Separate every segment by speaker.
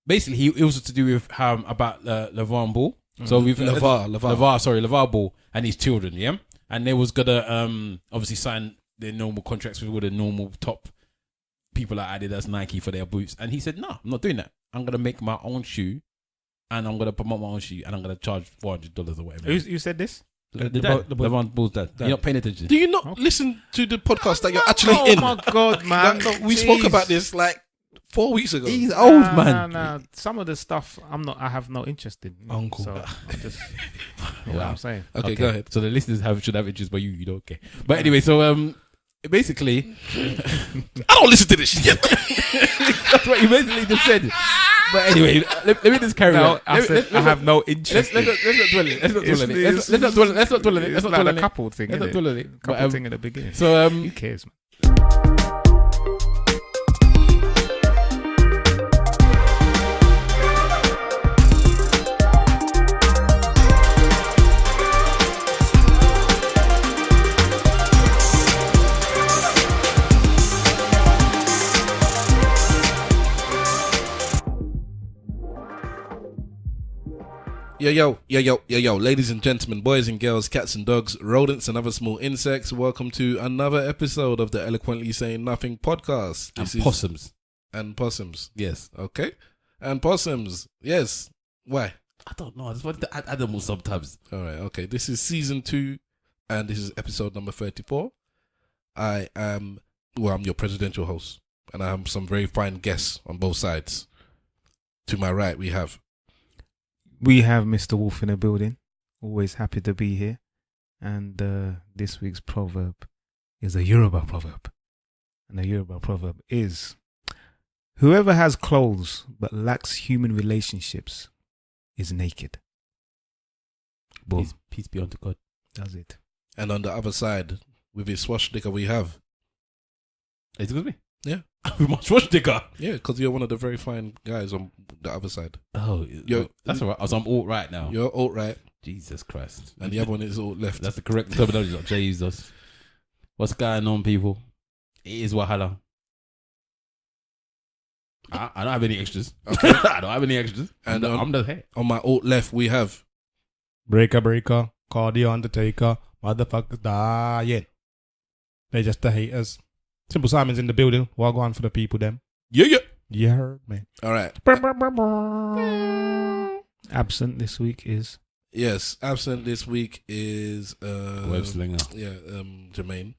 Speaker 1: basically it was to do with about LeVar Ball. So we've LeVar Ball and his children, yeah, and they was gonna obviously sign their normal contracts with all the normal top people like Adidas, Nike for their boots, and he said, "No, I'm not doing that. I'm gonna make my own shoe, and I'm gonna promote my own shoe, and I'm gonna charge $400 or whatever."
Speaker 2: You said this?
Speaker 1: LeVar Ball's dad. You're not paying attention.
Speaker 3: Do you not listen to the podcast that you're actually in?
Speaker 2: Oh my God, man!
Speaker 3: We spoke about this like 4 weeks ago.
Speaker 1: He's old, man.
Speaker 2: No. Some of the stuff I have no interest in.
Speaker 3: Uncle.
Speaker 2: So I'm just, you know what I'm saying.
Speaker 3: Okay, go ahead.
Speaker 1: So the listeners should have interest, but you don't care. But anyway, so basically,
Speaker 3: I don't listen to this shit.
Speaker 1: that's what you basically just said. But anyway, let me just carry on.
Speaker 2: I have no interest.
Speaker 1: Let's not dwell on it. Let's not dwell on it. Let's not dwell on it.
Speaker 2: It's like a couple thing.
Speaker 1: Let's not dwell on it.
Speaker 2: Couple thing at the beginning.
Speaker 1: So
Speaker 2: who cares, man?
Speaker 3: Yo, ladies and gentlemen, boys and girls, cats and dogs, rodents and other small insects, welcome to another episode of the Eloquently Saying Nothing podcast.
Speaker 1: possums.
Speaker 3: And possums.
Speaker 1: Yes.
Speaker 3: Okay. And possums. Yes. Why?
Speaker 1: I don't know. I just wanted to add animals sometimes.
Speaker 3: All right. Okay. This is season 2 and this is episode number 34. I'm your presidential host and I have some very fine guests on both sides. To my right, we have
Speaker 2: Mr. Wolf in the building. Always happy to be here. And this week's proverb is a Yoruba proverb. And the Yoruba proverb is, whoever has clothes but lacks human relationships is naked. Boom.
Speaker 1: Peace be unto God.
Speaker 2: That's it.
Speaker 3: And on the other side, with his swastika, we have.
Speaker 1: Excuse me?
Speaker 3: Yeah.
Speaker 1: With my swastika?
Speaker 3: Yeah, because you're one of the very fine guys on the other side.
Speaker 1: Oh, that's all right. So I'm alt-right now.
Speaker 3: You're alt-right.
Speaker 1: Jesus Christ.
Speaker 3: And the other one is alt-left.
Speaker 1: That's the correct terminology. Jesus. What's going on, people? It is Wahala. I don't have any extras. Okay. I don't have any extras. And I'm the head.
Speaker 3: On my alt-left, we have
Speaker 4: Breaker, call the Undertaker, motherfuckers dying. They're just the haters. Simple Simon's in the building. Well, go on for the people, them.
Speaker 3: Yeah.
Speaker 4: You heard me.
Speaker 3: All right.
Speaker 2: Absent this week is?
Speaker 3: Yes, absent this week is
Speaker 1: Web Slinger.
Speaker 3: Yeah, Jermaine.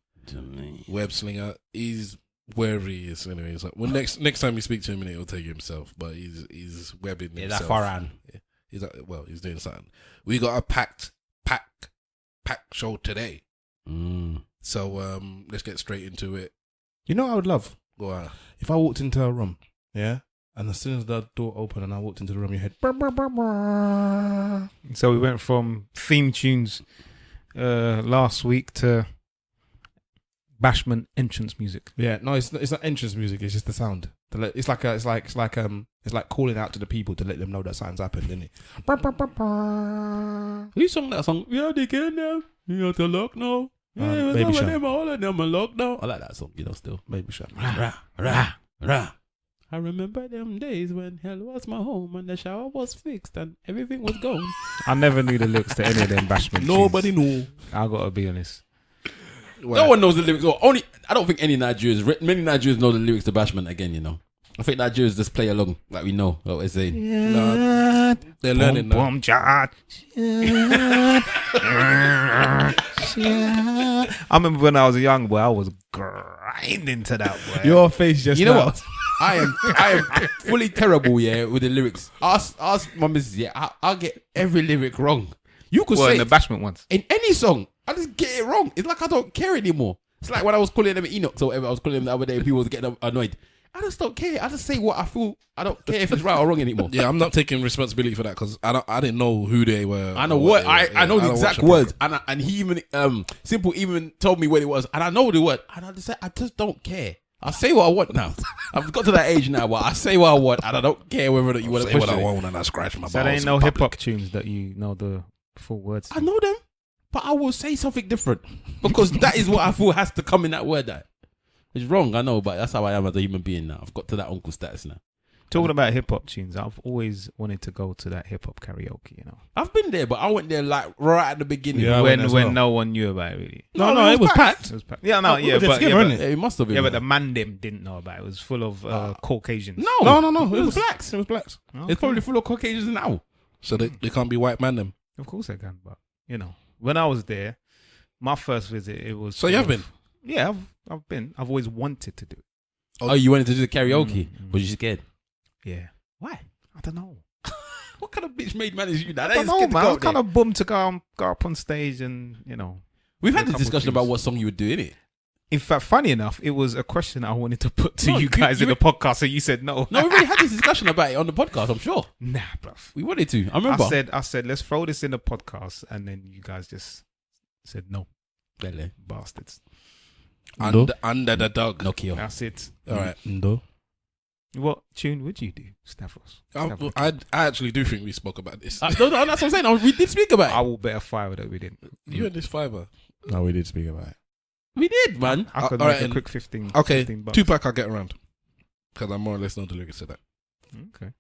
Speaker 3: Web Slinger. He's wherever he is anyway. So when next time you speak to him, he'll take you himself. But he's webbing himself.
Speaker 1: That far on.
Speaker 3: Yeah. He's doing something. We got a packed show today. So let's get straight into it.
Speaker 4: You know what I would love?
Speaker 3: Go on.
Speaker 4: If I walked into a room, yeah, and as soon as the door opened and I walked into the room, you heard.
Speaker 2: So we went from theme tunes last week to Bashment entrance music.
Speaker 4: Yeah, no, it's not entrance music. It's just the sound. It's like calling out to the people to let them know that something's happened, isn't it?
Speaker 1: Who sung that song? Yeah, they can now. You have to lock now. Yeah,
Speaker 4: Baby Shark.
Speaker 1: All of them are locked now. I like that song, still.
Speaker 4: Baby Shark.
Speaker 1: Rah. I remember them days when hell was my home and the shower was fixed and everything was gone.
Speaker 2: I never knew the lyrics to any of them Bashment
Speaker 3: Nobody
Speaker 2: tunes.
Speaker 3: knew.
Speaker 2: I gotta be honest.
Speaker 1: No one knows the lyrics. Well, I don't think many Nigerians know the lyrics to Bashment again, I think Nigerians just play along like we know what we're saying.
Speaker 3: Nah, they're learning now.
Speaker 2: I remember when I was a young boy, I was grinding to that boy.
Speaker 4: Your face just
Speaker 1: You know
Speaker 4: now.
Speaker 1: what? I am fully terrible, with the lyrics. Ask my missus, I'll get every lyric wrong. You could say
Speaker 2: in the Bashment ones.
Speaker 1: in any song, I just get it wrong. It's like I don't care anymore. It's like when I was calling them Enoch or whatever, I was calling them the other day, people was getting annoyed. I just don't care. I just say what I feel. I don't care if it's right or wrong anymore.
Speaker 3: Yeah, I'm not taking responsibility for that because I didn't know who they were.
Speaker 1: I know what I know the exact words, and he even Simple even told me what it was, and I know the word, and I just don't care. I say what I want now. I've got to that age now where I say what I want, and I don't care whether you want to
Speaker 3: say
Speaker 1: question
Speaker 3: what I
Speaker 1: it.
Speaker 3: want, and I scratch my balls.
Speaker 2: So there ain't no hip hop tunes that you know the full words.
Speaker 1: I know them, but I will say something different because that is what I feel has to come in that word. That it's wrong, I know, but that's how I am as a human being now. I've got to that uncle status now.
Speaker 2: Talking about hip hop tunes, I've always wanted to go to that hip hop karaoke. You know,
Speaker 1: I've been there, but I went there like right at the beginning.
Speaker 4: Yeah, I went as
Speaker 2: when
Speaker 4: well.
Speaker 2: no one knew about it really.
Speaker 4: No, it was packed.
Speaker 2: It was packed. Yeah, no, yeah,
Speaker 4: we did
Speaker 2: but
Speaker 4: together,
Speaker 2: yeah,
Speaker 4: innit?
Speaker 2: but,
Speaker 1: Yeah, it must have been.
Speaker 2: yeah, but the man them didn't know about it. It was full of Caucasians.
Speaker 1: No,
Speaker 4: It was blacks. It was blacks.
Speaker 2: Okay.
Speaker 1: It's probably full of Caucasians now.
Speaker 3: So they can't be white man them.
Speaker 2: Of course I can, but you know, when I was there, my first visit, it was.
Speaker 3: So you have been?
Speaker 2: Yeah, I've been. I've always wanted to do it.
Speaker 1: Oh, you wanted to do the karaoke? Was you scared?
Speaker 2: Yeah.
Speaker 1: Why?
Speaker 2: I don't know.
Speaker 1: What kind of bitch made man is you? Now?
Speaker 2: I don't know, man. I was kind of bummed to go up on stage and, you know.
Speaker 1: We've had
Speaker 2: a
Speaker 1: this
Speaker 2: couple
Speaker 1: discussion
Speaker 2: tunes.
Speaker 1: about what song you would do, innit?
Speaker 2: In fact, funny enough, it was a question I wanted to put to
Speaker 1: No,
Speaker 2: you guys
Speaker 1: you-
Speaker 2: in the podcast, so you said no.
Speaker 1: No, we already had this discussion about it on the podcast, I'm sure.
Speaker 2: Nah, bruv.
Speaker 1: We wanted to. I remember.
Speaker 2: I said, let's throw this in the podcast, and then you guys just said no.
Speaker 1: Really?
Speaker 2: Bastards.
Speaker 3: Under the dog.
Speaker 1: Nokia.
Speaker 2: That's it.
Speaker 3: All right.
Speaker 4: No.
Speaker 2: What tune would you do, Stavros?
Speaker 3: I actually do think we spoke about this.
Speaker 1: No, that's what I'm saying. We did speak about it.
Speaker 2: I will bet a fire that we didn't.
Speaker 3: You and this fiber.
Speaker 4: No, we did speak about it.
Speaker 1: We did, man.
Speaker 2: I could
Speaker 3: all
Speaker 2: make
Speaker 3: right,
Speaker 2: a
Speaker 3: and-
Speaker 2: quick 15.
Speaker 3: Okay,
Speaker 2: 15 bucks.
Speaker 3: Tupac I'll get around. Because I more or less know the lyrics to that.
Speaker 2: Okay.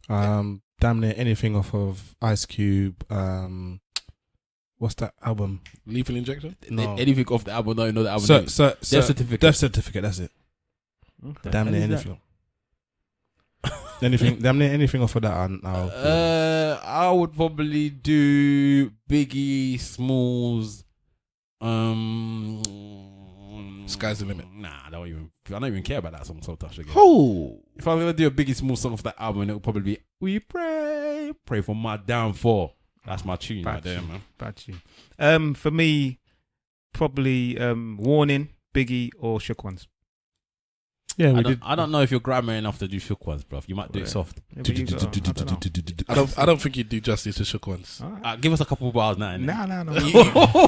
Speaker 4: Damn near anything off of Ice Cube. What's that album?
Speaker 3: Lethal Injection?
Speaker 4: No.
Speaker 1: Anything off the album? No, you know the album.
Speaker 4: So,
Speaker 1: name.
Speaker 4: so,
Speaker 1: Death Certificate.
Speaker 4: Death Certificate. That's it.
Speaker 2: Okay.
Speaker 4: Damn near
Speaker 1: What is
Speaker 4: anything. Damn near anything off of that.
Speaker 1: I would probably do Biggie, Smalls.
Speaker 3: Sky's the limit.
Speaker 1: Nah, I don't even care about that song so tough again.
Speaker 3: Oh!
Speaker 1: If I was gonna do a Biggie Small song off that album, it would probably be "We Pray for My Downfall." That's my tune right there, man.
Speaker 2: Bad tune. For me, probably Warning, Biggie, or Shook Ones.
Speaker 4: Yeah, we
Speaker 1: I
Speaker 4: did.
Speaker 1: don't know if you're grammar enough to do shook ones, bruv. You might do it soft.
Speaker 2: Yeah, but you got- I don't know.
Speaker 3: I don't think you'd do justice to Shook Ones.
Speaker 2: All right.
Speaker 1: Give us a couple of bars now. innit?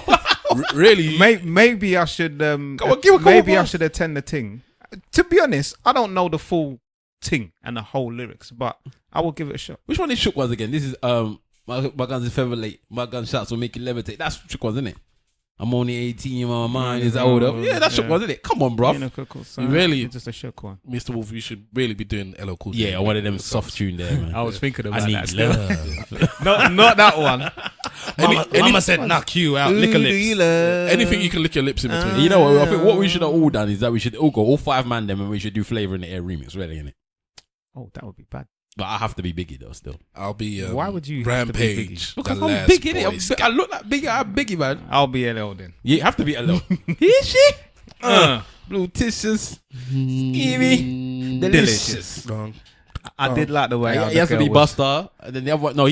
Speaker 2: No.
Speaker 3: Really?
Speaker 2: Maybe I should.
Speaker 1: on, give a couple
Speaker 2: maybe I
Speaker 1: bars.
Speaker 2: should attend the ting. To be honest, I don't know the full ting and the whole lyrics, but I will give it a shot.
Speaker 1: Which one is shook ones again? This is my guns is feather late. My gunshots will make you levitate. That's shook ones, isn't it? I'm only 18, my mind is older. Yeah, that's shook ones, isn't it? Come on, bruv.
Speaker 2: You
Speaker 3: really-
Speaker 2: just a shook one.
Speaker 3: Mr. Wolf, you should really be doing LL Cool J.
Speaker 1: Yeah, one of them soft tune there, man.
Speaker 2: I was thinking
Speaker 1: I
Speaker 2: about
Speaker 1: need
Speaker 2: that. Still.
Speaker 1: love.
Speaker 2: not that one.
Speaker 4: Mama said knock you out, lick a lips.
Speaker 3: Anything you can lick your lips in between.
Speaker 1: You know what? I think what we should have all done is that we should all go, all five man them, and we should do Flavor in the Air remix, really, innit?
Speaker 2: Oh, that would be bad.
Speaker 1: But I have to be Biggie though, still.
Speaker 3: I'll be
Speaker 2: Why would you have to be
Speaker 3: Rampage.
Speaker 2: Biggie?
Speaker 1: Because
Speaker 3: the
Speaker 1: I'm
Speaker 3: last
Speaker 1: big,
Speaker 3: boy
Speaker 1: innit?
Speaker 3: scout.
Speaker 1: I look like Biggie. I'm Biggie, man.
Speaker 2: I'll be LL then.
Speaker 1: You have to be alone. Is she? Blue tissues, skinny, delicious.
Speaker 3: Wrong.
Speaker 2: I did like the way
Speaker 1: He has to be Buster, and then the other one. No,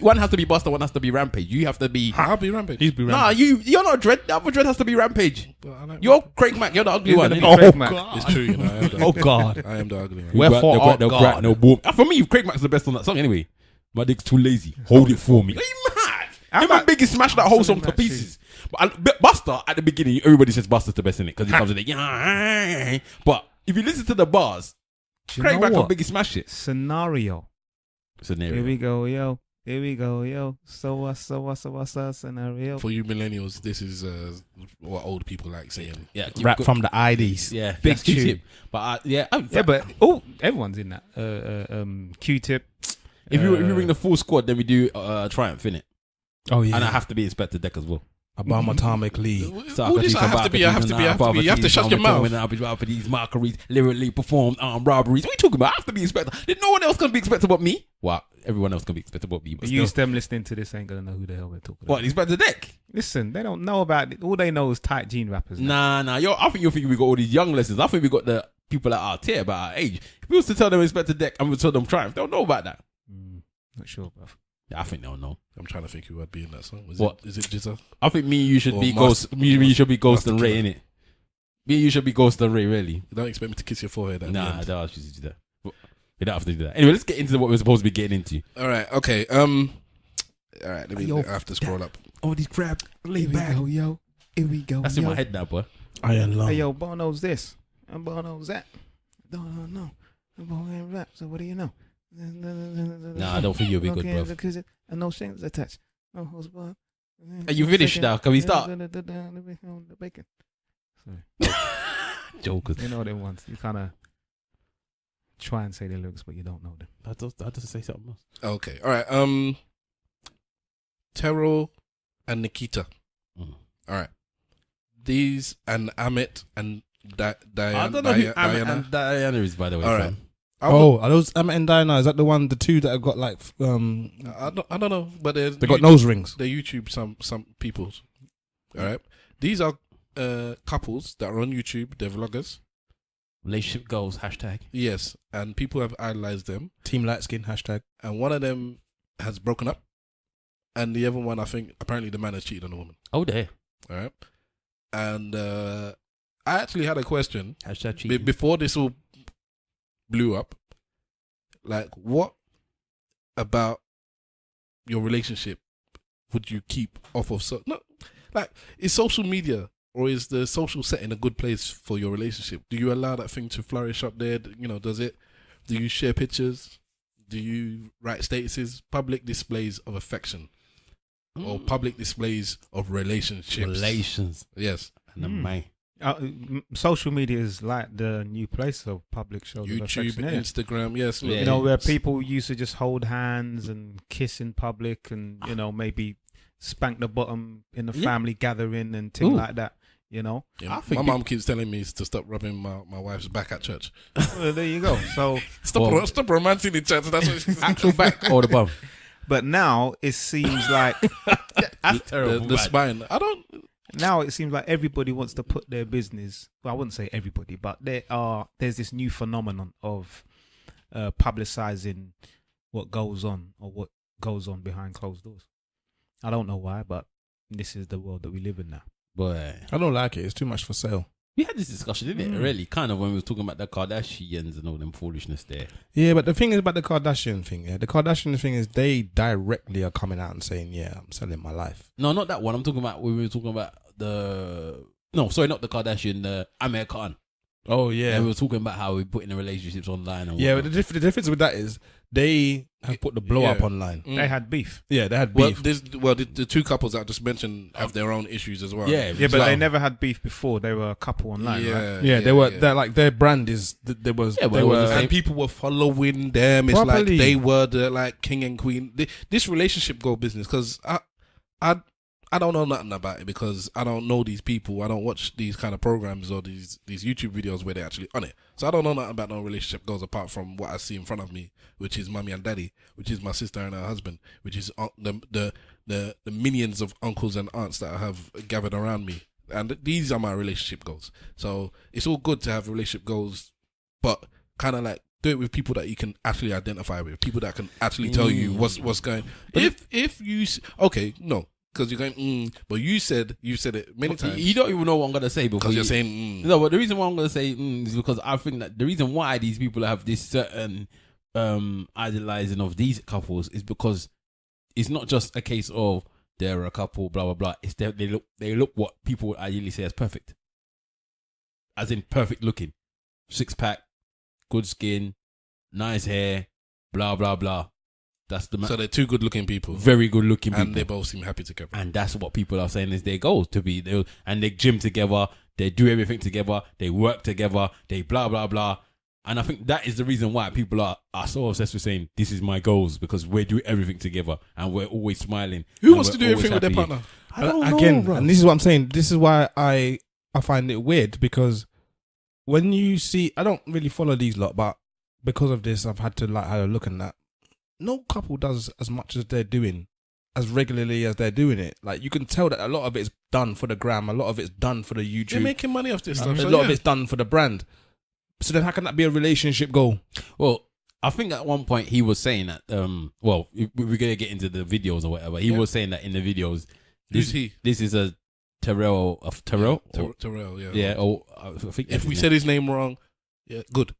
Speaker 1: one has to be Buster. One has to be Rampage. You have to be.
Speaker 3: I'll be Rampage.
Speaker 4: He's be
Speaker 1: Nah, you're not Dread. The other Dread has to be Rampage.
Speaker 3: But I like-
Speaker 1: You're Craig Mack. You're the ugly one.
Speaker 2: gonna
Speaker 1: innit?
Speaker 2: be Craig Mack.
Speaker 4: God.
Speaker 3: It's true, you know. I am the
Speaker 4: Oh
Speaker 3: ugly
Speaker 4: God.
Speaker 3: one. I am the ugly one.
Speaker 4: Wherefore art God?
Speaker 1: No boom. For me, Craig Mack's the best on that song anyway. My dick's too lazy. Hold it for me. Are you mad? Him and Biggie smashed that whole song to
Speaker 2: Absolutely
Speaker 1: pieces. But Buster, at the beginning, everybody says Buster's the best in it because he comes in there. Yeah. But if you listen to the bars,
Speaker 2: Do you
Speaker 1: Craig
Speaker 2: know
Speaker 1: Mack
Speaker 2: what?
Speaker 1: and Biggie smash it.
Speaker 2: Scenario.
Speaker 1: Scenario.
Speaker 2: Here we go, yo. Here we go, yo. So scenario.
Speaker 3: For you millennials, this is what old people like saying.
Speaker 1: Yeah,
Speaker 4: Rap from the IDs.
Speaker 1: Yeah,
Speaker 2: Big
Speaker 1: that's Q-Tip.
Speaker 2: tune.
Speaker 1: But
Speaker 2: Yeah, but everyone's in that. Q-Tip.
Speaker 1: if you bring the full squad, then we do Triumph in it,
Speaker 4: Oh yeah.
Speaker 1: and I have to be Inspector Deck as well.
Speaker 4: Obama Atomic Lee.
Speaker 3: All this I have to be. You have to shut your mouth.
Speaker 1: I'll be for these mockeries, lyrically performed armed robberies. What are you talking about? I have to be Inspector. There's no one else gonna be Inspector but me. Well, everyone else gonna be Inspector but me. But
Speaker 2: You
Speaker 1: still.
Speaker 2: them listening to this ain't gonna know who the hell we're talking
Speaker 1: What,
Speaker 2: about.
Speaker 1: Inspector Deck?
Speaker 2: Listen, they don't know about it. All they know is tight jean rappers. now.
Speaker 1: Nah. I think you're thinking we got all these young listeners. I think we got the people at our tier, about our age. If we was to tell them Inspector Deck and we tell them Triumph, they don't know about that.
Speaker 2: Not sure, bruv.
Speaker 1: Yeah, I think they'll know.
Speaker 3: I'm trying to think who would be in that song.
Speaker 1: What?
Speaker 3: Is it Jizza?
Speaker 1: I think me and you should
Speaker 3: Or
Speaker 1: be
Speaker 3: Master-
Speaker 1: Ghost. Me and you should be Ghost
Speaker 3: Master
Speaker 1: and Ray,
Speaker 3: Killer.
Speaker 1: innit? Me and you should be Ghost and Ray, really.
Speaker 3: You don't expect me to kiss your forehead at the
Speaker 1: Nah, I
Speaker 3: end.
Speaker 1: don't ask you to do that. We don't have to do that. Anyway, let's get into what we're supposed to be getting into.
Speaker 3: All right. Okay. All right. I have to scroll up.
Speaker 1: All these crap.
Speaker 2: Here we go, yo. Here we go,
Speaker 1: That's in my head now, boy.
Speaker 4: Iron Lung.
Speaker 2: Hey, yo, Bono's this. And Bono's that. Don't know. Bono rap, so what do you know?
Speaker 1: Nah, I don't think you'll be good, bruv.
Speaker 2: And no strings attached. No hose bar.
Speaker 1: Are you finished now? Can we start?
Speaker 2: Bacon.
Speaker 1: Jokers.
Speaker 2: You know them ones. You kind of. try and say the lyrics, but you don't know them.
Speaker 1: I just say something else.
Speaker 3: Okay, all right. Terroll and Nakita.
Speaker 1: Mm.
Speaker 3: All right. These and Amit and Diana.
Speaker 1: I don't know who Amit and Diana is, by the way.
Speaker 3: All right.
Speaker 4: Are those Amit and Diana? Is that the two that have got like
Speaker 3: I don't know, but
Speaker 4: they got nose rings.
Speaker 3: They YouTube some peoples. All right. These are couples that are on YouTube. They're vloggers.
Speaker 1: Relationship goals, hashtag.
Speaker 3: Yes, and people have idolized them.
Speaker 4: Team light skin hashtag.
Speaker 3: And one of them has broken up, and the other one, I think, apparently the man has cheated on the woman.
Speaker 1: Oh, there.
Speaker 3: All right. And I actually had a question
Speaker 1: Hashtag cheating.
Speaker 3: before this all blew up. Like, what about your relationship would you keep off of? Is social media or is the social setting a good place for your relationship? Do you allow that thing to flourish up there? You know, do you share pictures? Do you write statuses? Public displays of affection or public displays of relationships?
Speaker 1: Relations.
Speaker 3: Yes.
Speaker 1: And the man.
Speaker 2: Social media is like the new place of public shows.
Speaker 3: YouTube,
Speaker 2: of affection,
Speaker 3: Instagram, yes.
Speaker 1: Yeah.
Speaker 2: you know, where people used to just hold hands and kiss in public and, you know, maybe spank the bottom in a family gathering and things like that, you know.
Speaker 3: Yeah, my mom keeps telling me to stop rubbing my wife's back at church.
Speaker 2: Well, there you go. So
Speaker 3: stop romancing the church. That's what she's
Speaker 1: Actual back or the bum.
Speaker 2: but now it seems like
Speaker 1: That's terrible.
Speaker 3: the spine.
Speaker 2: now it seems like everybody wants to put their business. Well, I wouldn't say everybody, but there's this new phenomenon of publicizing what goes on or what goes on behind closed doors. I don't know why, but this is the world that we live in now.
Speaker 1: Boy.
Speaker 4: I don't like it. It's too much for sale.
Speaker 1: We had this discussion, didn't it? Really, kind of when we were talking about the Kardashians and all them foolishness there.
Speaker 4: Yeah, but the thing is about the Kardashian thing. Yeah, the Kardashian thing is they directly are coming out and saying, "Yeah, I'm selling my life."
Speaker 1: No, not that one. I'm talking about when we were talking about not the Kardashian, the Amir Khan.
Speaker 4: Oh yeah,
Speaker 1: And we were talking about how we put in the relationships online. And
Speaker 4: yeah.
Speaker 1: whatnot.
Speaker 4: But the difference with that is they have put the blow up online.
Speaker 2: They had beef.
Speaker 4: Yeah, they had
Speaker 3: Well,
Speaker 4: beef.
Speaker 3: the two couples that I just mentioned have their own issues as well.
Speaker 1: Yeah,
Speaker 2: Yeah, but they never had beef before. They were a couple online, right?
Speaker 4: Yeah, they were. They're like their brand is. They was.
Speaker 1: Yeah, but
Speaker 4: they
Speaker 1: it was
Speaker 4: were.
Speaker 1: the same.
Speaker 3: And people were following them. It's
Speaker 4: Properly.
Speaker 3: like they were the like king and queen. This relationship go business because I don't know nothing about it because I don't know these people. I don't watch these kind of programs or these YouTube videos where they're actually on it. So I don't know nothing about no relationship goals apart from what I see in front of me, which is mommy and daddy, which is my sister and her husband, which is the minions of uncles and aunts that I have gathered around me. And these are my relationship goals. So it's all good to have relationship goals, but kind of like do it with people that you can actually identify with, people that can actually tell you what's going. If you okay, no. Because you're going, but you said it many times.
Speaker 1: You don't even know what I'm gonna say
Speaker 3: Because you're saying,
Speaker 1: No, but the reason why I'm gonna say is because I think that the reason why these people have this certain idolizing of these couples is because it's not just a case of they're a couple, blah blah blah. It's they look what people would ideally say as perfect, as in perfect looking, 6-pack, good skin, nice hair, blah blah blah. That's the man.
Speaker 3: So they're two good-looking people,
Speaker 1: very good-looking people,
Speaker 3: and they both seem happy together.
Speaker 1: and that's what people are saying is their goals to be. And they gym together, they do everything together, they work together, they blah blah blah. And I think that is the reason why people are so obsessed with saying this is my goals, because we're doing everything together and we're always smiling.
Speaker 3: Who wants to do everything with their
Speaker 1: happy.
Speaker 3: partner?
Speaker 1: I don't know,
Speaker 4: Again,
Speaker 1: bro.
Speaker 4: and this is what I'm saying. This is why I find it weird, because when you see, I don't really follow these lot, but because of this, I've had to like have a look at that. No couple does as much as they're doing as regularly as they're doing it. Like, you can tell that a lot of it's done for the gram, a lot of it's done for the YouTube.
Speaker 3: They're making money off this
Speaker 4: a
Speaker 3: stuff.
Speaker 4: lot of it's done for the brand. So then how can that be a relationship goal?
Speaker 1: Well, I think at one point he was saying that, well, we're going to get into the videos or whatever. He was saying that in the videos.
Speaker 3: Who's he?
Speaker 1: This is a Terroll.
Speaker 3: Terrell, yeah.
Speaker 1: Yeah, I think
Speaker 3: If we said his name wrong, yeah, good.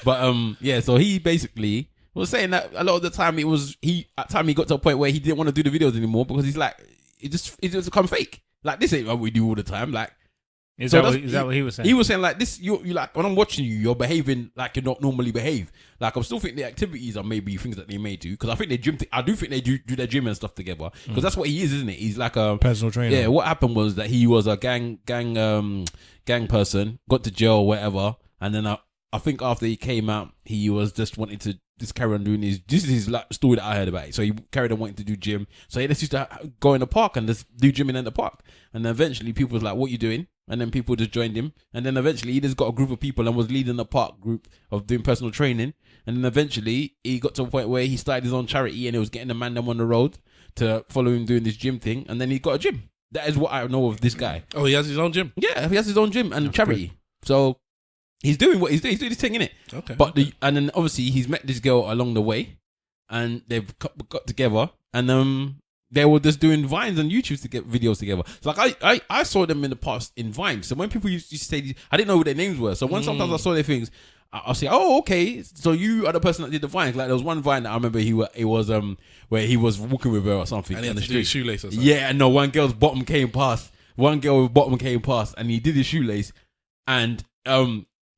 Speaker 1: But, yeah, so he basically was saying that a lot of the time he got to a point where he didn't want to do the videos anymore because he's like, it just become fake. Like, this ain't what we do all the time. Like,
Speaker 2: Is
Speaker 1: So
Speaker 2: that what he was saying?
Speaker 1: he was saying like this, you like when I'm watching you, you're behaving like you're not normally behave. Like, I'm still thinking the activities are maybe things that they may do, because I think they gym. I do think they do their gym and stuff together, because that's what he is, isn't it? He's like a
Speaker 4: Personal trainer.
Speaker 1: Yeah. What happened was that he was a gang person, got to jail or whatever, and then I think after he came out, he was just wanting to just carry on doing his. This is his like, story that I heard about it. So he carried on wanting to do gym. So he just used to go in the park and just do gymming in the park. And then eventually people was like, "What you doing?" And then people just joined him. And then eventually he just got a group of people and was leading the park group of doing personal training. And then eventually he got to a point where he started his own charity and he was getting the man them on the road to follow him doing this gym thing. And then he got a gym. That is what I know of this guy.
Speaker 3: Oh, he has his own gym?
Speaker 1: Yeah, he has his own gym and charity. So he's doing what he's doing. He's doing his thing, innit?
Speaker 3: Okay.
Speaker 1: But and then obviously he's met this girl along the way, and they've got together, and they were just doing Vines and YouTube to get videos together. So like I saw them in the past in Vines. So when people used to say, I didn't know what their names were. So when sometimes I saw their things, I'll say, oh, okay, so you are the person that did the Vines. Like there was one Vine that I remember it was where he was walking with her or something.
Speaker 3: And he
Speaker 1: on
Speaker 3: had
Speaker 1: the
Speaker 3: to do
Speaker 1: street.
Speaker 3: his shoelace or something.
Speaker 1: Yeah, and no, one girl's bottom came past. One girl with bottom came past, and he did his shoelace. And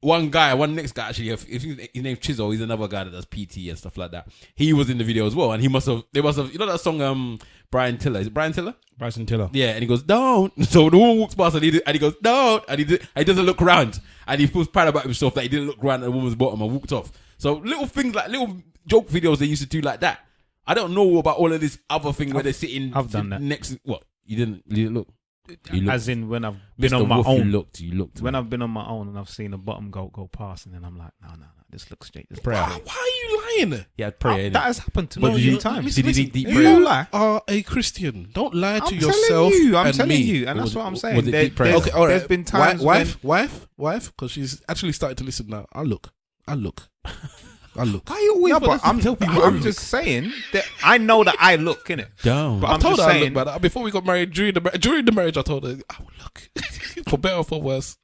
Speaker 1: one next guy actually, his name's Chisel. He's another guy that does PT and stuff like that. He was in the video as well, and they must have, you know that song, Brian Tiller. Is it Brian Tiller?
Speaker 4: Bryson Tiller.
Speaker 1: Yeah, and he goes, "Don't." So the woman walks past and he goes, "Don't," and he doesn't look around, and he feels proud about himself that he didn't look around at the woman's bottom and walked off. So little things like little joke videos they used to do like that. I don't know about all of this other thing where they're sitting.
Speaker 2: I've done that.
Speaker 1: Next. What? You didn't look. You looked.
Speaker 2: As in when I've been
Speaker 1: Mr.
Speaker 2: on my
Speaker 1: Wolf,
Speaker 2: own.
Speaker 1: You looked.
Speaker 2: When I've been on my own and I've seen a bottom go past, and then I'm like, no, this looks straight. This
Speaker 3: Why are you lying?
Speaker 1: Yeah, prayer.
Speaker 2: that has happened to
Speaker 1: But
Speaker 2: me a
Speaker 1: did
Speaker 2: few
Speaker 1: you-
Speaker 2: times.
Speaker 1: Did he deep
Speaker 2: You
Speaker 1: prayer?
Speaker 2: don't lie.
Speaker 3: Are a Christian. Don't lie to
Speaker 2: I'm
Speaker 3: yourself
Speaker 2: telling you, I'm
Speaker 3: and
Speaker 2: telling
Speaker 3: me.
Speaker 2: you, and
Speaker 1: Was
Speaker 2: that's
Speaker 1: it-
Speaker 2: what I'm
Speaker 1: was
Speaker 2: saying.
Speaker 1: it deep prayer?
Speaker 3: Okay, all right.
Speaker 2: There's been times
Speaker 3: wife, because she's actually started to listen now. I look.
Speaker 1: Why you always?
Speaker 2: No, but I'm just saying that I know that I look, innit?
Speaker 1: Down.
Speaker 2: But
Speaker 3: I
Speaker 2: I'm
Speaker 3: told
Speaker 2: just
Speaker 3: her I
Speaker 2: saying.
Speaker 3: look better. Before we got married, during the marriage, I told her I will look for better or for worse.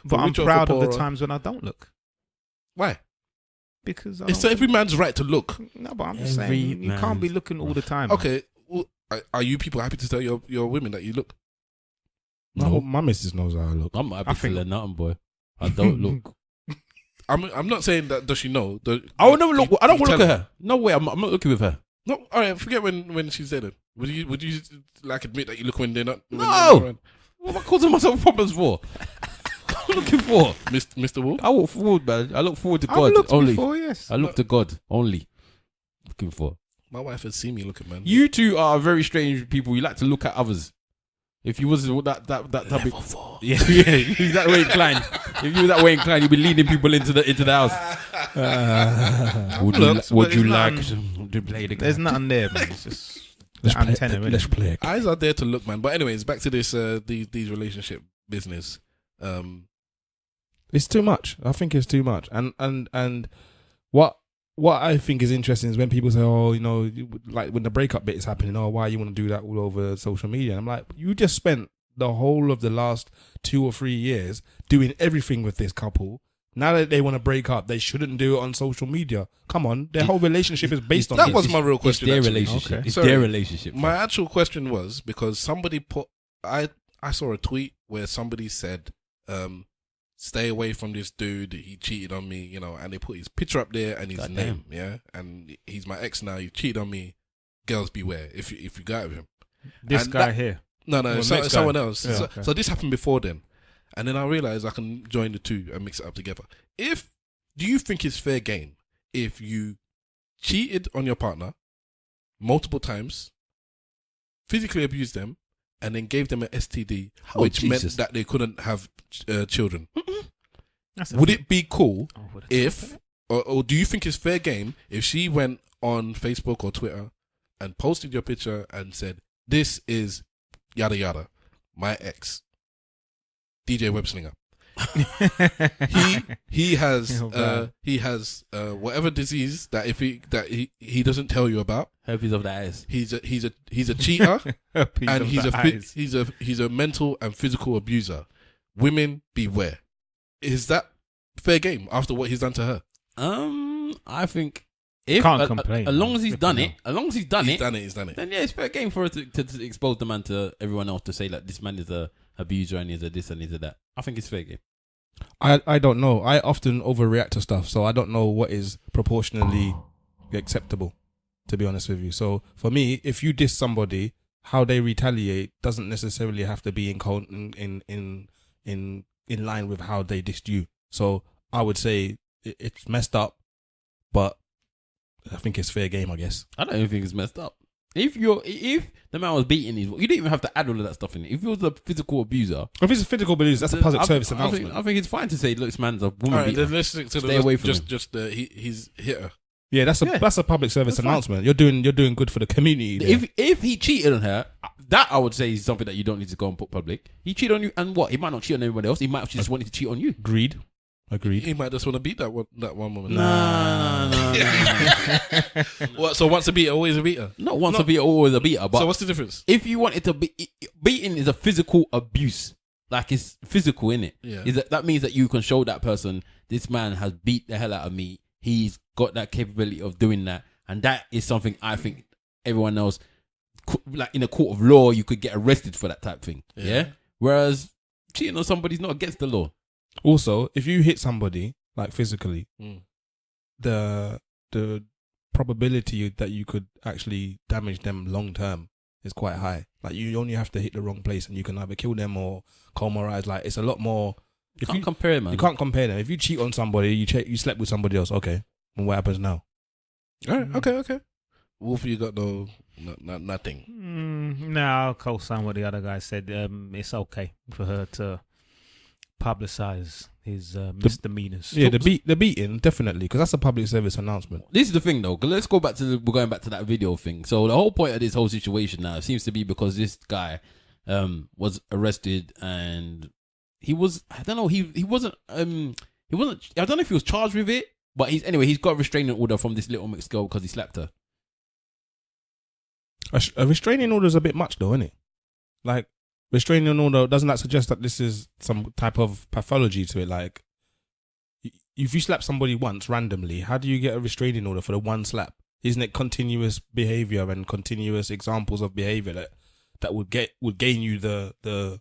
Speaker 2: But
Speaker 3: For
Speaker 2: I'm
Speaker 3: richer or
Speaker 2: proud
Speaker 3: for
Speaker 2: of the
Speaker 3: poorer.
Speaker 2: times when I don't look,
Speaker 3: Why?
Speaker 2: because I
Speaker 3: It's
Speaker 2: don't
Speaker 3: every man's right to look.
Speaker 2: No, but I'm just
Speaker 1: Every
Speaker 2: saying you can't be looking all the time.
Speaker 3: Okay, well, are you people happy to tell your women that you look?
Speaker 4: No, my missus knows how I look.
Speaker 1: I'm happy
Speaker 2: I
Speaker 1: to
Speaker 2: think-
Speaker 1: learn nothing, boy. I don't look.
Speaker 3: I'm not saying that. Does she know?
Speaker 1: I will never look. I don't
Speaker 3: you
Speaker 1: want to
Speaker 3: tell
Speaker 1: look at her. No way. I'm not looking with her.
Speaker 3: No, all right. Forget when she's there. Then would you like admit that you look when they're not? When
Speaker 1: No!
Speaker 3: they're not around?
Speaker 1: What am I causing myself problems for? What am I looking for?
Speaker 3: Mr. Wolf.
Speaker 1: I walk forward, man. I look forward to
Speaker 2: I've
Speaker 1: God
Speaker 2: looked
Speaker 1: only.
Speaker 2: before, yes.
Speaker 1: I look to God only. Looking for.
Speaker 3: My wife has seen me looking, man.
Speaker 1: You two are very strange people. You like to look at others. If you was that type of
Speaker 3: 4.
Speaker 1: yeah, you're that way inclined. If you were that way inclined, you'd be leading people into the house. Would you like to play the game?
Speaker 2: There's nothing there, man. It's just the antenna.
Speaker 4: Let's
Speaker 2: innit?
Speaker 4: play.
Speaker 3: Eyes are there to look, man. But anyways, back to this these relationship business.
Speaker 4: It's too much. I think it's too much. And what I think is interesting is when people say, oh, you know, like when the breakup bit is happening, oh, why you want to do that all over social media? And I'm like, you just spent the whole of the last 2 or 3 years doing everything with this couple. Now that they want to break up, they shouldn't do it on social media. Come on, their whole relationship is based on
Speaker 3: That
Speaker 4: this.
Speaker 3: was my real
Speaker 1: It's
Speaker 3: question.
Speaker 1: their
Speaker 3: actually.
Speaker 1: relationship.
Speaker 2: Okay.
Speaker 1: It's
Speaker 3: Sorry.
Speaker 1: their relationship.
Speaker 3: My actual question was because somebody put I saw a tweet where somebody said, stay away from this dude, he cheated on me, you know, and they put his picture up there and his
Speaker 1: God
Speaker 3: name, yeah, and he's my ex now, he cheated on me, girls beware if you go out with him.
Speaker 2: This
Speaker 3: And
Speaker 2: guy
Speaker 3: that-
Speaker 2: here.
Speaker 3: No,
Speaker 2: Well,
Speaker 3: so,
Speaker 2: next guy.
Speaker 3: someone else.
Speaker 2: Yeah,
Speaker 3: so,
Speaker 2: okay.
Speaker 3: so this happened before then, and then I realized I can join the two and mix it up together. Do you think it's fair game if you cheated on your partner multiple times, physically abused them, and then gave them an STD,
Speaker 1: Oh,
Speaker 3: which
Speaker 1: Jesus.
Speaker 3: meant that they couldn't have children?
Speaker 2: That's
Speaker 3: Would it be cool
Speaker 2: Oh, what a
Speaker 3: if, or do you think it's fair game if she went on Facebook or Twitter and posted your picture and said, "This is yada yada, my ex, DJ Webslinger. He has
Speaker 2: Oh, man.
Speaker 3: whatever disease that he doesn't tell you about.
Speaker 1: Herpes of the eyes.
Speaker 3: He's a cheater and he's a mental and physical abuser. Women beware. Is that fair game after what he's done to her?
Speaker 1: I think if
Speaker 2: Can't complain,
Speaker 1: as long
Speaker 2: man.
Speaker 1: as he's done it,
Speaker 3: He's done it.
Speaker 1: then yeah, it's fair game for her to expose the man to everyone else to say like this man is a abuser and he's a this and he's a that. I think it's fair game.
Speaker 4: I don't know. I often overreact to stuff, so I don't know what is proportionally acceptable, to be honest with you. So for me, if you diss somebody, how they retaliate doesn't necessarily have to be in line with how they dissed you. So I would say it's messed up, but I think it's fair game, I guess.
Speaker 1: I don't even think it's messed up. If the man was beating his, you don't even have to add all of that stuff in it. If he was a physical abuser,
Speaker 4: If it's a physical abuse, that's a public service announcement.
Speaker 1: I think it's fine to say, look, this man's a woman
Speaker 3: All right,
Speaker 1: beater.
Speaker 3: then let's stick to
Speaker 1: Stay away from him.
Speaker 3: he's hit her.
Speaker 4: Yeah, that's a public service
Speaker 1: That's
Speaker 4: announcement. You're doing good for the community. there.
Speaker 1: If he cheated on her, that I would say is something that you don't need to go and put public. He cheated on you, and what? He might not cheat on everyone else. He might actually just wanted to cheat on you.
Speaker 4: Agreed.
Speaker 3: He might just want to beat that one woman.
Speaker 1: Nah.
Speaker 3: What? So once a beater, always a beater.
Speaker 1: Not once a beater, always a beater. But
Speaker 3: So what's the difference?
Speaker 1: if you want it to be, beating is a physical abuse. Like it's physical, innit?
Speaker 3: Yeah.
Speaker 1: That means that you can show that person, this man has beat the hell out of me. He's got that capability of doing that. And that is something I think everyone else, like in a court of law, you could get arrested for that type of thing. Yeah. Whereas cheating on somebody's not against the law.
Speaker 4: Also, if you hit somebody like physically, the probability that you could actually damage them long term is quite high. Like you only have to hit the wrong place, and you can either kill them or cauterize. Like it's a lot more.
Speaker 1: You can't compare it, man.
Speaker 4: You can't compare them. If you cheat on somebody, you slept with somebody else. Okay, and what happens now?
Speaker 3: All right. Okay. Wolf, you got nothing.
Speaker 2: No, I'll co-sign what the other guy said. It's okay for her to publicize his misdemeanors.
Speaker 4: Yeah, the beating definitely, because that's a public service announcement.
Speaker 1: This is the thing, though. 'Cause let's go back to we're going back to that video thing. So the whole point of this whole situation now seems to be because this guy was arrested and he was, I don't know, he wasn't I don't know if he was charged with it, but he's got a restraining order from this little mixed girl because he slapped her.
Speaker 4: A restraining order is a bit much, though, isn't it? Like, restraining order, doesn't that suggest that this is some type of pathology to it? Like, if you slap somebody once randomly, how do you get a restraining order for the one slap? Isn't it continuous behavior and continuous examples of behavior that would gain you the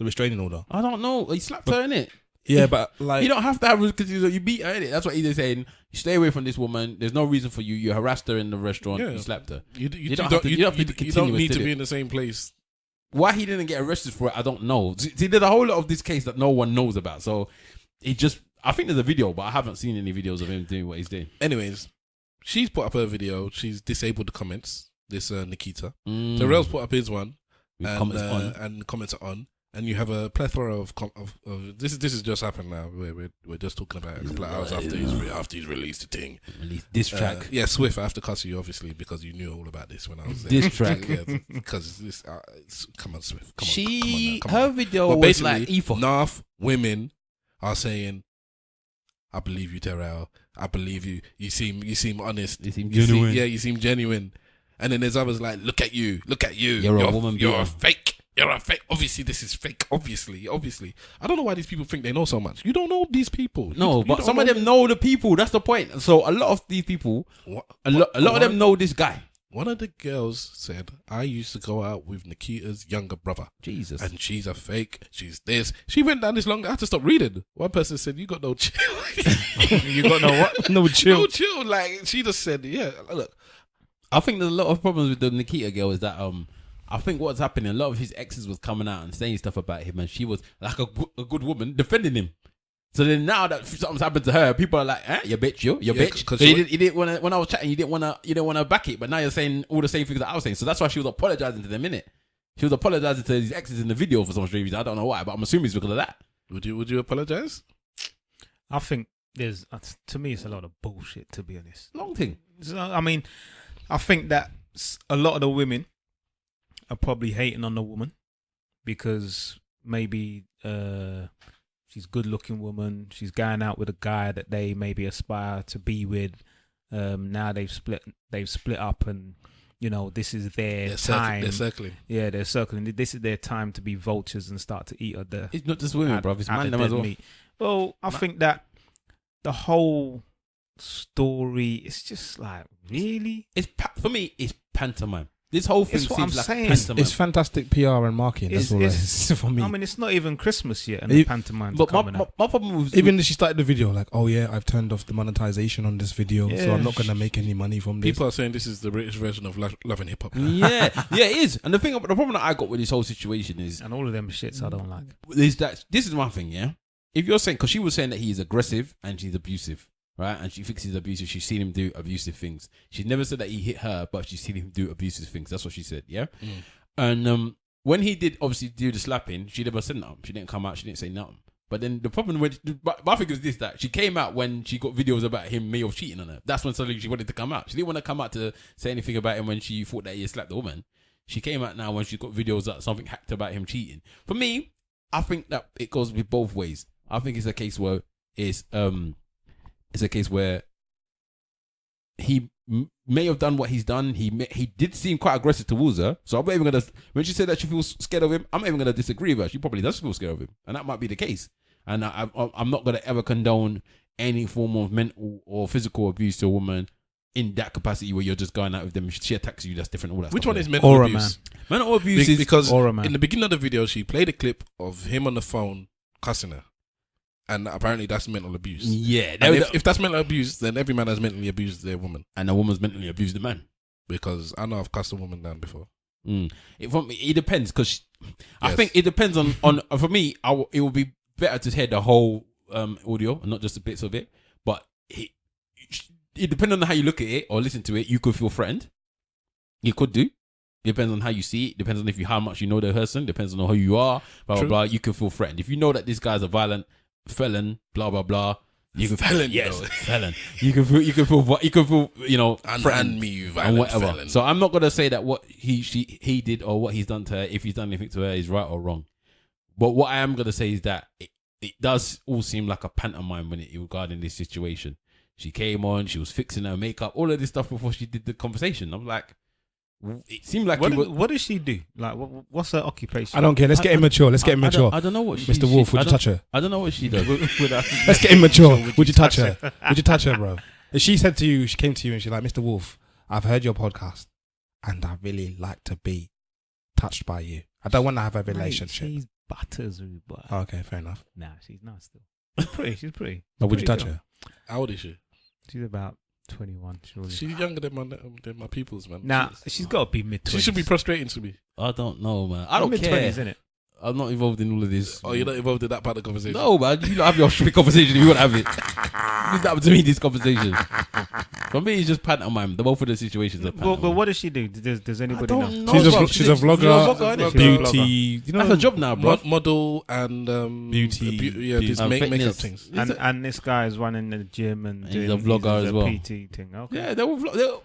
Speaker 4: restraining order?
Speaker 1: I don't know. He slapped her, innit?
Speaker 4: Yeah, but like,
Speaker 1: you don't have to have because you beat her, innit? That's what he's saying. You stay away from this woman. There's no reason for you. You harassed her in the restaurant.
Speaker 3: Yeah.
Speaker 1: You slapped her.
Speaker 3: You
Speaker 1: don't
Speaker 3: need to be in the same place.
Speaker 1: Why he didn't get arrested for it, I don't know. See, there's a whole lot of this case that no one knows about. So I think there's a video, but I haven't seen any videos of him doing what he's doing.
Speaker 3: Anyways, she's put up her video. She's disabled the comments. This Nakita. Terrell's put up his one.
Speaker 1: With comments on.
Speaker 3: And comments are on. And you have a plethora of this is just happened now. We're just talking about a couple of hours after he's released the thing.
Speaker 1: Released this track.
Speaker 3: Yeah, Swift. I have to cuss you obviously because you knew all about this when I was there.
Speaker 1: This track.
Speaker 3: Because this. Come on, Swift. Come on.
Speaker 1: Her video
Speaker 3: but
Speaker 1: was like evil.
Speaker 3: Enough women are saying, "I believe you, Terrell. I believe you. You seem honest.
Speaker 1: You seem genuine.
Speaker 3: You seem genuine." And then there's others like, "Look at you.
Speaker 1: You're a woman.
Speaker 3: You're a fake. You're a fake. Obviously, this is fake. Obviously. I don't know why these people think they know so much. You don't know these people.
Speaker 1: But some of them know the people. That's the point. So a lot of these people, a lot of them know this guy.
Speaker 3: One of the girls said, "I used to go out with Nakita's younger brother.
Speaker 1: Jesus.
Speaker 3: And she's a fake. She's this." She went down this long. I had to stop reading. One person said, "You got no chill."
Speaker 4: You got no what? No chill.
Speaker 3: No chill. Like she just said, "Yeah, look."
Speaker 1: I think there's a lot of problems with the Nakita girl is that I think what's happening, a lot of his exes was coming out and saying stuff about him, and she was like a good woman defending him. So then now that something's happened to her, people are like, you bitch, you bitch. Because you didn't want to, when I was chatting, you didn't want to back it, but now you're saying all the same things that I was saying. So that's why she was apologizing to them, innit? She was apologizing to these exes in the video for some strange reason. I don't know why, but I'm assuming it's because of that.
Speaker 3: Would you apologize?
Speaker 2: I think to me, it's a lot of bullshit, to be honest.
Speaker 1: Long thing.
Speaker 2: So, I mean, I think that a lot of the women are probably hating on the woman because maybe she's a good-looking woman. She's going out with a guy that they maybe aspire to be with. Now they've split up, and this is their time.
Speaker 3: They're circling.
Speaker 2: Yeah, they're circling. This is their time to be vultures and start to eat the.
Speaker 1: It's not just women, bro. It's man them as well.
Speaker 2: Meat. Well, I think that the whole story is just like, really.
Speaker 1: For me, it's pantomime. This whole thing seems like pantomime.
Speaker 4: It's fantastic PR and marketing. That's all it is for me.
Speaker 2: I mean, it's not even Christmas yet, and the pantomime's coming up.
Speaker 1: My problem was
Speaker 4: even if she started the video like, "Oh yeah, I've turned off the monetization on this video, so I'm not gonna make any money from this."
Speaker 3: People are saying this is the British version of Love and Hip Hop.
Speaker 1: Yeah, it is. And the problem that I got with this whole situation is,
Speaker 2: and all of them shits I don't like.
Speaker 1: Is that this is one thing, yeah. if you're saying, because she was saying that he's aggressive and she's abusive, right? And she thinks he's abusive. She's seen him do abusive things. She never said that he hit her, but she's seen him do abusive things. That's what she said, yeah? And when he did obviously do the slapping, she never said nothing. She didn't come out. She didn't say nothing. But then the problem when, my thing is this, that she came out when she got videos about him may have cheating on her. That's when suddenly she wanted to come out. She didn't want to come out to say anything about him when she thought that he had slapped the woman. She came out now when she got videos that something hacked about him cheating. For me, I think that it goes with both ways. I think it's a case where it's a case where he may have done what he's done. He did seem quite aggressive towards her. So I'm not even gonna. When she said that she feels scared of him, I'm not even gonna disagree with her. She probably does feel scared of him, and that might be the case. And I'm not gonna ever condone any form of mental or physical abuse to a woman in that capacity where you're just going out with them. She attacks you. That's different. All that.
Speaker 3: Which
Speaker 1: stuff
Speaker 3: one is
Speaker 1: there.
Speaker 3: mental
Speaker 2: Aura,
Speaker 3: abuse?
Speaker 2: man.
Speaker 1: Mental abuse is
Speaker 3: Because
Speaker 2: Aura, man.
Speaker 3: in the beginning of the video, she played a clip of him on the phone cussing her. And apparently that's mental abuse.
Speaker 1: Yeah.
Speaker 3: And if that's mental abuse, then every man has mentally abused their woman.
Speaker 1: And a woman's mentally abused the man.
Speaker 3: Because I know I've cussed a woman down before.
Speaker 1: It depends, because I
Speaker 3: Yes.
Speaker 1: think it depends on for me, it would be better to hear the whole audio and not just the bits of it. But it depends on how you look at it or listen to it. You could feel threatened. You could do. Depends on how you see it. Depends on how much you know the person. Depends on who you are. Blah blah blah. You can feel threatened if you know that this guy's a violent felon. Blah blah blah. You can
Speaker 3: Felon,
Speaker 1: yes,
Speaker 3: though.
Speaker 1: felon. You can feel
Speaker 3: And me, you
Speaker 1: and
Speaker 3: violent
Speaker 1: whatever.
Speaker 3: felon.
Speaker 1: So I'm not gonna say that what he did or what he's done to her, if he's done anything to her, is right or wrong. But what I am gonna say is that it does all seem like a pantomime regarding this situation. She came on, she was fixing her makeup, all of this stuff before she did the conversation. I'm like, it seemed like
Speaker 2: What does she do? Like, what's her occupation?
Speaker 4: I don't care. Let's get immature. Let's get immature.
Speaker 1: I don't know what
Speaker 4: Mr. Wolf, would you touch her?
Speaker 1: I don't know what she does.
Speaker 4: Let's get immature. Would you touch her? Would you touch her, bro? If she said to you, she came to you and she's like, Mr. Wolf, I've heard your podcast and I really like to be touched by you. I don't want to have a relationship.
Speaker 2: She's butters, boy.
Speaker 4: Oh, okay, fair enough.
Speaker 2: Nah, she's not still. She's pretty. She's pretty.
Speaker 4: But would you touch
Speaker 2: girl.
Speaker 4: her?
Speaker 3: How old is she?
Speaker 2: She's about 21.
Speaker 3: She's younger than my peoples, man.
Speaker 2: Nah, she's got to be mid-20s.
Speaker 3: She should be prostrating to me.
Speaker 1: I don't know, man. I don't
Speaker 2: mid-20s,
Speaker 1: care.
Speaker 2: isn't it?
Speaker 1: I'm not involved in all of this.
Speaker 3: Oh, you're not involved in that part of the conversation?
Speaker 1: No, man. You have your stupid conversation if you want to have it. Leave that to me, this conversation. For me, it's just pantomime. Both of the situations are pantomime.
Speaker 2: But what does she do? Does anybody know?
Speaker 4: She's a vlogger,
Speaker 1: innit?
Speaker 4: beauty. You know,
Speaker 1: That's her job now, bro.
Speaker 3: Model and
Speaker 4: Beauty.
Speaker 3: these
Speaker 1: And
Speaker 3: makeup
Speaker 1: fitness.
Speaker 3: things.
Speaker 2: And this guy is running the gym and
Speaker 1: he's
Speaker 2: doing
Speaker 1: a vlogger
Speaker 2: he's
Speaker 1: as
Speaker 2: a
Speaker 1: well.
Speaker 2: PT thing. Okay.
Speaker 1: Yeah, they're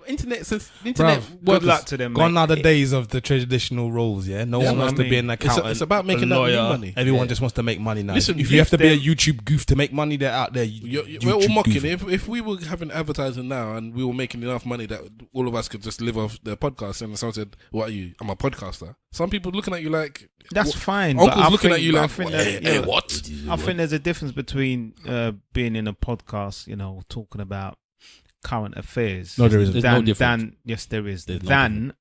Speaker 1: internet
Speaker 2: Good
Speaker 1: workers.
Speaker 2: luck to them.
Speaker 4: gone
Speaker 2: mate.
Speaker 4: are the days of the traditional roles, yeah? No
Speaker 3: Yeah,
Speaker 4: one
Speaker 3: man,
Speaker 4: wants to be an accountant.
Speaker 3: It's about making
Speaker 4: a
Speaker 3: that
Speaker 4: lawyer.
Speaker 3: money.
Speaker 4: Everyone
Speaker 1: Yeah.
Speaker 4: just wants to make money now.
Speaker 3: Listen,
Speaker 4: if you have to be a
Speaker 2: them-
Speaker 4: YouTube goof to make money, they're out there.
Speaker 3: We're all mocking. If we were having advertising now and we were making enough money that all of us could just live off the podcast, and someone said, "What are you? I'm a podcaster." Some people looking at you like
Speaker 2: That's fine.
Speaker 3: Uncle's
Speaker 2: but I
Speaker 3: looking
Speaker 2: think,
Speaker 3: at you
Speaker 2: but I
Speaker 3: like,
Speaker 2: think
Speaker 3: "Hey,
Speaker 2: that,
Speaker 3: hey,
Speaker 2: yeah,
Speaker 3: what?"
Speaker 2: I think there's a difference between being in a podcast, talking about current affairs.
Speaker 4: No, there isn't.
Speaker 1: There's no difference.
Speaker 2: Yes, there is.
Speaker 1: There's no
Speaker 2: Than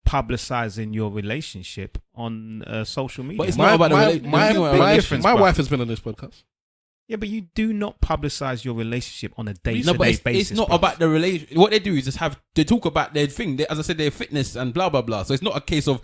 Speaker 2: publicizing your relationship on social media.
Speaker 1: But it's not about the relationship.
Speaker 3: My wife has been on this podcast.
Speaker 2: Yeah, but you do not publicize your relationship on a
Speaker 1: No,
Speaker 2: day-to-day
Speaker 1: but
Speaker 2: basis.
Speaker 1: it's not
Speaker 2: bruv.
Speaker 1: about the relation. What they do is just they talk about their thing. As I said, their fitness and blah blah blah. So it's not a case of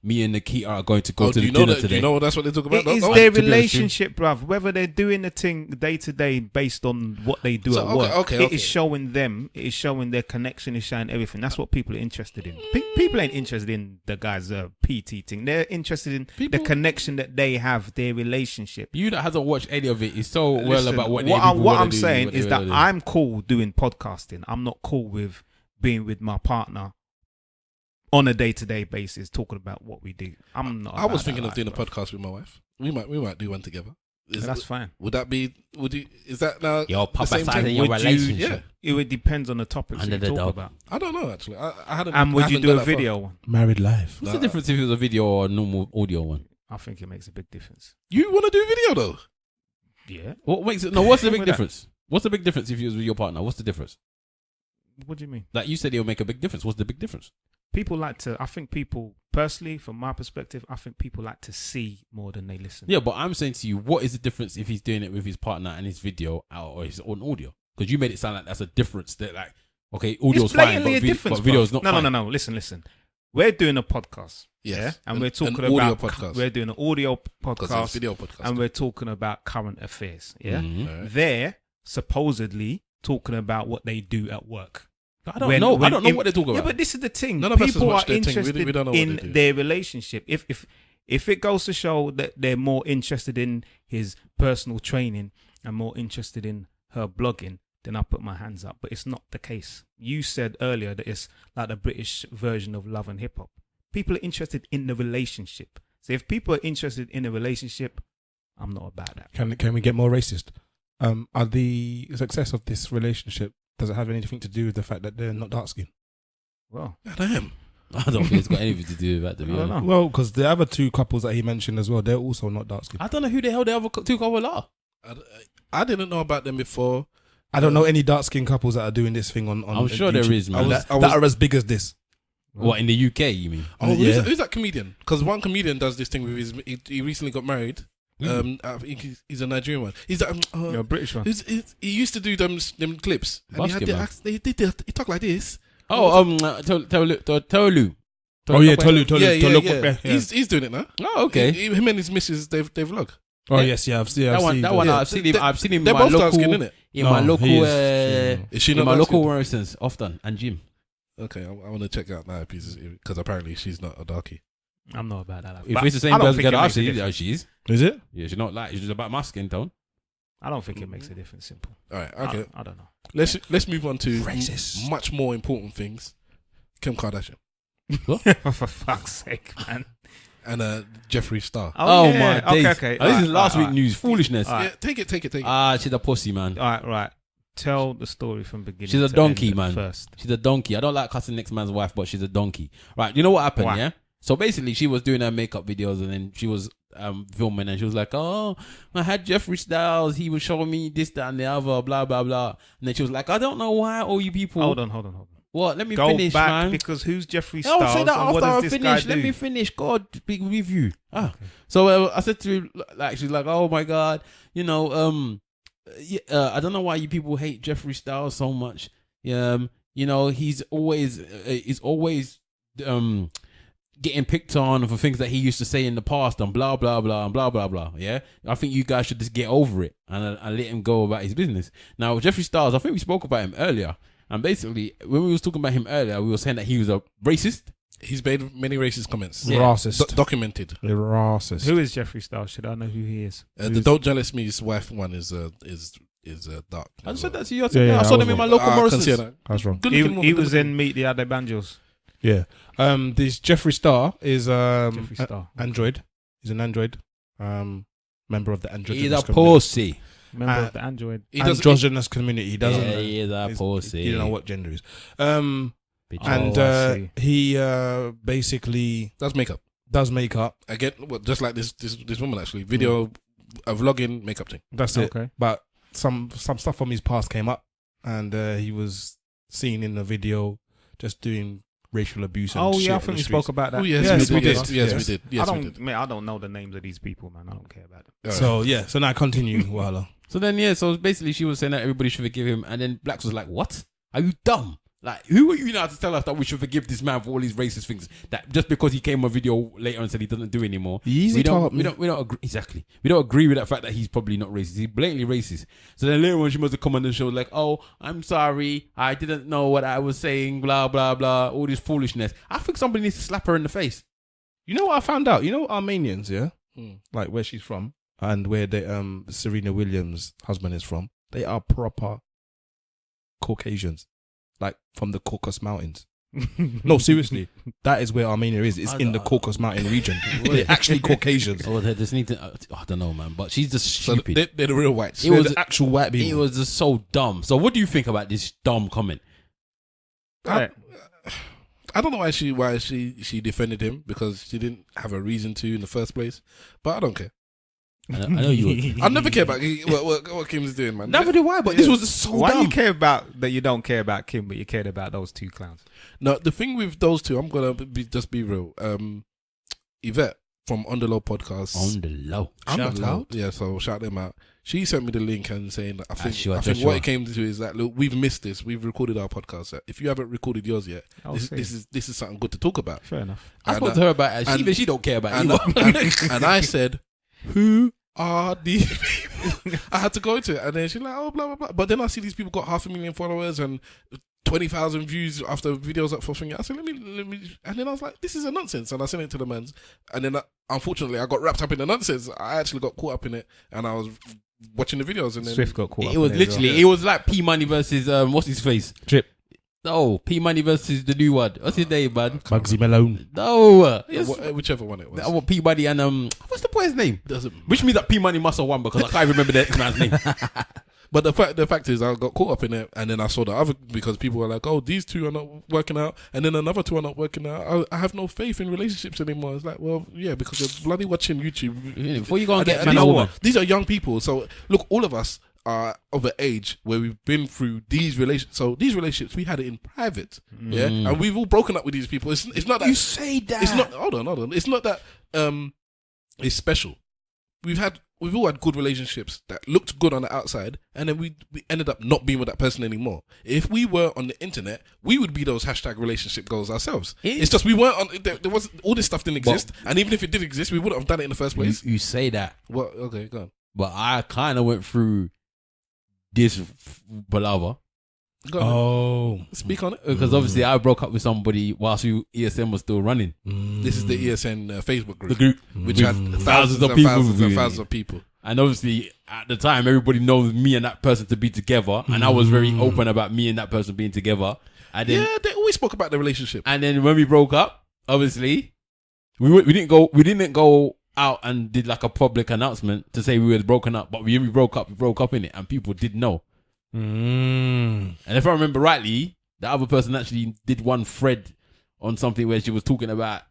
Speaker 1: me and Nakita are going to go to the dinner today.
Speaker 3: Do you know that's what they talk about?
Speaker 2: It is
Speaker 3: No?
Speaker 2: their
Speaker 1: to be honest with you.
Speaker 2: relationship, bruv. Whether they're doing the thing day to day based on what they do
Speaker 3: So,
Speaker 2: at work,
Speaker 3: okay.
Speaker 2: it is showing them. It is showing their connection. It's showing everything. That's what people are interested in. People ain't interested in the guy's PT thing. They're interested in the connection that they have, their relationship.
Speaker 1: You that hasn't watched any of it is so well
Speaker 2: Listen,
Speaker 1: about what
Speaker 2: I'm saying is that I'm cool doing podcasting. I'm not cool with being with my partner on a day-to-day basis talking about what we do. I'm not.
Speaker 3: I was
Speaker 2: about
Speaker 3: thinking
Speaker 2: that
Speaker 3: of doing a
Speaker 2: life,
Speaker 3: podcast with my wife. We might do one together.
Speaker 2: bro. That's fine.
Speaker 3: Would that be? Is that now?
Speaker 1: You're
Speaker 3: the same
Speaker 1: publicizing
Speaker 3: thing?
Speaker 1: your
Speaker 3: Would you-
Speaker 1: relationship.
Speaker 3: Yeah,
Speaker 2: It would depend on the topics
Speaker 1: Under
Speaker 2: you
Speaker 1: the
Speaker 2: talk
Speaker 1: dog.
Speaker 2: about.
Speaker 3: I don't know actually. I hadn't.
Speaker 2: And would
Speaker 3: I
Speaker 2: you
Speaker 3: hadn't
Speaker 2: do
Speaker 3: gone
Speaker 2: a
Speaker 3: that far.
Speaker 2: video one?
Speaker 4: Married life.
Speaker 1: What's the difference if it was a video or a normal audio one?
Speaker 2: I think it makes a big difference.
Speaker 3: You want to do video though?
Speaker 2: Yeah.
Speaker 1: What makes it? No, what's the
Speaker 2: Wrong
Speaker 1: big
Speaker 2: with that?
Speaker 1: difference? What's the big difference if you was with your partner? What's the difference?
Speaker 2: What do you mean?
Speaker 1: Like you said, it'll make a big difference. What's the big difference?
Speaker 2: People like to. I think people, personally, from my perspective, I think people like to see more than they listen.
Speaker 1: Yeah, but I'm saying to you, what is the difference if he's doing it with his partner and his video or his own audio? Because you made it sound like that's a difference. That like, okay, audio's
Speaker 2: It's
Speaker 1: fine,
Speaker 2: blatantly
Speaker 1: but,
Speaker 2: a difference.
Speaker 1: but video's
Speaker 2: bruv.
Speaker 1: not. fine.
Speaker 2: No. Listen. we're doing a podcast.
Speaker 3: Yes.
Speaker 2: Yeah, and we're talking
Speaker 3: an audio
Speaker 2: about
Speaker 3: podcast.
Speaker 2: we're doing an audio podcast,
Speaker 3: video podcast,
Speaker 2: and we're talking about current affairs. Yeah,
Speaker 3: Alright.
Speaker 2: they're supposedly talking about what they do at work.
Speaker 1: I don't know. I don't know what they're talking
Speaker 2: Yeah,
Speaker 1: about.
Speaker 2: but this is the thing.
Speaker 3: None of us has
Speaker 2: People are
Speaker 3: watched their thing.
Speaker 2: interested
Speaker 3: We don't know what
Speaker 2: in
Speaker 3: they do.
Speaker 2: their relationship. If it goes to show that they're more interested in his personal training and more interested in her blogging, then I put my hands up. But it's not the case. You said earlier that it's like the British version of Love and Hip Hop. People are interested in the relationship. So if people are interested in a relationship, I'm not about that.
Speaker 4: Can we get more racist? Are the success of this relationship, does it have anything to do with the fact that they're not dark skinned?
Speaker 2: Well,
Speaker 3: Damn.
Speaker 1: I don't think it's got anything to do with that, to be
Speaker 2: I don't
Speaker 1: honest.
Speaker 2: know.
Speaker 4: Well, because the other two couples that he mentioned as well, they're also not dark skinned.
Speaker 1: I don't know who the hell the other two couples are.
Speaker 3: I didn't know about them before.
Speaker 4: I don't know any dark skinned couples that are doing this thing on
Speaker 1: I'm sure there
Speaker 4: YouTube.
Speaker 1: is, man.
Speaker 4: That are as big as this.
Speaker 1: What, in the UK, you mean?
Speaker 3: Oh,
Speaker 4: Yeah.
Speaker 3: who's that comedian? Because one comedian does this thing with his. He recently got married. I think he's a Nigerian one. He's
Speaker 2: You're a British one.
Speaker 3: he used to do them clips. And he had
Speaker 1: Basket
Speaker 3: the
Speaker 1: man.
Speaker 3: accent. He talked like this.
Speaker 1: Oh, Terroll.
Speaker 4: Oh yeah, Tolu.
Speaker 3: Yeah. He's doing it now.
Speaker 1: Oh, okay.
Speaker 3: Him and his missus, they vlog.
Speaker 4: Oh yes, yeah, I've seen
Speaker 1: That one,
Speaker 3: Yeah,
Speaker 1: I've seen him. I've seen him in
Speaker 3: They're
Speaker 1: my
Speaker 3: both dark
Speaker 1: local,
Speaker 3: skin, innit?
Speaker 1: in my
Speaker 4: No,
Speaker 1: local,
Speaker 4: he is.
Speaker 3: Is she
Speaker 1: in
Speaker 3: not
Speaker 1: my
Speaker 3: dark
Speaker 1: local
Speaker 3: skin?
Speaker 1: Morrison's often and Jim.
Speaker 3: Okay, I want to check out now because apparently she's not a darkie.
Speaker 2: I'm not about that.
Speaker 1: If
Speaker 2: But
Speaker 1: it's the
Speaker 2: I
Speaker 1: same
Speaker 2: don't
Speaker 1: person
Speaker 2: think it
Speaker 1: that I've
Speaker 2: makes a
Speaker 1: seen,
Speaker 2: difference.
Speaker 1: she is.
Speaker 4: Is it?
Speaker 1: Yeah, she's not like she's about my skin tone.
Speaker 2: I don't think it makes a difference. Simple.
Speaker 3: All right, okay.
Speaker 2: I don't know.
Speaker 3: Let's move on to
Speaker 4: Racist.
Speaker 3: much more important things. Kim Kardashian
Speaker 2: For fuck's sake, man.
Speaker 3: and Jeffree Star.
Speaker 1: Oh,
Speaker 2: yeah.
Speaker 1: my days.
Speaker 2: Okay.
Speaker 1: Oh, this is last week
Speaker 2: Alright.
Speaker 1: news. Foolishness.
Speaker 2: Alright.
Speaker 3: Yeah, take it.
Speaker 1: She's a pussy, man.
Speaker 2: All right. Tell the story from beginning.
Speaker 1: She's a
Speaker 2: to
Speaker 1: donkey,
Speaker 2: end
Speaker 1: man.
Speaker 2: First.
Speaker 1: She's a donkey. I don't like cussing next man's wife, but she's a donkey. Right, you know what happened,
Speaker 2: Why?
Speaker 1: yeah? So basically, she was doing her makeup videos and then she was filming and she was like, oh, I had Jeffree Star. He was showing me this, that, and the other, blah, blah, blah. And then she was like, I don't know why all you people...
Speaker 2: Hold on.
Speaker 1: What? Let me
Speaker 2: Go
Speaker 1: finish,
Speaker 2: back
Speaker 1: man.
Speaker 2: because who's Jeffree
Speaker 1: I'll
Speaker 2: Star?
Speaker 1: say that
Speaker 2: and what
Speaker 1: after I
Speaker 2: does this
Speaker 1: finish.
Speaker 2: guy
Speaker 1: Let
Speaker 2: do?
Speaker 1: me finish. God, big review. So I said to her, like, she's like, oh my God, I don't know why you people hate Jeffree Star so much. He's always getting picked on for things that he used to say in the past and blah blah blah and blah blah blah. Yeah, I think you guys should just get over it and let him go about his business. Now, Jeffree Star, I think we spoke about him earlier, and basically when we was talking about him earlier, we were saying that he was a racist.
Speaker 3: He's made many racist comments.
Speaker 1: Yeah.
Speaker 4: Racist.
Speaker 3: Documented.
Speaker 4: Racist.
Speaker 2: Who is Jeffree Star? Should I know who he is?
Speaker 3: The Don't Jealous Me's wife one is dark.
Speaker 1: I just said that to you.
Speaker 4: Yeah,
Speaker 1: I saw
Speaker 4: I
Speaker 1: them
Speaker 4: was
Speaker 1: in my
Speaker 4: wrong.
Speaker 1: local
Speaker 3: I can
Speaker 1: Morrison's.
Speaker 3: see that.
Speaker 4: That's wrong.
Speaker 3: Good
Speaker 2: He
Speaker 3: looking woman,
Speaker 2: was
Speaker 3: good
Speaker 2: in Meet the Other Banjos.
Speaker 4: Yeah. This Jeffree Star is
Speaker 2: Jeffree Star.
Speaker 4: Android. He's an Android. Member of the androgynous
Speaker 1: He's a
Speaker 4: community.
Speaker 1: pussy.
Speaker 2: Member of the Android.
Speaker 3: He does-
Speaker 4: Androgynous community. He doesn't.
Speaker 1: Yeah, he is a pussy.
Speaker 4: He don't know what gender is.
Speaker 1: Bitch.
Speaker 4: And
Speaker 2: I see.
Speaker 4: he basically
Speaker 3: That's makeup.
Speaker 4: does makeup.
Speaker 3: Again, just like this woman actually. Video, a vlogging makeup thing.
Speaker 4: That's it.
Speaker 2: Okay.
Speaker 4: But some stuff from his past came up, and he was seen in the video just doing racial abuse. And
Speaker 2: Oh
Speaker 4: shit
Speaker 2: yeah, I
Speaker 4: on
Speaker 2: think
Speaker 4: the
Speaker 2: we spoke
Speaker 4: streets.
Speaker 2: about that.
Speaker 3: Oh yes,
Speaker 4: Yes,
Speaker 3: we
Speaker 4: we
Speaker 3: did.
Speaker 4: did.
Speaker 3: Yes,
Speaker 4: Yes.
Speaker 3: we did. Yes, we did.
Speaker 2: I don't know the names of these people, man. I don't care about them.
Speaker 3: All right.
Speaker 4: So yeah, so now continue, Wala.
Speaker 1: So then, so basically she was saying that everybody should forgive him. And then Blacks was like, what? Are you dumb? Like, who are you now to tell us that we should forgive this man for all these racist things? That just because he came on a video later and said he doesn't do anymore.
Speaker 4: Easy
Speaker 1: we don't
Speaker 4: talk, man.
Speaker 1: agree. Exactly. We don't agree with that fact that he's probably not racist. He's blatantly racist. So then later on she must have come on the show like, oh, I'm sorry. I didn't know what I was saying. Blah, blah, blah. All this foolishness. I think somebody needs to slap her in the face.
Speaker 4: You know what I found out? You know Armenians, yeah?
Speaker 3: Hmm.
Speaker 4: Like where she's from and where the Serena Williams' husband is from. They are proper Caucasians. Like from the Caucasus Mountains. No, seriously. That is where Armenia is. It's in the Caucasus Mountain region. They're actually Caucasians.
Speaker 1: Oh, they just need to, I don't know, man. But she's just
Speaker 3: So
Speaker 1: stupid.
Speaker 3: they're the real whites.
Speaker 1: It
Speaker 4: They're
Speaker 1: was
Speaker 4: the actual white
Speaker 1: It
Speaker 4: people.
Speaker 1: was just so dumb. So what do you think about this dumb comment?
Speaker 3: I don't know why she defended him because she didn't have a reason to in the first place. But I don't care.
Speaker 1: I know you would.
Speaker 3: I never care about what Kim's doing, man.
Speaker 1: Never do I, but this was just so
Speaker 2: Why
Speaker 1: dumb.
Speaker 2: you care about that? You don't care about Kim, but you cared about those two clowns.
Speaker 3: No, the thing with those two, I'm gonna just be real. Yvette from On the Low podcast.
Speaker 1: On the low.
Speaker 3: I'm
Speaker 4: Shout
Speaker 3: not loud.
Speaker 4: out.
Speaker 3: Yeah, so shout them out. She sent me the link and saying, I think
Speaker 1: Joshua.
Speaker 3: what it came to is that, look, we've missed this. We've recorded our podcast. If you haven't recorded yours yet, this is something good to talk about.
Speaker 2: Fair enough.
Speaker 1: I spoke to her about it. She don't care about it.
Speaker 3: And I said, who are these people? I had to go to it. And then she's like, oh, blah, blah, blah. But then I see these people got 500,000 followers and 20,000 views after videos up for thing. I said, let me. And then I was like, this is a nonsense. And I sent it to the man. And then, unfortunately, I got wrapped up in the nonsense. I actually got caught up in it. And I was watching the videos. And then
Speaker 2: Swift got caught up.
Speaker 1: It was literally, it was like P Money versus, what's his face?
Speaker 2: Drip.
Speaker 1: No, P Money versus the new one. What's his name, man?
Speaker 4: Bugsy Malone.
Speaker 1: No.
Speaker 3: Whichever one it was.
Speaker 1: I want P Money and what's the boy's name?
Speaker 3: Doesn't.
Speaker 1: Which means that P Money must have won because I can't remember the man's name.
Speaker 3: But the fact is, I got caught up in it, and then I saw the other because people were like, "Oh, these two are not working out," and then another two are not working out. I have no faith in relationships anymore. It's like, well, yeah, because you're bloody watching YouTube.
Speaker 1: Before you go and get
Speaker 3: man or woman, these are young people. So look, all of us are of an age where we've been through these relationships. So these relationships, we had it in private, yeah, and we've all broken up with these people. It's not that
Speaker 1: you say that.
Speaker 3: It's not. Hold on. It's not that. It's special. We've all had good relationships that looked good on the outside, and then we ended up not being with that person anymore. If we were on the internet, we would be those hashtag relationship goals ourselves. It's just we weren't on. There was all this stuff didn't exist, and even if it did exist, we wouldn't have done it in the first place.
Speaker 1: You say that.
Speaker 3: Well, okay, go on.
Speaker 1: But I kind of went through this palaver.
Speaker 3: Oh, speak on it.
Speaker 1: Because obviously I broke up with somebody whilst ESN was still running.
Speaker 3: This is the ESN Facebook group.
Speaker 1: The group.
Speaker 3: Which had thousands of people.
Speaker 1: And obviously at the time everybody knows me and that person to be together. And I was very open about me and that person being together. And then,
Speaker 3: yeah, they always spoke about the relationship.
Speaker 1: And then when we broke up, obviously we didn't go out and did like a public announcement to say we were broken up. But we broke up in it, and people did know. And if I remember rightly, the other person actually did one thread on something where she was talking about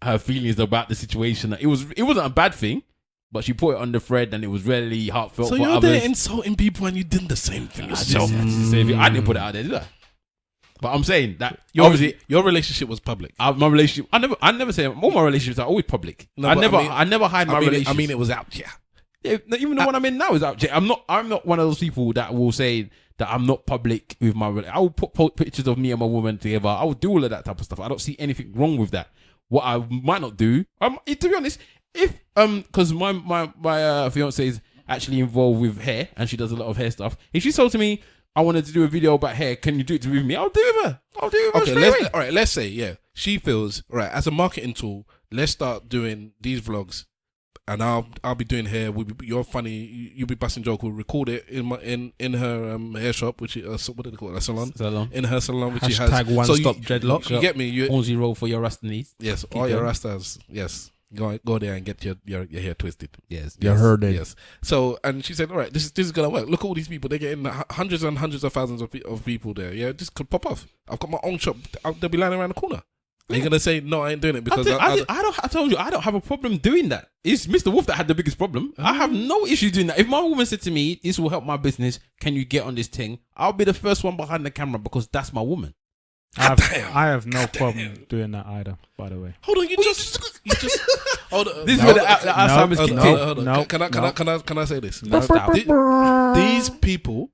Speaker 1: her feelings about the situation. It wasn't a bad thing, but she put it on the thread and it was really heartfelt.
Speaker 3: So
Speaker 1: for
Speaker 3: you're
Speaker 1: others.
Speaker 3: there insulting people and you did the same thing yourself.
Speaker 1: I didn't put it out there, did I? But I'm saying that
Speaker 3: obviously your relationship was public.
Speaker 1: My relationship, I never say all my relationships are always public. No, I never hide my relationship.
Speaker 3: I mean, it was out, yeah.
Speaker 1: Yeah, even the one I'm in now is out. I'm not one of those people that will say that I'm not public with my. I will put pictures of me and my woman together. I will do all of that type of stuff. I don't see anything wrong with that. What I might not do, to be honest, if because my fiance is actually involved with hair and she does a lot of hair stuff. If she told to me I wanted to do a video about hair, can you do it with me? I'll do it with her. Okay,
Speaker 3: all right. Let's say she feels right as a marketing tool. Let's start doing these vlogs. And I'll be doing hair. You're funny. You'll be busting joke. We'll record it in her hair shop, which is what do they call it? A salon. In her salon, which she has.
Speaker 4: Hashtag one stop dreadlock.
Speaker 3: You get me?
Speaker 1: Aussie roll for your Rasta needs.
Speaker 3: Yes, all your Rastas. Yes, go there and get your hair twisted.
Speaker 1: Yes,
Speaker 4: you heard it.
Speaker 3: Yes. So and she said, all right, this is gonna work. Look at all these people. They're getting hundreds and hundreds of thousands of people there. Yeah, this could pop off. I've got my own shop. They'll be lying around the corner. Are you gonna say no? I ain't doing it because
Speaker 1: I told you I don't have a problem doing that. It's Mr. Wolf that had the biggest problem. I have no issue doing that. If my woman said to me, "This will help my business. Can you get on this thing?" I'll be the first one behind the camera because that's my woman.
Speaker 2: I have no problem doing that either. By the way,
Speaker 3: hold on. You just hold on.
Speaker 1: This is where the Alzheimer's kicked in.
Speaker 3: No. Can I say this?
Speaker 1: No.
Speaker 3: These people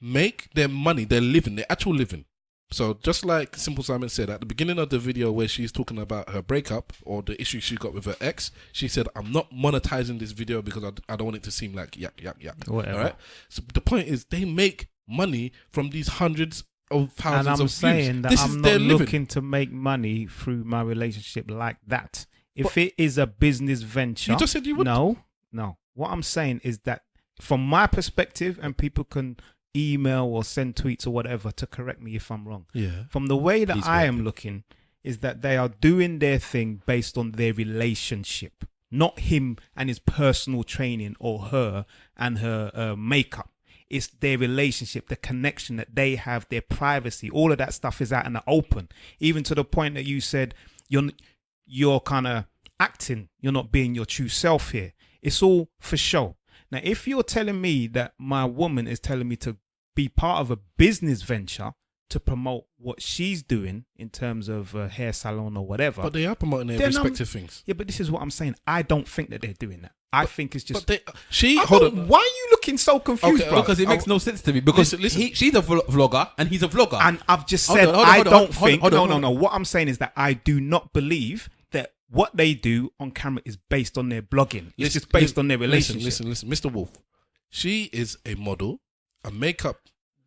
Speaker 3: make their money, their living, their actual living. So just like Simple Simon said at the beginning of the video where she's talking about her breakup or the issue she got with her ex, she said, I'm not monetizing this video because I don't want it to seem like yak.
Speaker 2: Whatever.
Speaker 3: All right. So the point is they make money from these hundreds of thousands of views.
Speaker 2: And I'm saying that I'm not looking to make money through my relationship like that. If it is a business venture.
Speaker 3: You just said you would.
Speaker 2: No. What I'm saying is that from my perspective, and people can email or send tweets or whatever to correct me if I'm wrong.
Speaker 3: Yeah.
Speaker 2: From the way that I am looking is that they are doing their thing based on their relationship, not him and his personal training or her and her makeup. It's their relationship, the connection that they have, their privacy. All of that stuff is out in the open. Even to the point that you said you're kind of acting. You're not being your true self here. It's all for show. Now, if you're telling me that my woman is telling me to be part of a business venture to promote what she's doing in terms of a hair salon or whatever.
Speaker 3: But they are promoting their respective things.
Speaker 2: Yeah, but this is what I'm saying. I don't think that they're doing that. I think it's just...
Speaker 3: Hold on.
Speaker 2: Why are you looking so confused,
Speaker 3: Okay,
Speaker 2: bro.
Speaker 1: Because it makes no sense to me. Because
Speaker 3: Listen.
Speaker 1: she's a vlogger and he's a vlogger.
Speaker 2: And I've just
Speaker 1: Hold
Speaker 2: said
Speaker 1: on, hold on,
Speaker 2: I
Speaker 1: hold on,
Speaker 2: don't
Speaker 1: hold on,
Speaker 2: think.
Speaker 1: hold on,
Speaker 2: No,
Speaker 1: hold
Speaker 2: no,
Speaker 1: on.
Speaker 2: no. What I'm saying is that I do not believe that what they do on camera is based on their blogging. It's just based on their relationship.
Speaker 3: Listen, Mr. Wolf. She is a model, a makeup,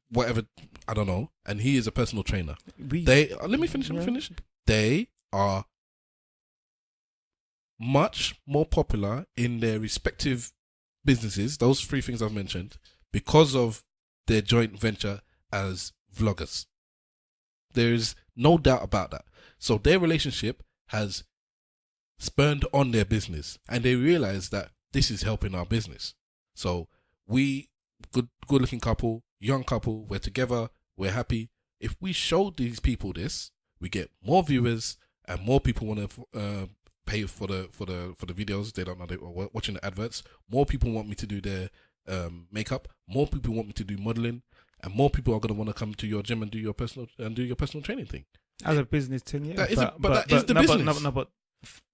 Speaker 3: whatever, I don't know, and he is a personal trainer. Let me finish. They are much more popular in their respective businesses, those three things I've mentioned, because of their joint venture as vloggers. There is no doubt about that. So their relationship has spurned on their business, and they realize that this is helping our business. So we, good looking couple, young couple, we're together, we're happy. If we show these people this, we get more viewers and more people want to pay for the videos. They don't know they're watching the adverts. More people want me to do their makeup. More people want me to do modeling, and more people are going to want to come to your gym and do your personal training thing.
Speaker 2: As a business thing, yeah.
Speaker 3: That is the business.
Speaker 2: But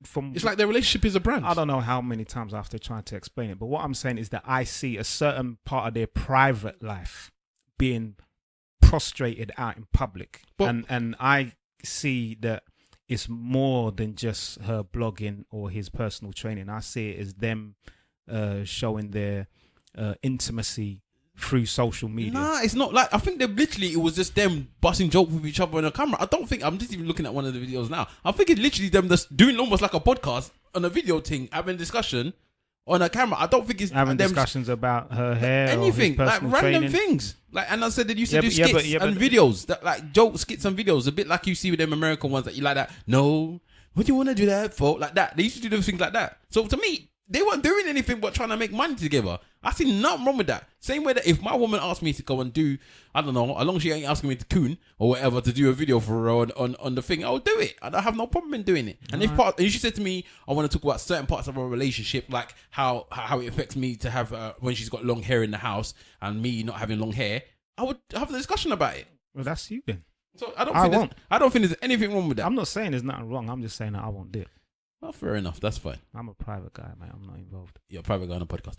Speaker 2: from
Speaker 3: It's like their relationship is a brand.
Speaker 2: I don't know how many times after trying to explain it, but what I'm saying is that I see a certain part of their private life being prostrated out in public, and I see that it's more than just her blogging or his personal training. I see it as them showing their intimacy through social media.
Speaker 1: Nah, it's not like, I think it was just them busting jokes with each other on a camera. I don't think, I'm just even looking at one of the videos now. I think it's literally them just doing almost like a podcast on a video thing, having discussion on a camera. I don't think it's
Speaker 2: having
Speaker 1: them
Speaker 2: discussions about her hair,
Speaker 1: anything,
Speaker 2: or his
Speaker 1: like
Speaker 2: personal
Speaker 1: random
Speaker 2: training.
Speaker 1: things. Like, and I said they used to do
Speaker 2: Yeah,
Speaker 1: skits
Speaker 2: but
Speaker 1: and videos, that like joke skits and videos, a bit like you see with them American ones that you like that. No, what do you want to do that for? Like that. They used to do those things like that. So to me, they weren't doing anything but trying to make money together. I see nothing wrong with that. Same way that if my woman asked me to go and do, I don't know, as long as she ain't asking me to coon or whatever to do a video for her on the thing, I'll do it. I don't have no problem in doing it. And if she said to me, I want to talk about certain parts of our relationship, like how it affects me to have when she's got long hair in the house and me not having long hair, I would have a discussion about it.
Speaker 2: Well, that's you then.
Speaker 1: So I don't think there's anything wrong with that.
Speaker 2: I'm not saying there's nothing wrong. I'm just saying that I won't do it.
Speaker 1: Well, fair enough. That's fine.
Speaker 2: I'm a private guy, mate. I'm not involved.
Speaker 1: You're a private guy on a podcast.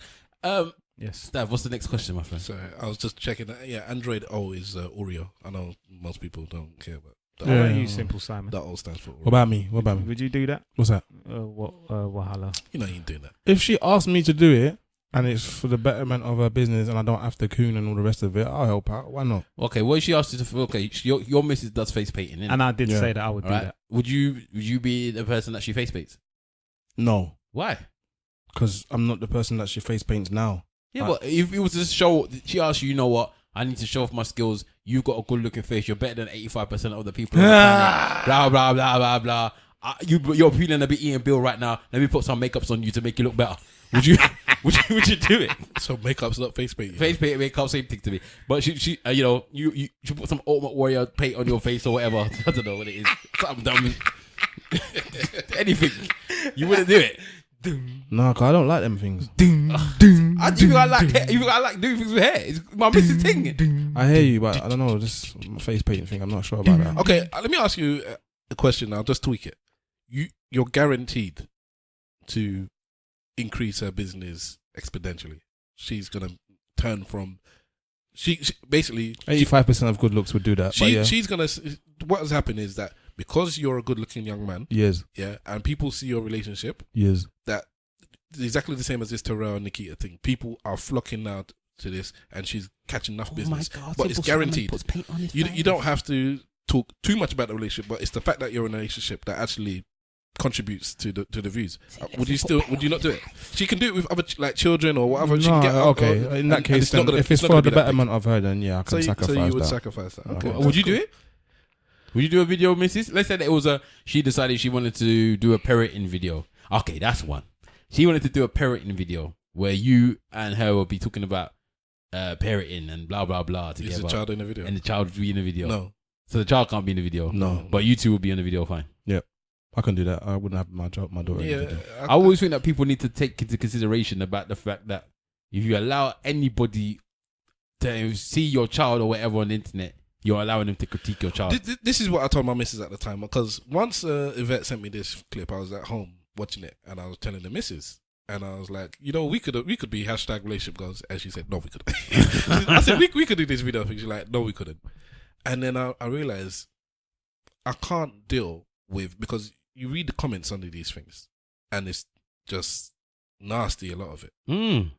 Speaker 2: Yes.
Speaker 1: Stav, what's the next question, my friend?
Speaker 3: Sorry, I was just checking that. Yeah, Android O is Oreo. I know most people don't care, but
Speaker 2: What about you, Simple Simon?
Speaker 3: that O stands for Oreo.
Speaker 4: What about me?
Speaker 2: Would you do that?
Speaker 4: What's that?
Speaker 2: Wahala.
Speaker 3: You know you ain't doing that.
Speaker 4: If she asked me to do it and it's for the betterment of her business and I don't have to coon and all the rest of it, I'll help out. Why not?
Speaker 1: Okay, what if she asked you to? Okay, your missus does face painting, innit?
Speaker 2: And I did
Speaker 4: Yeah.
Speaker 2: say that I would do
Speaker 1: Alright.
Speaker 2: that.
Speaker 1: Would you be the person that she face paints?
Speaker 4: No,
Speaker 1: Why?
Speaker 4: because I'm not the person that she face paints now.
Speaker 1: Yeah, but if it was to show, she asked you, you know what? I need to show off my skills. You've got a good looking face. You're better than 85% of the people on the planet. Blah blah blah blah blah. You're feeling a bit Ian Bill right now. Let me put some makeups on you to make you look better. Would you? would you do it?
Speaker 3: So makeup's not face paint.
Speaker 1: Face paint, makeup, same thing to me. But she you should put some Ultimate Warrior paint on your face or whatever. I don't know what it is. Something dumb. Anything. You wouldn't do it.
Speaker 4: No, cause I don't like them things.
Speaker 1: I like doing things with hair. It's my missing thing.
Speaker 4: I hear you, but I don't know. This face painting thing, I'm not sure about that.
Speaker 3: Okay, let me ask you a question. I'll just tweak it. You're guaranteed to increase her business exponentially. She's gonna turn from she basically
Speaker 4: 85% of good looks would do that. But yeah.
Speaker 3: She's gonna. What has happened is that because you're a good-looking young man,
Speaker 4: Yes.
Speaker 3: yeah, and people see your relationship,
Speaker 4: Yes.
Speaker 3: that exactly the same as this Terroll and Nakita thing. People are flocking out to this, and she's catching enough business. But it's guaranteed. You don't have to talk too much about the relationship, but it's the fact that you're in a relationship that actually contributes to the views. Would you not do it? She can do it with other like children or whatever. She can get
Speaker 4: okay. In that case, then, if it's for the betterment of her, then yeah, I can sacrifice
Speaker 3: that. So you would
Speaker 4: that.
Speaker 3: sacrifice that. Okay.
Speaker 1: Would you do it? Would you do a video, Mrs.? Let's say that it was she decided she wanted to do a parroting video. Okay, that's one. She wanted to do a parroting video where you and her will be talking about parroting and blah blah blah together.
Speaker 3: Is the child in the video?
Speaker 1: And the child will be in the video.
Speaker 3: No.
Speaker 1: So the child can't be in the video.
Speaker 3: No.
Speaker 1: But you two will be in the video. Fine.
Speaker 4: Yep. I can do that. I wouldn't have my daughter in the video.
Speaker 1: I always think that people need to take into consideration about the fact that if you allow anybody to see your child or whatever on the internet, you're allowing them to critique your child.
Speaker 3: This is what I told my missus at the time, because once Yvette sent me this clip, I was at home watching it and I was telling the missus, And I was like, we could be hashtag relationship goals. And she said, no, we couldn't. I said, we could do this video thing. She's like, no, we couldn't. And then I realized I can't deal with, because you read the comments under these things and it's just nasty, a lot of it.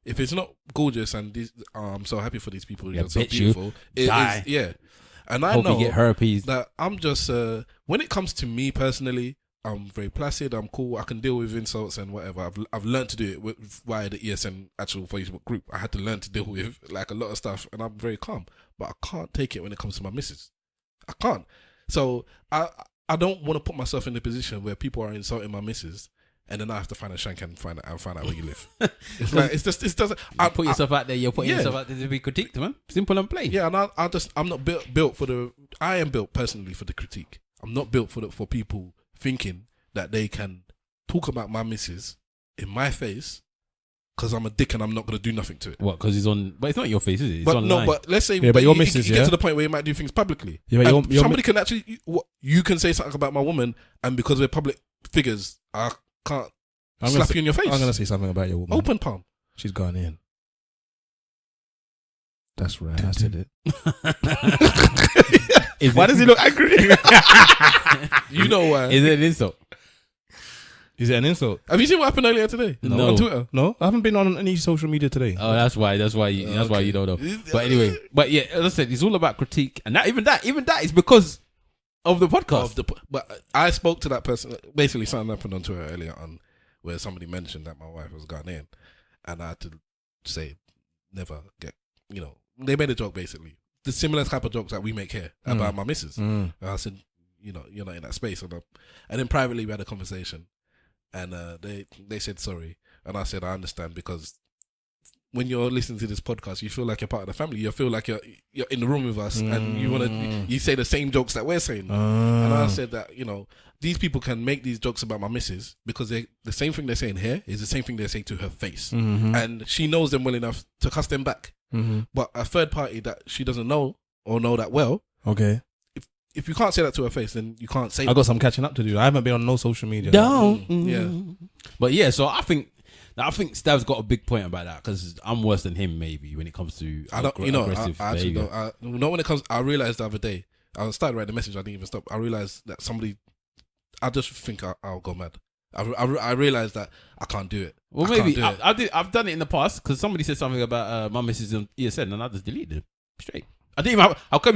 Speaker 3: If it's not gorgeous and this, I'm so happy for these people, you're so beautiful.
Speaker 1: Die.
Speaker 3: And I
Speaker 1: Hope
Speaker 3: know
Speaker 1: you get herpes.
Speaker 3: that I'm just, when it comes to me personally, I'm very placid, I'm cool, I can deal with insults and whatever. I've learned to do it via the ESN actual Facebook group. I had to learn to deal with like a lot of stuff, and I'm very calm. But I can't take it when it comes to my missus. I can't. So I don't want to put myself in a position where people are insulting my missus, and then I have to find a shank and find out where you live. It's like it doesn't.
Speaker 1: You put yourself out there. You're putting yourself out there to be critiqued, man. Simple and plain.
Speaker 3: Yeah, and I'm not built for the. I am built personally for the critique. I'm not built for people thinking that they can talk about my missus in my face because I'm a dick and I'm not going to do nothing to it.
Speaker 1: What? Because it's on, but it's not your face, is it? It's
Speaker 3: but
Speaker 1: online.
Speaker 3: No, but let's say,
Speaker 4: but your missus,
Speaker 3: you get to the point where you might do things publicly.
Speaker 4: Yeah, but
Speaker 3: somebody can actually, you can say something about my woman, and because we're public figures, I can't slap you in your face.
Speaker 4: I'm going to say something about your woman.
Speaker 3: Open palm.
Speaker 4: She's gone in. That's right. I said it. Why does he look angry?
Speaker 3: You know why?
Speaker 1: Is it an insult?
Speaker 4: Is it an insult?
Speaker 3: Have you seen what happened earlier today?
Speaker 1: No.
Speaker 3: On Twitter?
Speaker 4: No, I haven't been on any social media today.
Speaker 1: Oh, that's why you don't know. But anyway, as I said, it's all about critique, and even that is because of the podcast.
Speaker 3: But I spoke to that person. Basically, something happened on Twitter earlier on where somebody mentioned that my wife was Ghanaian, and I had to say, never get. They made a joke basically, the similar type of jokes that we make here about my missus. And I said, you're not in that space, and then privately we had a conversation. And they said sorry, and I said I understand, because when you're listening to this podcast, you feel like you're part of the family. You feel like you're in the room with us, and you say the same jokes that we're saying. And I said that these people can make these jokes about my missus because the same thing they're saying here is the same thing they're saying to her face, and she knows them well enough to cuss them back. But a third party that she doesn't know or know that well,
Speaker 4: okay.
Speaker 3: If you can't say that to her face, then you can't say.
Speaker 4: I got some catching up to do. I haven't been on no social media.
Speaker 3: Yeah.
Speaker 1: But yeah, so I think Stav's got a big point about that, because I'm worse than him maybe when it comes to aggressive
Speaker 3: I actually
Speaker 1: behavior.
Speaker 3: don't. When it comes, I realized the other day, I started writing the message, I didn't even stop. I realized that I just think I'll go mad. I realized that I can't do it.
Speaker 1: Well, maybe I've done it in the past, because somebody said something about my missus on ESN, and I just deleted it straight. I didn't even I've got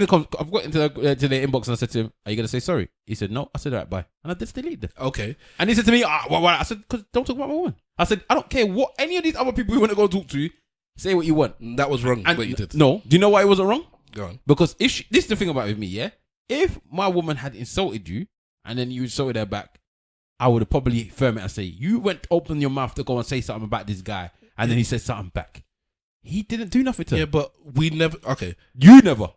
Speaker 1: into the inbox and I said to him, "Are you gonna say sorry?" He said, "No." I said, "All right, bye," and I just deleted it.
Speaker 3: Okay.
Speaker 1: And he said to me, why? I said, "Because don't talk about my woman." I said, "I don't care what any of these other people you want to go talk to. Say what you want."
Speaker 3: That was wrong. What you did.
Speaker 1: No. Do you know why it wasn't wrong?
Speaker 3: Go on.
Speaker 1: Because this is the thing about it with me, yeah. If my woman had insulted you and then you insulted her back, I would have probably firm it and say, "You went open your mouth to go and say something about this guy," and then he said something back. He didn't do nothing to her.
Speaker 3: Yeah, but we never. Okay.
Speaker 1: You never.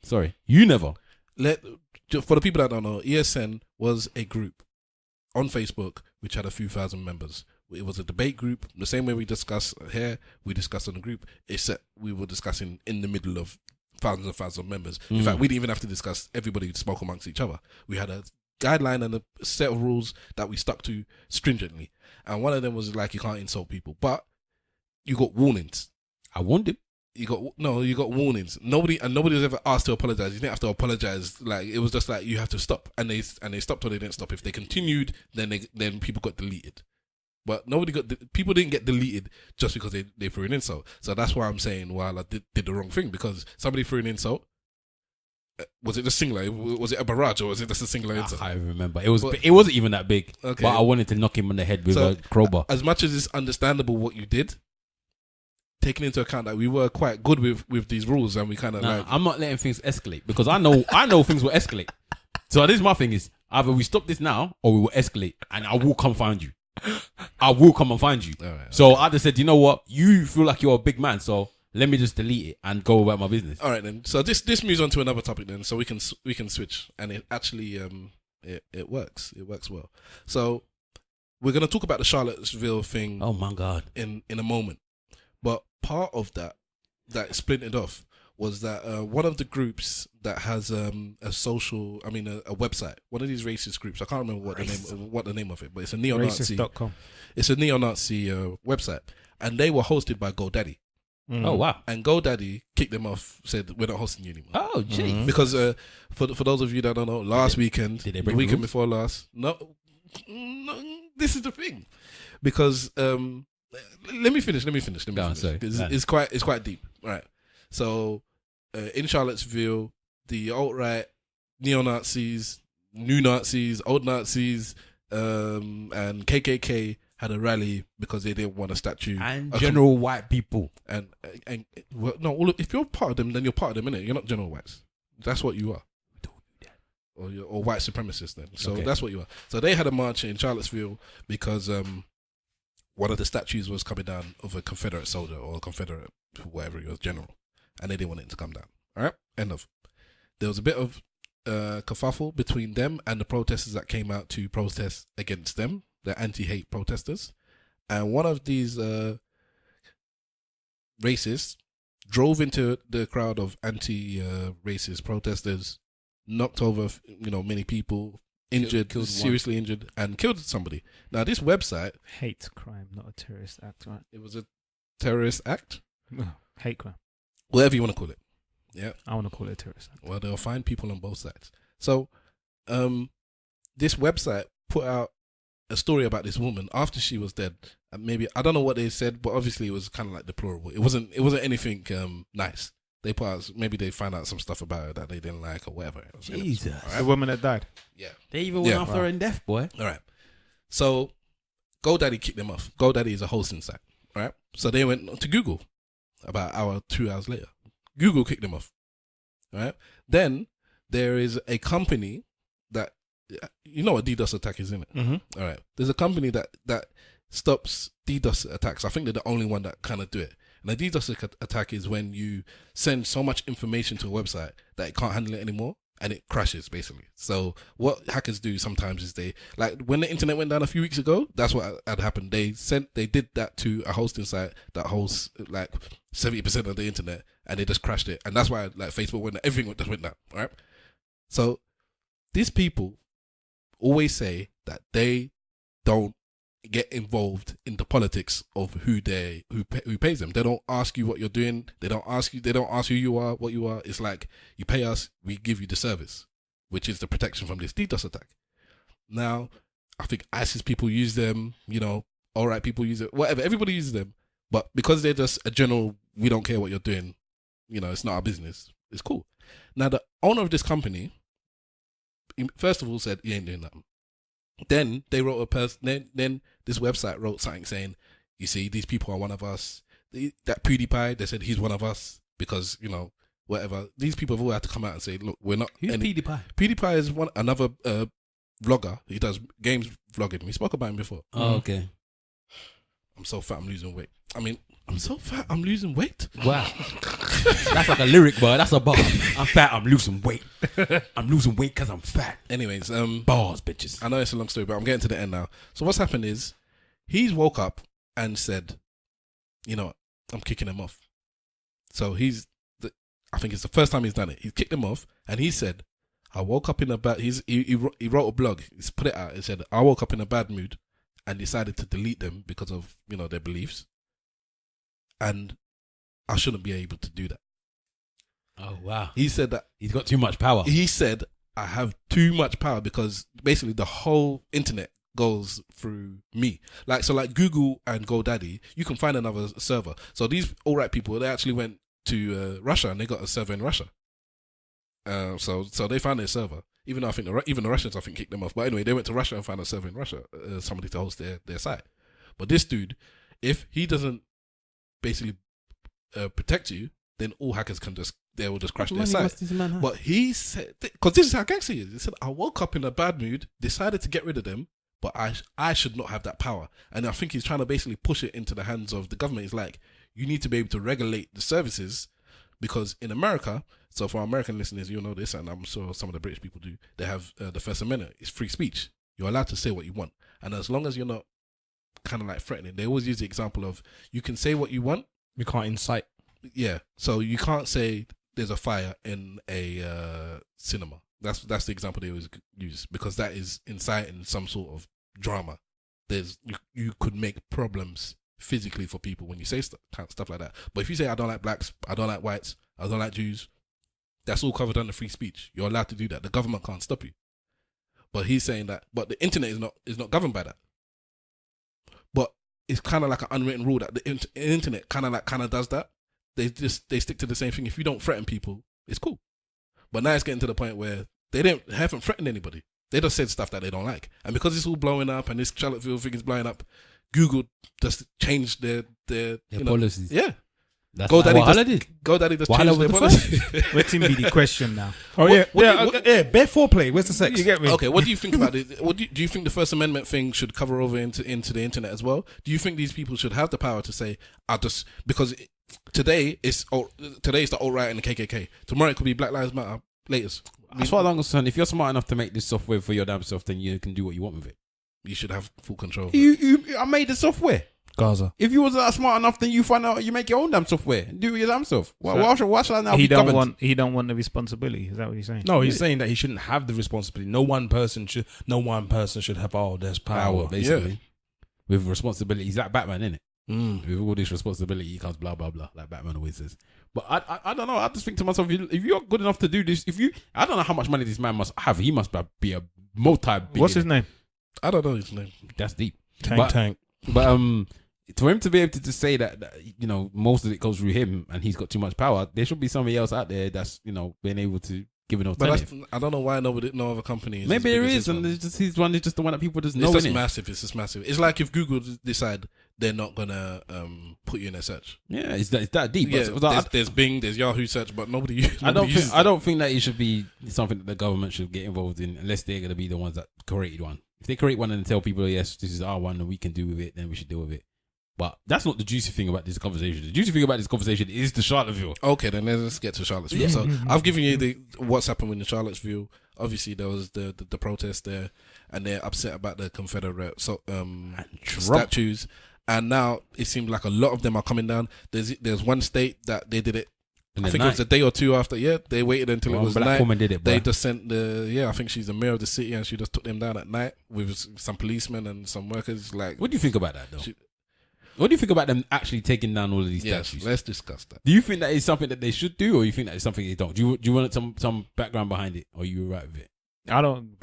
Speaker 1: Sorry, you never.
Speaker 3: For the people that don't know, ESN was a group on Facebook which had a few thousand members. It was a debate group, the same way we discuss here, we discussed on the group, except we were discussing in the middle of thousands and thousands of members. In fact, we didn't even have to discuss, everybody spoke amongst each other. We had a guideline and a set of rules that we stuck to stringently. And one of them was like, you can't insult people, but you got warnings.
Speaker 1: I warned him.
Speaker 3: You got warnings. Nobody was ever asked to apologize. You didn't have to apologize. Like, it was just like, you have to stop, and they stopped or they didn't stop. If they continued, then people got deleted. But people didn't get deleted just because they threw an insult. So that's why I'm saying, well, I did the wrong thing, because somebody threw an insult. Was it just singular? Was it a barrage, or was it just a singular insult?
Speaker 1: I remember. It wasn't even that big.
Speaker 3: Okay.
Speaker 1: But I wanted to knock him on the head with a crowbar.
Speaker 3: As much as it's understandable what you did, taking into account that we were quite good with these rules, and we kind of
Speaker 1: I'm not letting things escalate, because I know things will escalate. So this is my thing, is either we stop this now or we will escalate, and I will come find you. I will come and find you.
Speaker 3: Right,
Speaker 1: so I just said, you know what? You feel like you're a big man, so let me just delete it and go about my business.
Speaker 3: All right then. So this moves on to another topic then, so we can switch, and it actually it works. It works well. So we're gonna talk about the Charlottesville thing.
Speaker 1: Oh my God!
Speaker 3: In a moment, but part of that splintered off was that one of the groups that has a website, one of these racist groups, I can't remember what the name of it, but it's a neo-Nazi.
Speaker 2: Racist.com.
Speaker 3: It's a neo-Nazi website, and they were hosted by GoDaddy.
Speaker 1: Oh wow!
Speaker 3: And GoDaddy kicked them off, said we're not hosting you anymore.
Speaker 1: Oh jeez.
Speaker 3: Because for those of you that don't know, last weekend, the weekend before last, no, this is the thing, because let me finish.
Speaker 1: Sorry.
Speaker 3: It's quite deep, right? So in Charlottesville, the alt-right, neo-Nazis, new Nazis, old Nazis, and KKK had a rally because they didn't want a statue
Speaker 1: and general white people.
Speaker 3: And well, no, if you're part of them, then you're part of them, innit? You're not general whites. That's what you are. Or white supremacists then. So that's what you are. So they had a march in Charlottesville because one of the statues was coming down of a Confederate soldier or a Confederate whatever he was, general, and they didn't want it to come down. All right, end of. There was a bit of kerfuffle between them and the protesters that came out to protest against them, the anti-hate protesters, and one of these racists drove into the crowd of anti-racist protesters, knocked over many people, seriously injured, and killed somebody. Now this website,
Speaker 2: hate crime, not a terrorist act, right?
Speaker 3: It was a terrorist act,
Speaker 2: hate crime,
Speaker 3: whatever you want to call it. Yeah,
Speaker 2: I want to call it a terrorist act.
Speaker 3: Well, they'll find people on both sides. So, this website put out a story about this woman after she was dead. And maybe I don't know what they said, but obviously it was kind of like deplorable. It wasn't anything nice. They put out, maybe they found out some stuff about her that they didn't like or whatever.
Speaker 1: Jesus,
Speaker 3: right?
Speaker 2: The woman that died.
Speaker 3: Yeah,
Speaker 1: they even went after her in death, boy.
Speaker 3: All right. So GoDaddy kicked them off. GoDaddy is a hosting site, right? So they went to Google about 2 hours later. Google kicked them off, right? Then there is a company that, you know what DDoS attack is, isn't it?
Speaker 2: Mm-hmm.
Speaker 3: All right. There's a company that stops DDoS attacks. I think they're the only one that kind of do it. And a DDoS attack is when you send so much information to a website that it can't handle it anymore and it crashes, basically. So what hackers do sometimes is they, like when the internet went down a few weeks ago, that's what had happened. They did that to a hosting site that hosts like 70% of the internet, and they just crashed it. And that's why like Facebook went down, everything just went down, right? So these people always say that they don't get involved in the politics of who pays them. They don't ask you what you're doing. They don't ask who you are, what you are. It's like, you pay us, we give you the service, which is the protection from this DDoS attack. Now, I think ISIS people use them, all right people use it, whatever, everybody uses them. But because they're just a general, we don't care what you're doing, it's not our business, it's cool. Now, the owner of this company, first of all, said he ain't doing that. Then they wrote then this website wrote something saying, you see, these people are one of us. That PewDiePie, they said he's one of us because, whatever. These people have all had to come out and say, look, we're not.
Speaker 1: Who's PewDiePie?
Speaker 3: PewDiePie is another vlogger. He does games vlogging. We spoke about him before.
Speaker 1: Oh, okay.
Speaker 3: I'm so fat, I'm losing weight. I'm so fat, I'm losing weight.
Speaker 1: Wow. That's like a lyric, boy. That's a bar. I'm fat, I'm losing weight. I'm losing weight because I'm fat.
Speaker 3: Anyways,
Speaker 1: bars, bitches.
Speaker 3: I know it's a long story, but I'm getting to the end now. So what's happened is, he's woke up and said, I'm kicking him off. So I think it's the first time he's done it. He's kicked him off, and he said, I woke up in a bad, he wrote a blog, he's put it out, and said, I woke up in a bad mood and decided to delete them because of, their beliefs. And I shouldn't be able to do that.
Speaker 1: Oh, wow.
Speaker 3: He said that.
Speaker 1: He's got too much power.
Speaker 3: He said, I have too much power because basically the whole internet goes through me. Like Google and GoDaddy, you can find another server. So these all-right people, they actually went to Russia and they got a server in Russia. So they found their server. Even though I think even the Russians, I think, kicked them off. But anyway, they went to Russia and found a server in Russia, somebody to host their site. But this dude, if he doesn't basically protect you, then all hackers they will just crash their site. But he said, because this is how gangster he is. He said, I woke up in a bad mood, decided to get rid of them, but I should not have that power. And I think he's trying to basically push it into the hands of the government. He's like, you need to be able to regulate the services, because in America, so for our American listeners, you'll know this, and I'm sure some of the British people do, they have the First Amendment. It's free speech. You're allowed to say what you want. And as long as you're not kind of like threatening, they always use the example of, you can say what you want.
Speaker 4: You can't incite.
Speaker 3: Yeah. So you can't say, there's a fire in a cinema. That's the example they always use, because that is inciting some sort of drama. You could make problems physically for people when you say stuff like that. But if you say I don't like blacks, I don't like whites, I don't like Jews, that's all covered under free speech. You're allowed to do that. The government can't stop you. But he's saying that, but the internet is not governed by that. But it's kind of like an unwritten rule that the internet kind of does that. They stick to the same thing. If you don't threaten people, it's cool. But now it's getting to the point where they haven't threatened anybody. They just said stuff that they don't like. And because it's all blowing up and this Charlottesville thing is blowing up, Google just changed their
Speaker 1: policies.
Speaker 3: Yeah.
Speaker 1: That's GoDaddy
Speaker 3: just changed their policies.
Speaker 2: What's be the question now?
Speaker 4: Oh, bare foreplay. Where's the sex?
Speaker 2: You get me?
Speaker 3: Okay, what do you think about it? Do you think the First Amendment thing should cover over into the internet as well? Do you think these people should have the power to say, because today it's the alt-right and the KKK. Tomorrow it could be Black Lives Matter. Latest.
Speaker 1: As far as I'm concerned, if you're smart enough to make this software for your damn self, then you can do what you want with it.
Speaker 3: You should have full control.
Speaker 1: I made the software.
Speaker 4: Gaza.
Speaker 1: If you wasn't smart enough, then you find out you make your own damn software. Do it your damn self. Why should I now be governed?
Speaker 2: He don't want the responsibility. Is that what he's saying?
Speaker 4: No, he's saying that he shouldn't have the responsibility. No one person should have all this power.
Speaker 1: Basically.
Speaker 3: Yeah.
Speaker 1: With responsibility. He's like Batman, isn't it? With all this responsibility comes blah blah blah, like Batman always says. But I don't know. I just think to myself, if you're good enough to do this, I don't know how much money this man must have. He must be a multi-billionaire.
Speaker 2: What's his name?
Speaker 3: I don't know his name.
Speaker 1: That's deep.
Speaker 4: Tank.
Speaker 1: But for him to be able to just say that most of it goes through him and he's got too much power, there should be somebody else out there that's being able to give an alternative.
Speaker 3: But I don't know why no other company is.
Speaker 1: Maybe there is, and his one is just the one that people just know.
Speaker 3: It's just massive. It's like if Google decide they're not gonna put you in a search.
Speaker 1: Yeah, it's that deep.
Speaker 3: Yeah, there's Bing, there's Yahoo search, but nobody.
Speaker 1: I don't think that it should be something that the government should get involved in unless they're gonna be the ones that created one. If they create one and tell people, yes, this is our one and we can do with it, then we should deal with it. But that's not the juicy thing about this conversation. The juicy thing about this conversation is the Charlottesville.
Speaker 3: Okay, then let's get to Charlottesville. Yeah. So I've given you what's happened in Charlottesville. Obviously, there was the protest there, and they're upset about the Confederate statues. And now it seems like a lot of them are coming down. There's one state that they did it. I think it was a day or two after. Yeah, they waited until it was
Speaker 1: black
Speaker 3: night.
Speaker 1: Woman did it.
Speaker 3: They just sent I think she's the mayor of the city, and she just took them down at night with some policemen and some workers. Like,
Speaker 1: what do you think about that, though? What do you think about them actually taking down all of these statues?
Speaker 3: Let's discuss that.
Speaker 1: Do you think that is something that they should do, or you think that is something they don't? Do you want some background behind it, or are you right with it?
Speaker 2: I don't.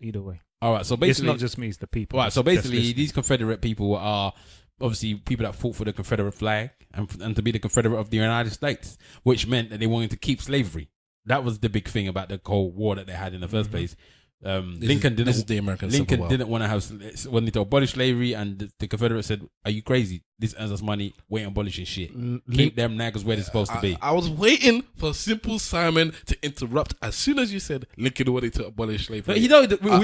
Speaker 2: Either way.
Speaker 1: All right. So basically,
Speaker 2: it's not just me; it's the people.
Speaker 1: All right. So basically, these Confederate people are obviously people that fought for the Confederate flag and to be the Confederate of the United States, which meant that they wanted to keep slavery. That was the big thing about the Cold War that they had in the first place. Lincoln didn't want to wanted to abolish slavery, and the Confederates said, "Are you crazy? This earns us money. We ain't abolishing shit. Keep them naggers where they're supposed to be."
Speaker 3: I was waiting for Simple Simon to interrupt as soon as you said Lincoln wanted to abolish slavery.
Speaker 1: But we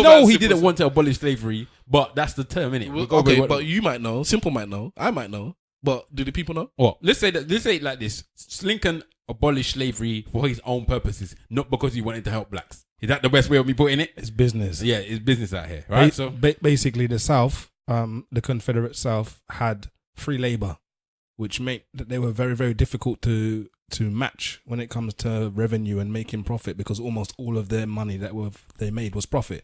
Speaker 1: know he didn't want to abolish slavery, but that's the term, innit?
Speaker 3: Okay, but you might know, Simple might know, I might know, but do the people know?
Speaker 1: Well, let's say it like this: Lincoln abolished slavery for his own purposes, not because he wanted to help blacks. Is that the best way of me putting it?
Speaker 4: It's business.
Speaker 1: Yeah, it's business out here, right? So
Speaker 4: basically, the South, the Confederate South, had free labor, which made that they were very, very difficult to match when it comes to revenue and making profit, because almost all of their money that they made was profit.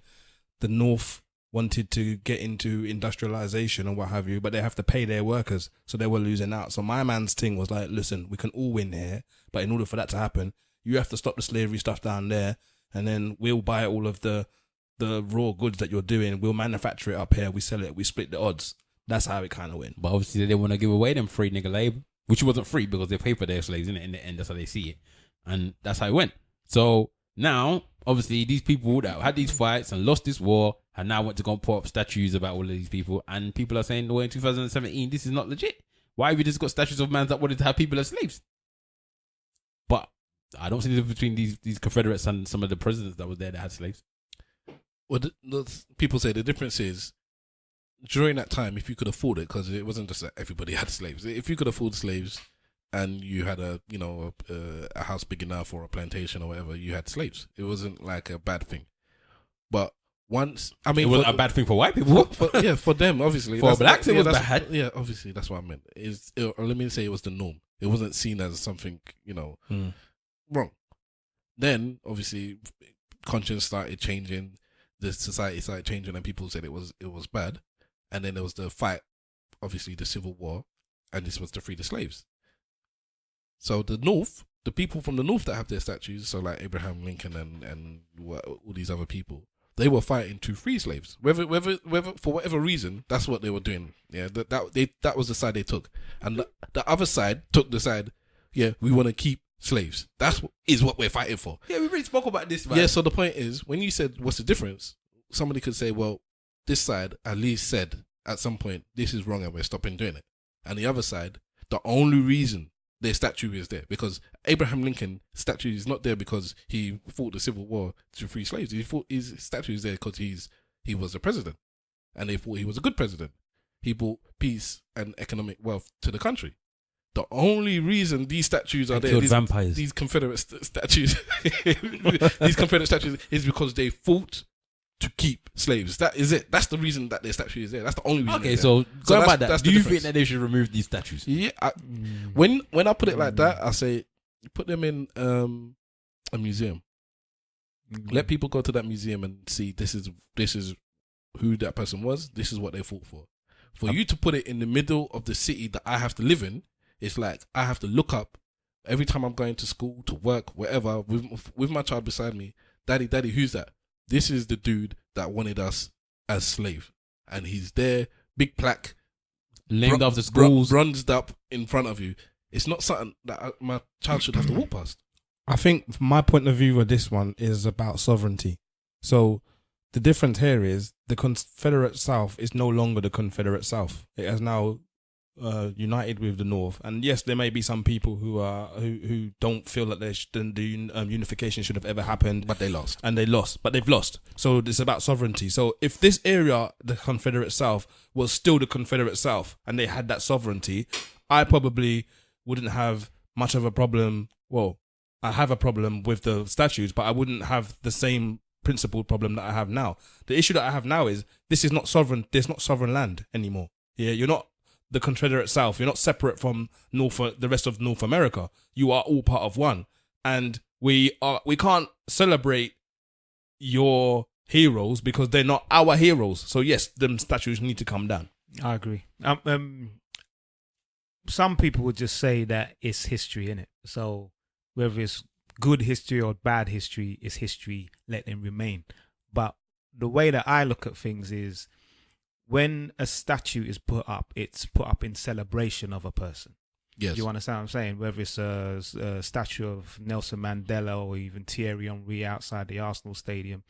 Speaker 4: The North wanted to get into industrialization and what have you, but they have to pay their workers, so they were losing out. So my man's thing was like, listen, we can all win here, but in order for that to happen, you have to stop the slavery stuff down there. And then we'll buy all of the raw goods that you're doing. We'll manufacture it up here. We sell it. We split the odds. That's how it kind of went.
Speaker 1: But obviously they didn't want to give away them free nigga labor, which wasn't free because they paid for their slaves in the end. That's how they see it. And that's how it went. So now, obviously, these people that had these fights and lost this war and now went to go and put up statues about all of these people. And people are saying, well, in 2017, this is not legit. Why have we just got statues of men that wanted to have people as slaves? But I don't see the difference between these Confederates and some of the presidents that were there that had slaves.
Speaker 3: Well, people say the difference is during that time, if you could afford it, because it wasn't just that everybody had slaves. If you could afford slaves and you had a house big enough or a plantation or whatever, you had slaves. It wasn't like a bad thing. But once, I mean,
Speaker 1: it wasn't a bad thing for white people.
Speaker 3: For them, obviously.
Speaker 1: For blacks, it was bad.
Speaker 3: Yeah, obviously, that's what I meant. Let me say it was the norm. It wasn't seen as something, wrong. Then, obviously, conscience started changing. The society started changing, and people said it was bad. And then there was the fight, obviously, the Civil War, and this was to free the slaves. So the North, the people from the North that have their statues, so like Abraham Lincoln and all these other people, they were fighting to free slaves. Whether for whatever reason, that's what they were doing. Yeah, that was the side they took, and the other side took the side. Yeah, we want to keep slaves. Is what we're fighting for.
Speaker 1: Yeah, we really spoke about this, man.
Speaker 3: Yeah. So the point is, when you said what's the difference, somebody could say, well, this side at least said at some point this is wrong and we're stopping doing it, and the other side, the only reason their statue is there because Abraham Lincoln statue is not there because he fought the Civil War to free slaves. His statue is there because he was a president, and they thought he was a good president. He brought peace and economic wealth to the country. The only reason these statues are there, these Confederate statues, these Confederate statues, is because they fought to keep slaves. That is it. That's the reason that their statue is there. That's the only reason.
Speaker 1: Okay, so going by that, do you think that they should remove these statues?
Speaker 3: Yeah. When I put it like that, I say put them in a museum. Let people go to that museum and see this is who that person was. This is what they fought for. For you to put it in the middle of the city that I have to live in, it's like I have to look up every time I'm going to school, to work, wherever, with my child beside me. Daddy, who's that? This is the dude that wanted us as slave, and he's there, big plaque,
Speaker 1: named after schools,
Speaker 3: bronzed up in front of you. It's not something that my child should have to walk past.
Speaker 4: I think my point of view with this one is about sovereignty. So the difference here is the Confederate South is no longer the Confederate South. It has now united with the North, and yes, there may be some people who don't feel that the unification should have ever happened,
Speaker 3: but they've lost. So it's about sovereignty. So if this area, the Confederate South, was still the Confederate South, and they had that sovereignty, I probably wouldn't have much of a problem. Well, I have a problem with the statues, but I wouldn't have the same principled problem that I have now. The issue that I have now is this is not sovereign. There's not sovereign land anymore. Yeah, you're not the Confederate South. You're not separate from the rest of North America. You are all part of one, and we can't celebrate your heroes because they're not our heroes. So yes, them statues need to come down.
Speaker 2: I agree. Some people would just say that it's history, innit? So whether it's good history or bad history, it's history, let them remain. But the way that I look at things is when a statue is put up, it's put up in celebration of a person.
Speaker 3: Yes.
Speaker 2: You understand what I'm saying? Whether it's a statue of Nelson Mandela or even Thierry Henry outside the Arsenal stadium,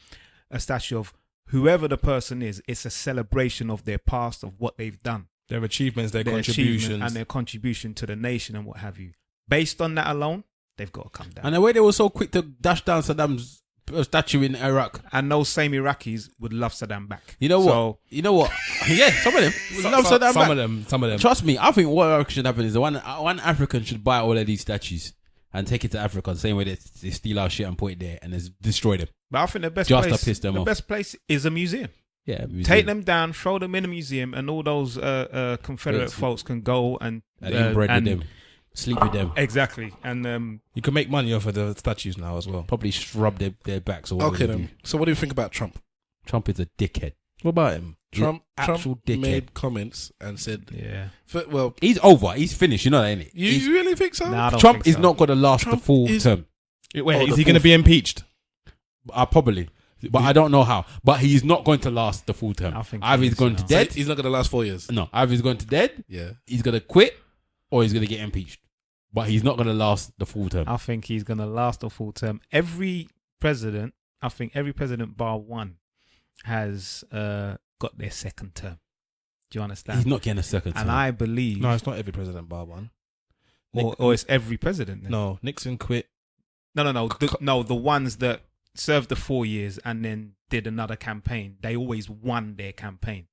Speaker 2: a statue of whoever the person is, it's a celebration of their past, of what they've done.
Speaker 4: Their achievements, their contributions.
Speaker 2: And their contribution to the nation and what have you. Based on that alone, they've got to come down.
Speaker 1: And the way they were so quick to dash down Saddam's statue in Iraq.
Speaker 2: And those same Iraqis would love Saddam back.
Speaker 1: You know what? Yeah, some of them would love Saddam back.
Speaker 4: Some of them.
Speaker 1: Trust me, I think what should happen is the one African should buy all of these statues and take it to Africa the same way they steal our shit and put it there and destroy them.
Speaker 2: But I think the best
Speaker 1: Just
Speaker 2: place,
Speaker 1: to piss them off.
Speaker 2: best place is a museum.
Speaker 1: Yeah, museum.
Speaker 2: Take them down, throw them in a museum, and all those Confederate folks can go and
Speaker 1: inbred with them, sleep with them.
Speaker 2: Exactly, and
Speaker 4: you can make money off of the statues now as well.
Speaker 1: Probably shrub their backs or whatever.
Speaker 3: Okay, then. So what do you think about Trump?
Speaker 1: Trump is a dickhead.
Speaker 4: What about him?
Speaker 3: Trump
Speaker 1: dickhead.
Speaker 3: made comments and said,
Speaker 2: "Yeah,
Speaker 3: well,
Speaker 1: he's over. He's finished. You know that, innit?
Speaker 3: You really think so?
Speaker 2: Nah, I don't
Speaker 1: Trump
Speaker 2: think
Speaker 1: is
Speaker 2: so.
Speaker 1: not going to last the full term.
Speaker 4: Wait, is he going to be impeached?
Speaker 1: Probably. But I don't know how. But he's not going to last the full term.
Speaker 2: I think
Speaker 1: either he's going to dead.
Speaker 3: He's not going to last 4 years.
Speaker 1: No, either he's going to dead.
Speaker 3: Yeah.
Speaker 1: He's going to quit, or he's going to get impeached. But he's not going to last the full term.
Speaker 2: I think he's going to last the full term. Every president bar one has got their second term. Do you understand?
Speaker 1: He's not getting a second term.
Speaker 2: And I believe...
Speaker 4: No, it's not every president bar one.
Speaker 2: Or it's every president then.
Speaker 4: No, Nixon quit.
Speaker 2: No. The ones that served the 4 years and then did another campaign, they always won their campaign.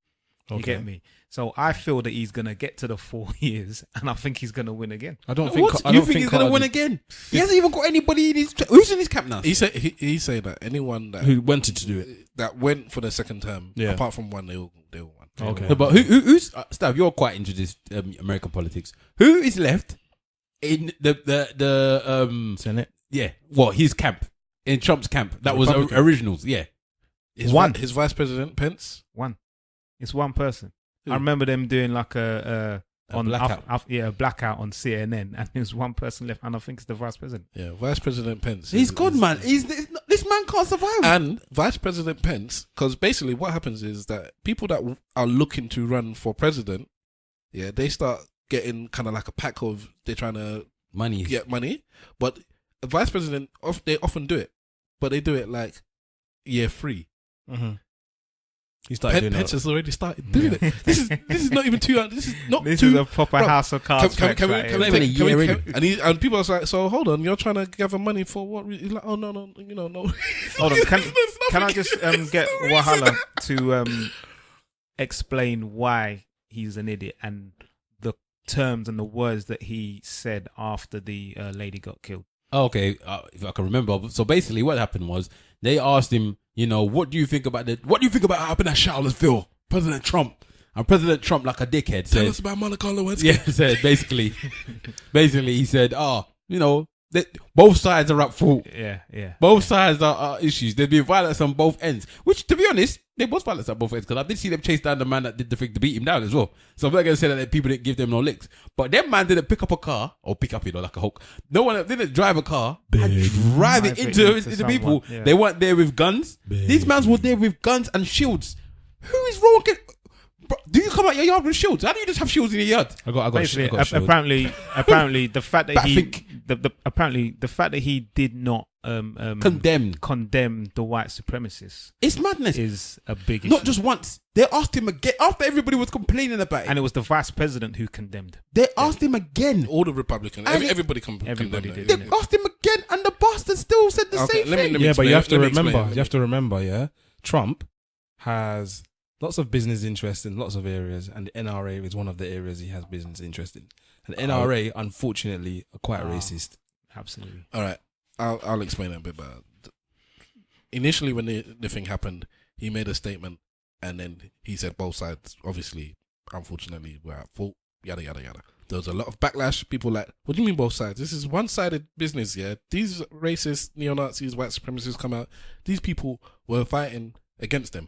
Speaker 2: You get me? So I feel that he's going to get to the 4 years and I think he's going to win again.
Speaker 1: You think he's going to win again? He hasn't even got anybody in his... Who's in his camp now?
Speaker 3: He said that anyone that...
Speaker 4: Who wanted to do it.
Speaker 3: That went for the second term, apart from one, they all won.
Speaker 1: Okay. No, but who's... Stav, you're quite into this American politics. Who is left in the
Speaker 4: Senate.
Speaker 1: yeah, well, his camp, in Trump's camp. That was originals, yeah.
Speaker 3: His vice president, Pence?
Speaker 2: One. It's one person.
Speaker 3: Who?
Speaker 2: I remember them doing like a
Speaker 1: blackout.
Speaker 2: a blackout on CNN, and there's one person left, and I think it's the vice president.
Speaker 3: Yeah, Vice President Pence.
Speaker 1: He's good, man. This man can't survive.
Speaker 3: And Vice President Pence, because basically what happens is that people that are looking to run for president, yeah, they start getting kind of like a pack of, they're trying to get money. But the vice president, they often do it, but they do it like year 3.
Speaker 4: Mm-hmm. He started doing
Speaker 3: Pence has already started doing it. This is not even 2 This is not
Speaker 2: This
Speaker 3: two,
Speaker 2: is a proper house of cards.
Speaker 3: and people are like, so hold on, you're trying to gather money for what? He's like, oh no, no.
Speaker 2: Hold on, can I just get Wahala to explain why he's an idiot and the terms and the words that he said after the lady got killed?
Speaker 1: Okay, if I can remember. So basically, what happened was they asked him, what do you think about what happened at Charlottesville, President Trump? And President Trump, like a dickhead, said,
Speaker 3: tell us about Monica Lewinsky.
Speaker 1: Yeah, said basically, he said, both sides are at fault.
Speaker 2: Yeah.
Speaker 1: Both sides are issues. There's been violence on both ends. Which, to be honest, there was violence at both ends, because I did see them chase down the man that did the thing to beat him down as well. So I'm not going to say that people didn't give them no licks. But them man didn't pick up a car, or pick up, like a Hulk. No one didn't drive a car and drive it into the people.
Speaker 2: Yeah.
Speaker 1: They weren't there with guns. These mans were there with guns and shields. Who is wrong? Bro, do you come out your yard with shields? How do you just have shields in your yard?
Speaker 4: I got
Speaker 2: apparently the fact that the fact that he did not condemn the white supremacists,
Speaker 1: it's madness,
Speaker 2: is a big issue.
Speaker 1: Not just once. They asked him again after everybody was complaining about it,
Speaker 2: and it was the vice president who condemned.
Speaker 1: They asked him again.
Speaker 3: All the Republicans, everybody
Speaker 2: did.
Speaker 1: They asked him again, and the bastard still said the same thing.
Speaker 4: But you have to remember, yeah, Trump has lots of business interests in lots of areas, and the NRA is one of the areas he has business interest in. And NRA, unfortunately, are quite racist.
Speaker 2: Absolutely.
Speaker 3: All right, I'll explain that a bit better. Initially, when the thing happened, he made a statement, and then he said both sides, obviously, unfortunately, were at fault, yada, yada, yada. There was a lot of backlash. People like, what do you mean both sides? This is one-sided business, yeah? These racist, neo-Nazis, white supremacists come out. These people were fighting against them.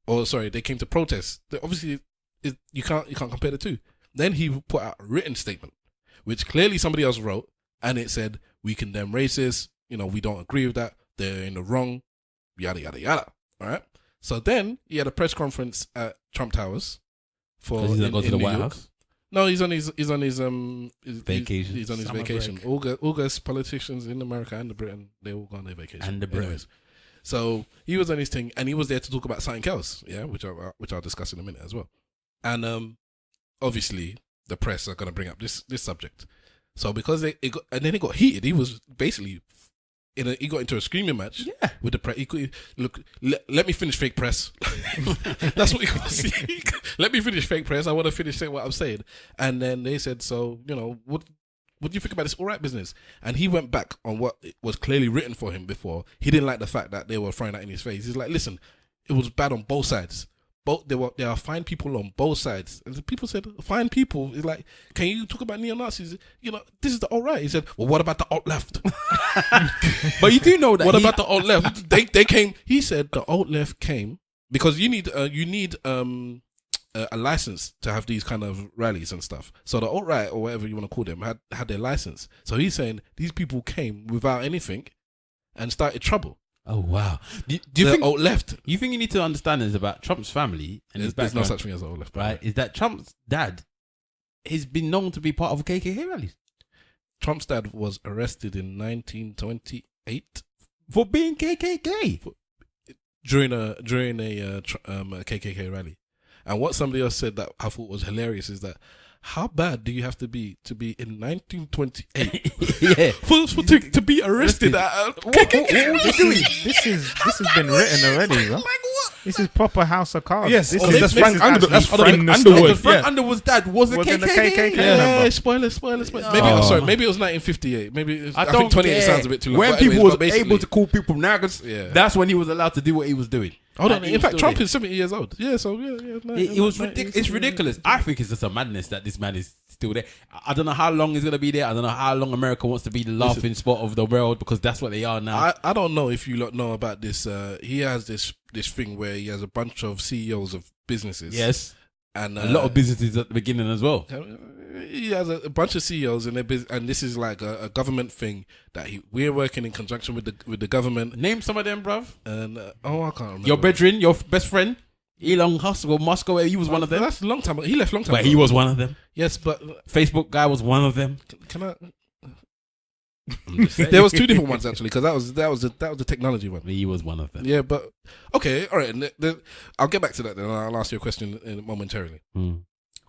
Speaker 3: Or sorry, they came to protest. Obviously, you can't compare the two. Then he put out a written statement, which clearly somebody else wrote, and it said, we condemn racists, we don't agree with that, they're in the wrong, yada, yada, yada. All right? So then he had a press conference at Trump Towers for
Speaker 1: he's not going to the White House?
Speaker 3: No, he's on his vacation. He's on his
Speaker 2: Summer
Speaker 3: vacation. August politicians in America and Britain, they all go on their vacation.
Speaker 1: And the Britain.
Speaker 3: Anyways. So he was on his thing, and he was there to talk about something else, yeah, which I'll discuss in a minute as well. And obviously the press are going to bring up this subject. So because it got heated, he was basically he got into a screaming match with the press. Let me finish, fake press. That's what he was saying. Let me finish, fake press. I want to finish saying what I'm saying. And then they said, so what do you think about this all right business? And he went back on what was clearly written for him before. He didn't like the fact that they were throwing that in his face. He's like, listen, it was bad on both sides. There are fine people on both sides. And the people said, fine people. It's like, can you talk about neo-Nazis? This is the alt-right. He said, well, what about the alt-left?
Speaker 1: But you do know that.
Speaker 3: What about the alt-left? They came. He said the alt-left came because you need a license to have these kind of rallies and stuff. So the alt-right, or whatever you want to call them, had their license. So he's saying these people came without anything and started trouble.
Speaker 1: Oh, wow. Do you think
Speaker 3: alt-left?
Speaker 1: You think you need to understand is about Trump's family and his
Speaker 3: there's
Speaker 1: background,
Speaker 3: no such thing as alt-left,
Speaker 1: right? Is that Trump's dad has been known to be part of KKK rallies.
Speaker 3: Trump's dad was arrested in 1928
Speaker 1: for being KKK
Speaker 3: during a KKK rally. And what somebody else said that I thought was hilarious is that how bad do you have to be in 1928 to be arrested at KKK rally?
Speaker 2: This has been written already, bro.
Speaker 3: Like what?
Speaker 2: This is proper House of Cards.
Speaker 4: Yes,
Speaker 2: that's
Speaker 4: Frank Underwood. That's
Speaker 2: Frank
Speaker 4: Underwood.
Speaker 1: Frank Underwood's dad was a KKK.
Speaker 3: Yeah, spoiler. Maybe it was 1958. Maybe I think 28 sounds a bit too long.
Speaker 1: When people was able to call people naggers,
Speaker 3: yeah,
Speaker 1: that's when he was allowed to do what he was doing.
Speaker 3: Hold on.
Speaker 1: And he
Speaker 3: In
Speaker 1: was
Speaker 3: fact,
Speaker 1: still
Speaker 3: Trump
Speaker 1: there.
Speaker 3: is 70 years old. Yeah, so yeah.
Speaker 1: It was ridiculous. It's ridiculous. I think it's just a madness that this man is still there. I don't know how long he's gonna be there. I don't know how long America wants to be the laughing spot of the world, because that's what they are now.
Speaker 3: I don't know if you lot know about this. He has this thing where he has a bunch of CEOs of businesses.
Speaker 1: Yes,
Speaker 3: and
Speaker 1: a lot of businesses at the beginning as well.
Speaker 3: He has a bunch of CEOs in their business, and this is like a government thing that we're working in conjunction with the government.
Speaker 1: Name some of them, bruv.
Speaker 3: And I can't remember.
Speaker 1: Your brethren, your best friend, Elon Musk, he was one of them.
Speaker 3: That's a long time. He left long time
Speaker 1: But
Speaker 3: ago.
Speaker 1: he was one of them.
Speaker 3: Yes, but
Speaker 1: Facebook guy was one of them.
Speaker 3: can I? There was two different ones actually, because that was the technology one.
Speaker 1: He was one of them.
Speaker 3: Yeah, but okay, all right. I'll get back to that then. I'll ask you a question momentarily. All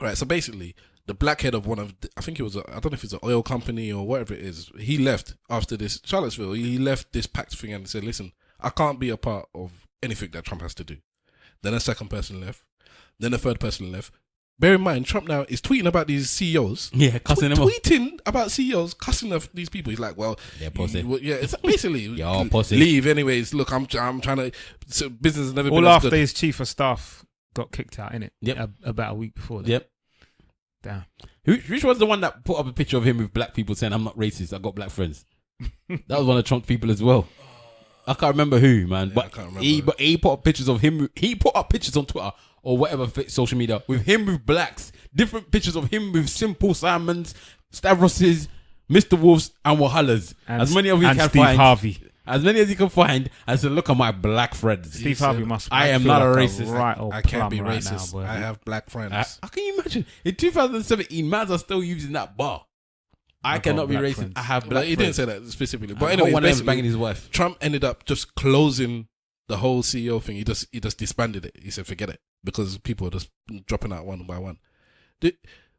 Speaker 3: right. So basically, the blackhead of one of I think it was I don't know if it's an oil company or whatever it is. He left after this Charlottesville. He left this pact thing and said, "Listen, I can't be a part of anything that Trump has to do." Then a second person left. Then a third person left. Bear in mind, Trump now is tweeting about these CEOs.
Speaker 1: Yeah, cussing them off.
Speaker 3: Tweeting about CEOs, cussing of these people. He's like, well,
Speaker 1: yeah, pussy.
Speaker 3: It's basically
Speaker 1: Yo, pussy.
Speaker 3: Leave anyways. Look, I'm trying to. So business has never been
Speaker 2: All
Speaker 3: as
Speaker 2: after
Speaker 3: good.
Speaker 2: his chief of staff got kicked out, innit?
Speaker 1: Yep.
Speaker 2: About a week before that.
Speaker 1: Yep.
Speaker 2: Damn.
Speaker 1: Which was the one that put up a picture of him with black people saying, "I'm not racist. I got black friends." That was one of Trump's people as well. I can't remember who, man.
Speaker 3: Yeah,
Speaker 1: but
Speaker 3: I can't remember.
Speaker 1: he put up pictures of him. He put up pictures on Twitter or whatever social media with him with blacks. Different pictures of him with Simple Simons, Stavroses, Mr. Wolves, and Wahalas. As many of you can
Speaker 2: Steve
Speaker 1: find.
Speaker 2: Harvey.
Speaker 1: As many as you can find. And said, "Look at my black friends."
Speaker 2: Steve Harvey must.
Speaker 1: I am
Speaker 2: feel
Speaker 1: not
Speaker 2: like
Speaker 1: a racist.
Speaker 2: Right old
Speaker 3: I can't be
Speaker 2: plum right
Speaker 3: racist.
Speaker 2: now, boy.
Speaker 3: I have black friends.
Speaker 1: How can you imagine? In 2017, mans are still using that bar. I cannot be
Speaker 2: black
Speaker 1: racist.
Speaker 2: friends.
Speaker 1: I have
Speaker 3: But
Speaker 1: black
Speaker 3: he
Speaker 1: friends.
Speaker 3: didn't say that specifically.
Speaker 1: But
Speaker 3: But
Speaker 1: anyway,
Speaker 3: anyway,
Speaker 1: one of them
Speaker 3: basically,
Speaker 1: banging his wife.
Speaker 3: Trump ended up just closing the whole CEO thing. He just disbanded it. He said, forget it, because people are just dropping out one by one.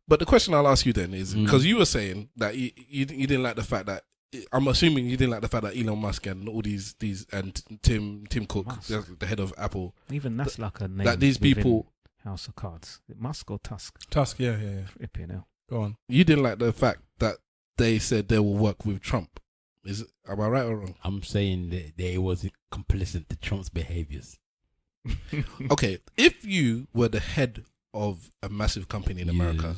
Speaker 3: But the question I'll ask you then is, because you were saying that you didn't like the fact that, I'm assuming you didn't like the fact that Elon Musk and all these and Tim Cook, the head of Apple,
Speaker 2: Even that's like a name.
Speaker 3: that these
Speaker 2: within
Speaker 3: people,
Speaker 2: House of Cards. Musk or Tusk?
Speaker 4: Tusk, yeah.
Speaker 2: Flipping hell.
Speaker 4: Go on.
Speaker 3: you didn't like the fact that they said they will work with Trump. Am I right or wrong?
Speaker 1: I'm saying that they was complicit to Trump's behaviors.
Speaker 3: Okay, if you were the head of a massive company in America,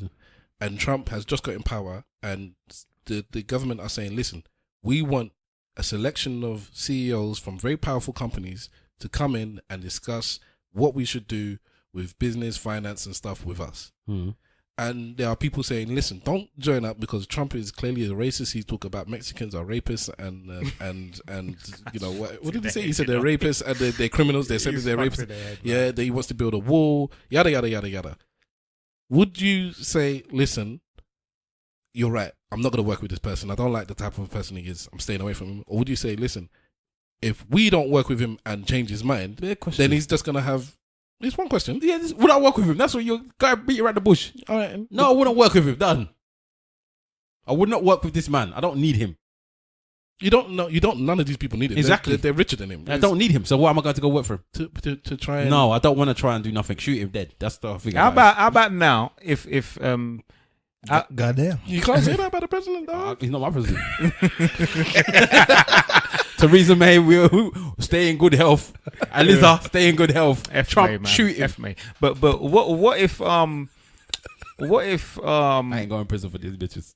Speaker 3: and Trump has just got in power, and the government are saying, listen, we want a selection of CEOs from very powerful companies to come in and discuss what we should do with business, finance and stuff with us. And there are people saying, listen, don't join up, because Trump is clearly a racist. He talk about Mexicans are rapists and you know, what did he say? He said they're rapists and they're criminals. They're saying they're rapists. Yeah, that he wants to build a wall, yada, yada, yada, yada. Would you say, listen, you're right, I'm not going to work with this person. I don't like the type of person he is. I'm staying away from him. Or would you say, listen, if we don't work with him and change his mind, then he's just going to have... It's one question.
Speaker 1: Yeah, would I work with him? That's what you guy beat around the bush.
Speaker 3: All right.
Speaker 1: No, I wouldn't work with him. Done. I would not work with this man. I don't need him.
Speaker 3: You don't know. None of these people need him.
Speaker 1: Exactly.
Speaker 3: They're richer than him.
Speaker 1: I don't need him. So why am I going to go work for him?
Speaker 3: To try and...
Speaker 1: No, I don't want to try and do nothing. Shoot him dead. That's the thing.
Speaker 2: How about now? If
Speaker 4: Goddamn.
Speaker 3: You can't say that about the president, dog.
Speaker 1: He's not my president. Theresa May will stay in good health. Aliza, stay in good health. Trump,
Speaker 2: May, man.
Speaker 1: shoot him.
Speaker 2: May. But what if
Speaker 1: I ain't going to prison for these bitches.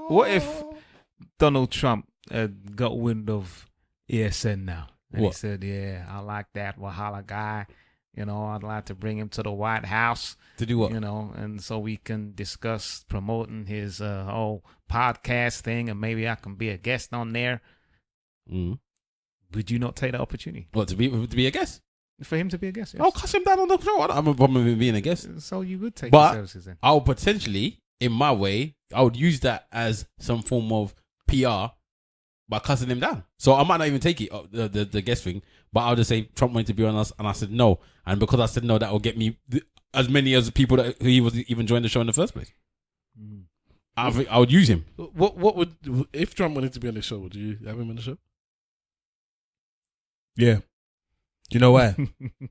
Speaker 2: what if Donald Trump got wind of ESN now, and
Speaker 1: What?
Speaker 2: he said, yeah, I like that Wahala guy, you know, I'd like to bring him to the White House
Speaker 1: To do what?
Speaker 2: you know, and so we can discuss promoting his whole podcast thing, and maybe I can be a guest on there. Would you not take the opportunity
Speaker 1: What, to be a guest?
Speaker 2: for him to be a guest? Yes.
Speaker 1: I'll cuss him down on the show. I don't have a problem with being a guest.
Speaker 2: So you would take
Speaker 1: But-
Speaker 2: the services then?
Speaker 1: I'll potentially, in my way, I would use that as some form of PR by cussing him down. So I might not even take it, the guest thing, but I'll just say Trump wanted to be on us, and I said no. And because I said no, that will get me as many as people that he was even joining the show in the first place. I think I would use him.
Speaker 3: What would, if Trump wanted to be on the show, would you have him on the show?
Speaker 4: Yeah. Do you know why?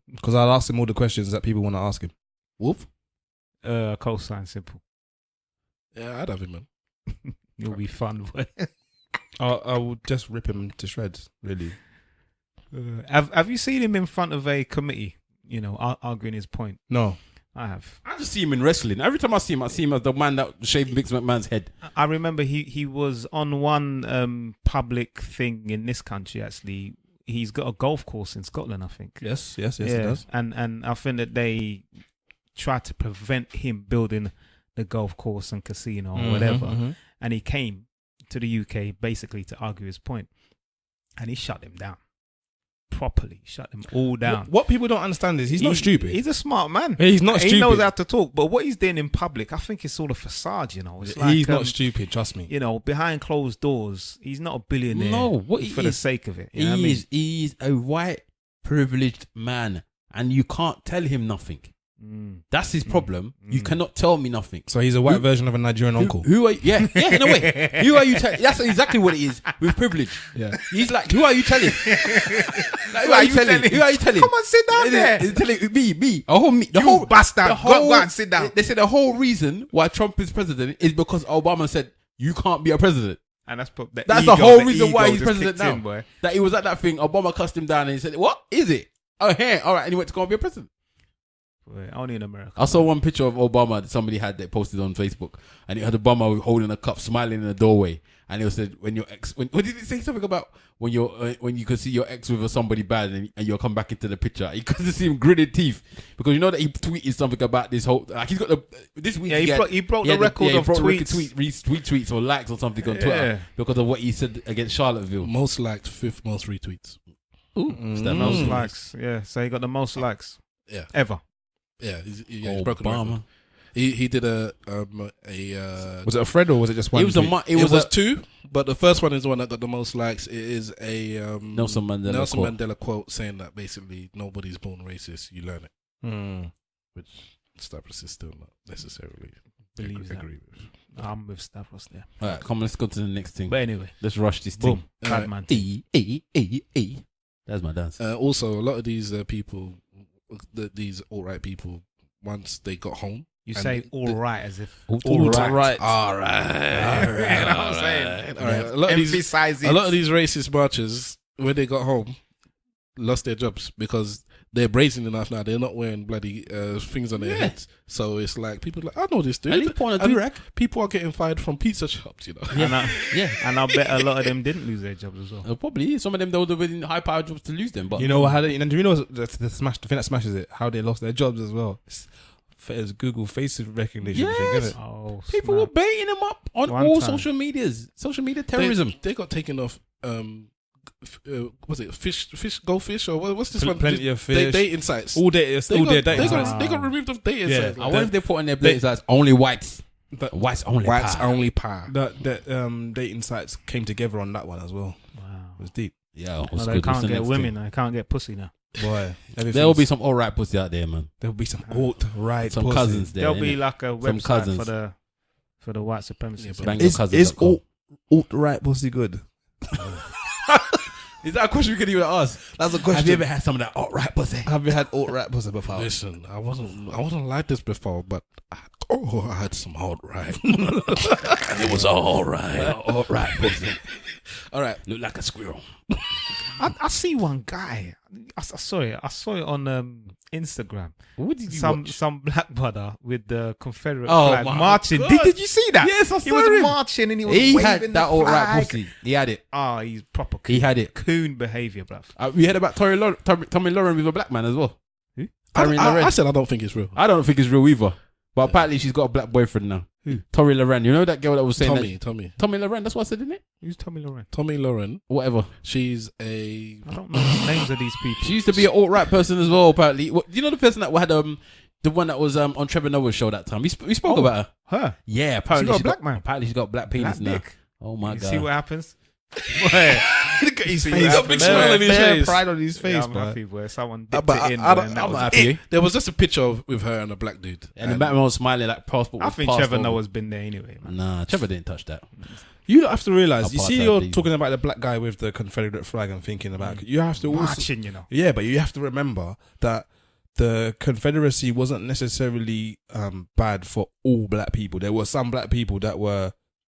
Speaker 4: Because I'll ask him all the questions that people want to ask him.
Speaker 3: Wolf?
Speaker 2: Cosign simple.
Speaker 3: Yeah, I'd have him, man.
Speaker 2: It'll be fun. But
Speaker 4: I would just rip him to shreds, really.
Speaker 2: Have you seen him in front of a committee? You know, arguing his point.
Speaker 4: No.
Speaker 2: I have.
Speaker 1: I just see him in wrestling. Every time I see him as the man that shaved Vince McMahon's head.
Speaker 2: I remember he was on one public thing in this country. Actually, he's got a golf course in Scotland, I think.
Speaker 4: Yes, he does.
Speaker 2: And I think that they tried to prevent him building the golf course and casino or whatever. And he came to the UK basically to argue his point, and he shut him down. Properly shut them all down.
Speaker 4: What people don't understand is he's not stupid.
Speaker 2: He's a smart man.
Speaker 4: He's not stupid.
Speaker 2: He knows how to talk. But what he's doing in public, I think it's sort of facade, you know. It's like,
Speaker 4: he's not stupid, trust me.
Speaker 2: You know, behind closed doors, he's not a billionaire.
Speaker 1: No, what
Speaker 2: for the sake of it. You know what I mean?
Speaker 1: He's a white privileged man, and you can't tell him nothing. That's his problem. You cannot tell me nothing.
Speaker 4: So he's a white version of a Nigerian uncle.
Speaker 1: Who are you? Yeah, in a way. Who are you telling? That's exactly what it is with privilege.
Speaker 4: Yeah.
Speaker 1: He's like, who are you telling? Like, who are you telling? Who are you telling?
Speaker 2: Come on, sit down there.
Speaker 1: He's telling me. The whole
Speaker 2: bastard. Go and sit down.
Speaker 1: They said the whole reason why Trump is president is because Obama said you can't be a president.
Speaker 2: And that's
Speaker 1: the whole reason why he's president now. That he was at that thing. Obama cussed him down and he said, "What is it? Oh, here, all right." And he went to go and be a president.
Speaker 2: Only in America.
Speaker 1: I saw one picture of Obama that somebody had that posted on Facebook, and it had Obama holding a cup, smiling in the doorway, and it said, "When your ex, what did it say something about when you can see your ex with somebody bad and you'll come back into the picture?" You could see him gritted teeth because you know that he tweeted something about this whole like he's got this week.
Speaker 2: Yeah, he broke the record of
Speaker 1: tweets or likes or something on Twitter because of what he said against Charlottesville.
Speaker 3: Most liked, 5th most retweets.
Speaker 2: Most likes. Yeah, so he got the most likes.
Speaker 3: Yeah,
Speaker 2: ever.
Speaker 3: Yeah, he's broken the record. He did a
Speaker 4: was it a thread or was it just one?
Speaker 3: It was two, but the first one is the one that got the most likes. It is a
Speaker 1: Nelson Mandela
Speaker 3: quote saying that basically nobody's born racist, you learn it. Which Stavros is still not necessarily agree with.
Speaker 2: I'm with Stavros there.
Speaker 1: All right, come on, let's go to the next thing.
Speaker 2: But anyway,
Speaker 1: let's rush this
Speaker 2: boom.
Speaker 1: thing.
Speaker 2: Man.
Speaker 1: That's my dance.
Speaker 3: Also, a lot of these people, these alt-right people, once they got home.
Speaker 2: You say all right as if
Speaker 3: all
Speaker 2: right.
Speaker 3: All right.
Speaker 2: You know what I'm saying?
Speaker 3: All right. A lot of these racist marchers, when they got home, lost their jobs because they're brazen enough now. They're not wearing bloody things on their heads. So it's like people are like, I know this dude. And people are getting fired from pizza shops, you know.
Speaker 2: And I bet a lot of them didn't lose their jobs as well.
Speaker 1: Probably some of them they would have been high powered jobs to lose them. But
Speaker 4: you know how they? And do you know the thing that smashes it? How they lost their jobs as well. It's Google face recognition thing, isn't it?
Speaker 2: Oh,
Speaker 1: people were baiting them up on social media terrorism.
Speaker 3: They got taken off. Was it go fish or what's this one?
Speaker 4: Plenty of fish.
Speaker 3: Dating sites.
Speaker 4: All dating sites.
Speaker 3: They got removed off dating sites.
Speaker 1: I wonder if they put on their dating sites only whites. Whites only power.
Speaker 4: The dating sites came together on that one as well.
Speaker 2: Wow,
Speaker 4: it was deep.
Speaker 1: Yeah,
Speaker 2: they can't get women. They can't get pussy now.
Speaker 4: Boy,
Speaker 1: there will be some alt-right pussy out there, man.
Speaker 4: There will be some alt-right
Speaker 1: some
Speaker 4: pussy.
Speaker 1: Cousins there.
Speaker 2: There'll be like a website for the white supremacists.
Speaker 1: Yeah,
Speaker 4: is alt-right pussy good?
Speaker 1: Is that a question we could even ask?
Speaker 4: That's a question.
Speaker 1: Have you ever had some of that alt-right pussy?
Speaker 4: Have you had alt-right pussy before?
Speaker 3: Listen, I wasn't like this before, but I had some alt-right. And it was all right.
Speaker 1: Alt-right pussy.
Speaker 3: All right.
Speaker 1: Look like a squirrel.
Speaker 2: I see one guy. I saw it on Instagram.
Speaker 1: What did you watch?
Speaker 2: Some black brother with the Confederate flag marching. Did you see that?
Speaker 1: Yes, I saw
Speaker 2: He was
Speaker 1: him.
Speaker 2: marching and he was waving
Speaker 1: had that
Speaker 2: the flag.
Speaker 1: alt-right pussy. He had it.
Speaker 2: He's proper coon.
Speaker 1: He had it.
Speaker 2: Coon behaviour, bruv.
Speaker 1: We heard about Tommy Lauren with a black man as well.
Speaker 2: Who?
Speaker 3: I said I don't think it's real.
Speaker 1: I don't think it's real either. But apparently she's got a black boyfriend now.
Speaker 2: Who?
Speaker 1: Tori Loren. You know that girl that was saying
Speaker 3: Tommy
Speaker 1: Loren, that's what I said, didn't it?
Speaker 2: Who's Tommy Loren?
Speaker 3: Tommy Loren.
Speaker 1: Whatever.
Speaker 3: She's
Speaker 2: I don't know the names of these people.
Speaker 1: She used to be an alt-right person as well, apparently. Do you know the person that had the one that was on Trevor Noah's show that time? We spoke about her.
Speaker 2: Her?
Speaker 1: Yeah, apparently
Speaker 2: she's got a black man.
Speaker 1: Apparently she's got a black penis now.
Speaker 2: Dick.
Speaker 1: Oh my God.
Speaker 2: See what happens?
Speaker 4: Look at his face.
Speaker 3: Got big smile on his face.
Speaker 4: Pride on his face,
Speaker 2: I'm
Speaker 4: bro.
Speaker 2: happy where someone dipped
Speaker 3: But
Speaker 2: it in.
Speaker 3: I'm
Speaker 1: not happy.
Speaker 3: There was just a picture with her and a black dude.
Speaker 1: And the black man was smiling like passport.
Speaker 2: I think Trevor Noah's been there anyway, man.
Speaker 1: Nah, Trevor didn't touch that.
Speaker 4: You have to realize. You see, you're
Speaker 1: Apartheid
Speaker 4: talking about the black guy with the Confederate flag and thinking about. You have to also,
Speaker 2: Marching, you know.
Speaker 4: yeah, but you have to remember that the Confederacy wasn't necessarily bad for all black people. There were some black people that were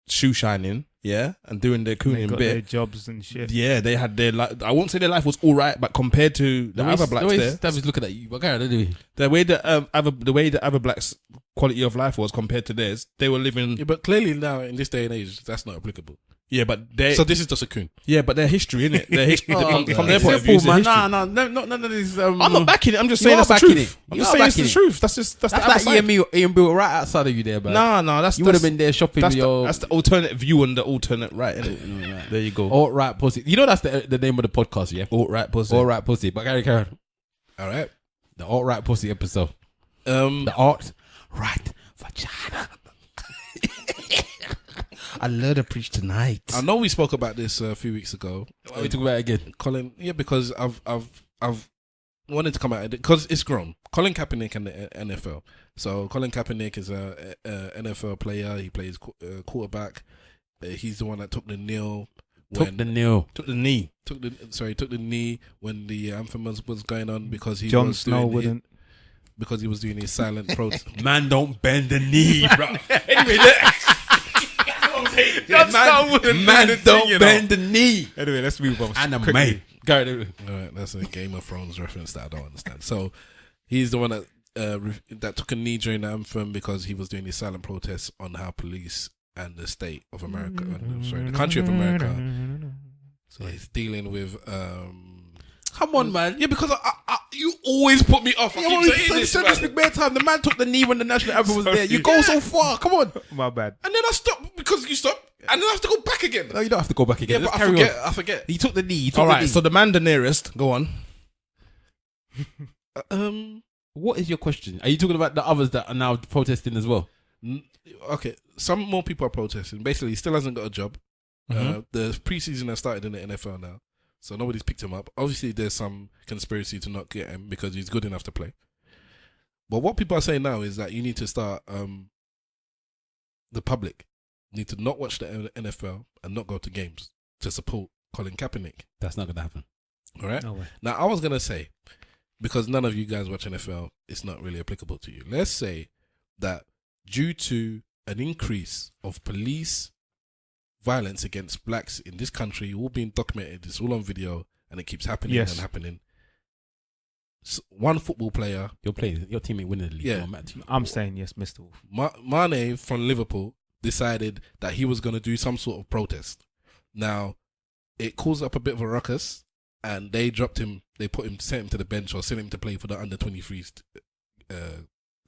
Speaker 4: shoe shining, and doing their
Speaker 2: They
Speaker 4: cooning
Speaker 2: got their
Speaker 4: bit.
Speaker 2: jobs and shit.
Speaker 4: Yeah, they had their life. I won't say their life was all right, but compared to the other blacks there,
Speaker 1: Stab is looking at you, but Garrett, anyway.
Speaker 4: the way the other blacks' quality of life was compared to theirs, they were living.
Speaker 3: Yeah, but clearly now in this day and age, that's not applicable.
Speaker 4: Yeah, but they.
Speaker 3: So this is just a coon.
Speaker 4: Yeah, but their history, innit? Their history from their point of
Speaker 1: Simple,
Speaker 4: view. It's their
Speaker 1: man.
Speaker 4: history.
Speaker 1: No, none of this.
Speaker 4: I'm not backing it. I'm just
Speaker 1: You
Speaker 4: saying
Speaker 1: are
Speaker 4: that's the
Speaker 1: backing
Speaker 4: truth.
Speaker 1: it.
Speaker 4: I'm
Speaker 1: You
Speaker 4: just
Speaker 1: are
Speaker 4: saying it's the
Speaker 1: backing it.
Speaker 4: truth. That's the
Speaker 1: That's
Speaker 4: other
Speaker 1: like
Speaker 4: side.
Speaker 1: Ian Bill right outside of you there, man.
Speaker 4: No, that's
Speaker 1: You would have been there shopping
Speaker 4: That's
Speaker 1: with your.
Speaker 4: the alternate view and the alternate right. Innit? There you go.
Speaker 1: Alt-right pussy. You know that's the name of the podcast, yeah?
Speaker 4: Alt-right pussy.
Speaker 1: Alt-right pussy. But Gary Karen.
Speaker 3: All right.
Speaker 1: The alt-right pussy episode. The alt-right vagina.
Speaker 4: I love to preach tonight.
Speaker 3: I know we spoke about this a few weeks ago.
Speaker 1: Why are we talking about it again?
Speaker 3: Colin, because I've wanted to come out because it's grown. Colin Kaepernick and the NFL. So Colin Kaepernick is a NFL player. He plays quarterback. He's the one that took the knee.
Speaker 1: Took the
Speaker 3: knee when the anthem was going on because he
Speaker 2: Jon
Speaker 3: was
Speaker 2: Snow
Speaker 3: doing
Speaker 2: wouldn't.
Speaker 3: because he was doing his silent protest.
Speaker 1: Man, don't bend the knee, bro. Anyway, man, don't bend the knee.
Speaker 2: Anyway, let's move on.
Speaker 1: Anime. Go.
Speaker 3: All right, that's a Game of Thrones reference that I don't understand. So he's the one that took a knee during the anthem because he was doing his silent protest on how police and the state of America, the country of America, so he's dealing with.
Speaker 1: Come on, man.
Speaker 3: Yeah, because you always put me off. I keep saying this, man.
Speaker 1: Time. The man took the knee when the national anthem was there. You go so far. Come on.
Speaker 2: My bad.
Speaker 3: And then I stop because you stop, and then I have to go back again.
Speaker 1: No, you don't have to go back again.
Speaker 3: Yeah,
Speaker 1: Let's
Speaker 3: but
Speaker 1: carry
Speaker 3: I
Speaker 1: on.
Speaker 3: forget.
Speaker 1: He took the knee.
Speaker 4: All right, so the man the nearest. Go on.
Speaker 1: What is your question? Are you talking about the others that are now protesting as well?
Speaker 3: Okay, some more people are protesting. Basically, he still hasn't got a job. The preseason has started in the NFL now, so nobody's picked him up. Obviously, there's some conspiracy to not get him because he's good enough to play. But what people are saying now is that you need to start. The public need to not watch the NFL and not go to games to support Colin Kaepernick.
Speaker 1: That's not going to happen.
Speaker 3: All right.
Speaker 2: No way.
Speaker 3: Now, I was gonna say, because none of you guys watch NFL, it's not really applicable to you. Let's say that due to an increase of police violence against blacks in this country, all being documented, it's all on video, and it keeps happening and happening. So one football player,
Speaker 1: Your team ain't winning the league.
Speaker 3: Yeah.
Speaker 2: I'm saying yes, Mr. Wolf.
Speaker 3: Mane from Liverpool, decided that he was going to do some sort of protest. Now, it caused up a bit of a ruckus, and they dropped him. They sent him to the bench or sent him to play for the under-23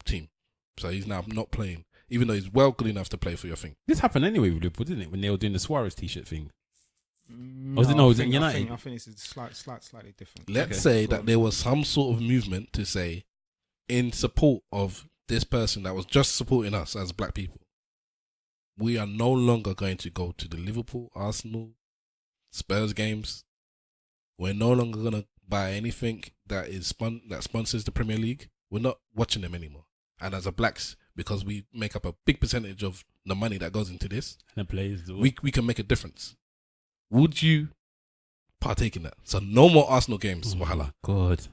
Speaker 3: team. So he's now not playing, even though he's well good enough to play for your thing.
Speaker 1: This happened anyway with Liverpool, didn't it? When they were doing the Suarez t-shirt thing.
Speaker 2: No,
Speaker 1: was it United?
Speaker 2: I think it's slightly different.
Speaker 3: Let's say that there was some sort of movement to say, in support of this person that was just supporting us as black people, we are no longer going to go to the Liverpool, Arsenal, Spurs games. We're no longer going to buy anything that is that sponsors the Premier League. We're not watching them anymore. And as a blacks, because we make up a big percentage of the money that goes into this,
Speaker 1: And the players.
Speaker 3: we can make a difference. Would you partake in that? So no more Arsenal games, Wahala.
Speaker 1: God.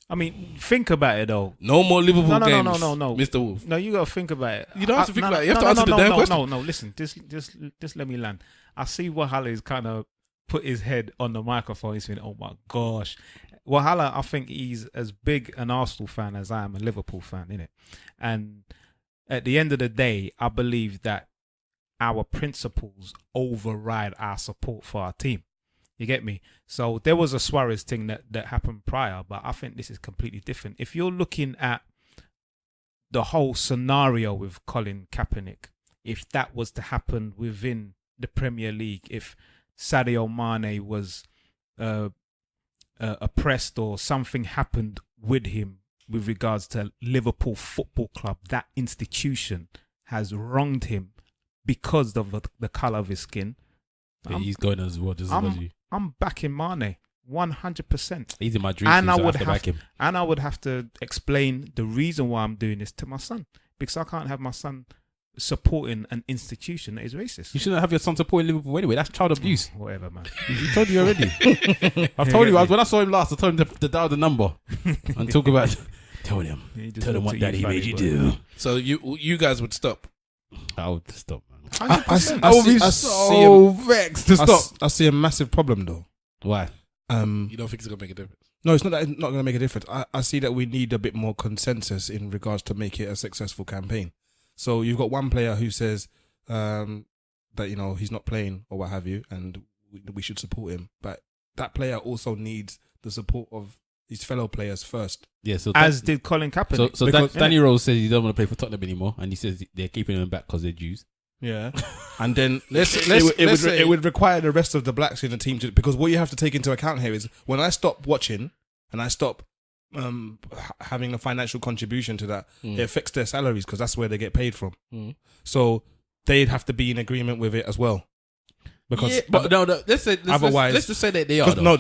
Speaker 2: I mean, think about it though.
Speaker 3: No more Liverpool games.
Speaker 2: No.
Speaker 3: Mr. Wolf.
Speaker 2: No, you gotta think about it.
Speaker 3: You don't have to think about it. You have to answer the damn question.
Speaker 2: No. Listen, just let me land. I see Wahala is kind of put his head on the microphone. He's saying, "Oh my gosh." Wahala, I think he's as big an Arsenal fan as I am a Liverpool fan, innit? And at the end of the day, I believe that our principles override our support for our team. You get me? So there was a Suarez thing that happened prior, but I think this is completely different. If you're looking at the whole scenario with Colin Kaepernick, if that was to happen within the Premier League, if Sadio Mane was oppressed or something happened with him with regards to Liverpool Football Club, that institution has wronged him because of the colour of his skin.
Speaker 1: Yeah, he's going as well.
Speaker 2: I'm backing Mane 100%.
Speaker 1: He's in my dreams.
Speaker 2: And
Speaker 1: I would
Speaker 2: have to explain the reason why I'm doing this to my son, because I can't have my son supporting an institution that is racist.
Speaker 1: You shouldn't have your son supporting Liverpool anyway. That's child abuse.
Speaker 2: Whatever, man.
Speaker 1: I told you already. I've told you. When I saw him last, I told him to dial the number and talk about. Tell him what daddy made you do.
Speaker 3: So you guys would stop.
Speaker 1: I would stop, man. I will be so vexed to stop.
Speaker 4: I see a massive problem though.
Speaker 1: Why?
Speaker 3: You don't think it's gonna make a difference?
Speaker 4: No, it's not that it's not going to make a difference. I see that we need a bit more consensus in regards to make it a successful campaign. So you've got one player who says that he's not playing or what have you, and we should support him. But that player also needs the support of his fellow players first.
Speaker 1: Yeah, so
Speaker 2: as did Colin Kaepernick.
Speaker 1: So Danny Rose says he doesn't want to play for Tottenham anymore, and he says they're keeping him back because they're Jews.
Speaker 4: Yeah, and then it would require the rest of the blacks in the team to, because what you have to take into account here is when I stop watching and I stop having a financial contribution to that, it affects their salaries because that's where they get paid from. So they'd have to be in agreement with it as well. Because
Speaker 1: let's just say that they are.
Speaker 3: No,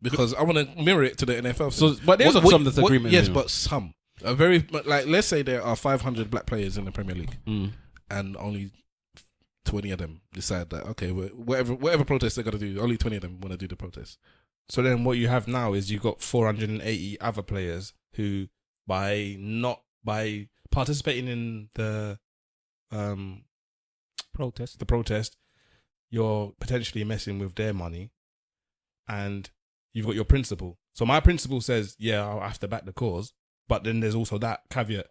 Speaker 3: because I want to mirror it to the NFL.
Speaker 1: So, but there's some disagreement.
Speaker 3: Yes, but some. Let's say there are 500 black players in the Premier League, and only 20 of them decide that whatever protest they're gonna do, only 20 of them want to do the protest.
Speaker 4: So then, what you have now is you've got 480 other players who, by participating in the protest, you're potentially messing with their money, and you've got your principal. So my principal says, yeah, I'll have to back the cause, but then there's also that caveat.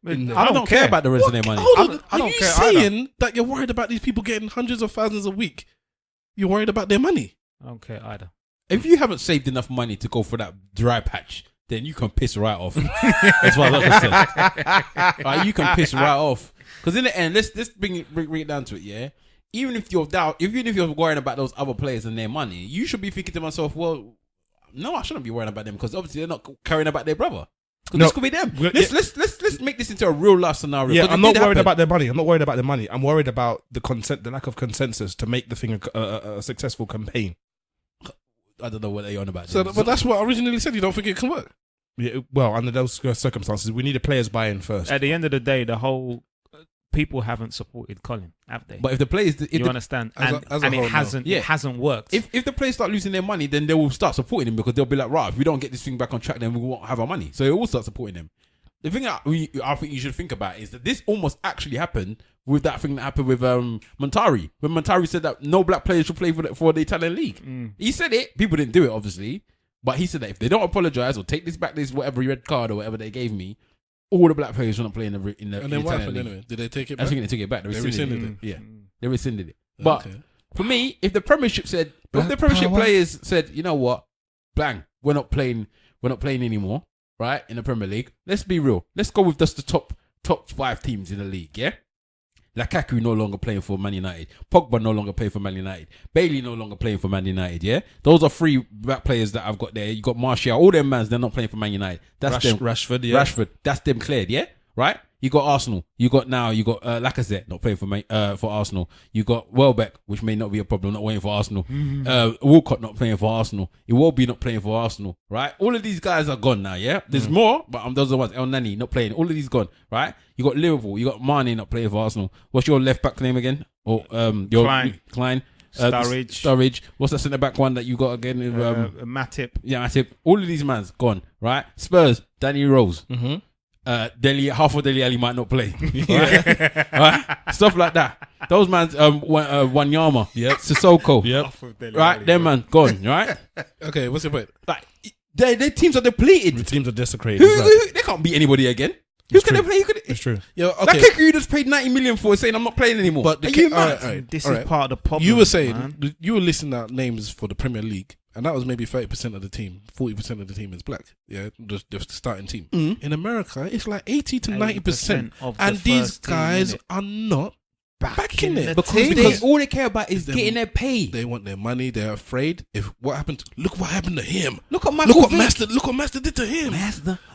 Speaker 1: I don't care about the rest of their money.
Speaker 3: Are you saying that you're worried about these people getting hundreds of thousands a week? You're worried about their money?
Speaker 2: I don't care either.
Speaker 1: If you haven't saved enough money to go for that dry patch, then you can piss right off. That's what I said. You can piss right off. Because in the end, let's bring it down to it, yeah? Even if you're worrying about those other players and their money, you should be thinking to myself, well, no, I shouldn't be worrying about them because obviously they're not caring about their brother. Because this could be them. Let's make this into a real life scenario.
Speaker 4: Yeah, I'm not worried about their money. I'm worried about the lack of consensus to make the thing a successful campaign.
Speaker 1: I don't know what they're on about.
Speaker 3: But that's what I originally said. You don't think it can work?
Speaker 4: Yeah, well, under those circumstances, we need a player's buy-in first.
Speaker 2: At the end of the day, the whole people haven't supported Colin, have they?
Speaker 1: But if the players,
Speaker 2: understand, it hasn't worked.
Speaker 1: If the players start losing their money, then they will start supporting him because they'll be like, right, if we don't get this thing back on track, then we won't have our money. So they will start supporting him. The thing I think you should think about is that this almost actually happened with that thing that happened with Montari. When Montari said that no black players should play for the Italian league. He said it. People didn't do it, obviously. But he said that if they don't apologise or take this back, this whatever red card or whatever they gave me, all the black players will not play in the
Speaker 3: and then what happened anyway? Did they take it back?
Speaker 1: I think they took it back. They rescinded it. Yeah. They rescinded it. But for me, if the Premiership players said, you know what, bang, we're not playing anymore, right? In the Premier League. Let's be real. Let's go with just the top 5 teams in the league, yeah? Lukaku no longer playing for Man United. Pogba no longer playing for Man United. Bailey no longer playing for Man United, yeah? Those are 3 back players that I've got there. You got Martial, all them mans, they're not playing for Man United. That's them.
Speaker 4: Rashford, yeah.
Speaker 1: Rashford, that's them cleared, yeah? Right? You got Arsenal. You got Lacazette not playing for Arsenal. You got Welbeck, which may not be a problem, not waiting for Arsenal. Walcott not playing for Arsenal. Iwobi not playing for Arsenal, right? All of these guys are gone now, yeah? There's more, but those are the ones. El Nani not playing. All of these gone, right? You got Liverpool. You got Mane not playing for Arsenal. What's your left back name again? Or your
Speaker 2: Klein.
Speaker 1: Sturridge. What's the centre back one that you got again?
Speaker 2: Matip.
Speaker 1: Yeah, Matip. All of these mans gone, right? Spurs. Danny Rose. Half of Dele Alli might not play. Right? Stuff like that. Those mans, Wanyama, Sissoko, right? Them man gone, right?
Speaker 3: Okay, what's your point?
Speaker 1: Like, their teams are depleted.
Speaker 4: The teams are desecrated.
Speaker 1: They can't beat anybody again. Who can they play?
Speaker 4: It's true.
Speaker 3: Yeah, okay.
Speaker 1: That kicker you just paid 90 million for saying I'm not playing anymore.
Speaker 3: But
Speaker 1: are you mad?
Speaker 2: This is part of the problem.
Speaker 3: You were saying you were listing out names for the Premier League, and that was maybe 30% of the team. 40% of the team is black. Yeah, just the starting team. In America, it's like 80 to 90%, and these guys are not back in it
Speaker 1: because all they care about is getting their pay.
Speaker 3: They want their money. They're afraid. Look what happened to him.
Speaker 1: Look what Master
Speaker 3: did to him.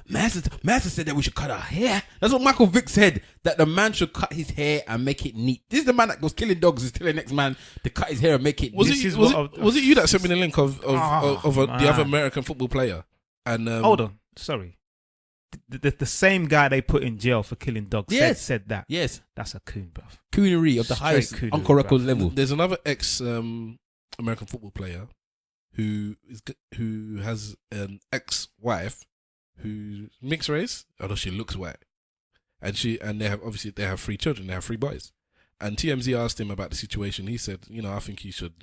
Speaker 1: Master said that we should cut our hair. That's what Michael Vick said. That the man should cut his hair and make it neat. This is the man that goes killing dogs. Is telling the next man to cut his hair and make it.
Speaker 3: Was it you that sent me the link of the other American football player? And
Speaker 2: hold on, sorry. The same guy they put in jail for killing dogs said that.
Speaker 1: Yes.
Speaker 2: That's a coon, bruv.
Speaker 1: Coonery of the highest Uncle record level.
Speaker 3: There's another American football player who has an ex-wife who's mixed race, although she looks white. And they have 3 children, they have 3 boys. And TMZ asked him about the situation. He said, I think he should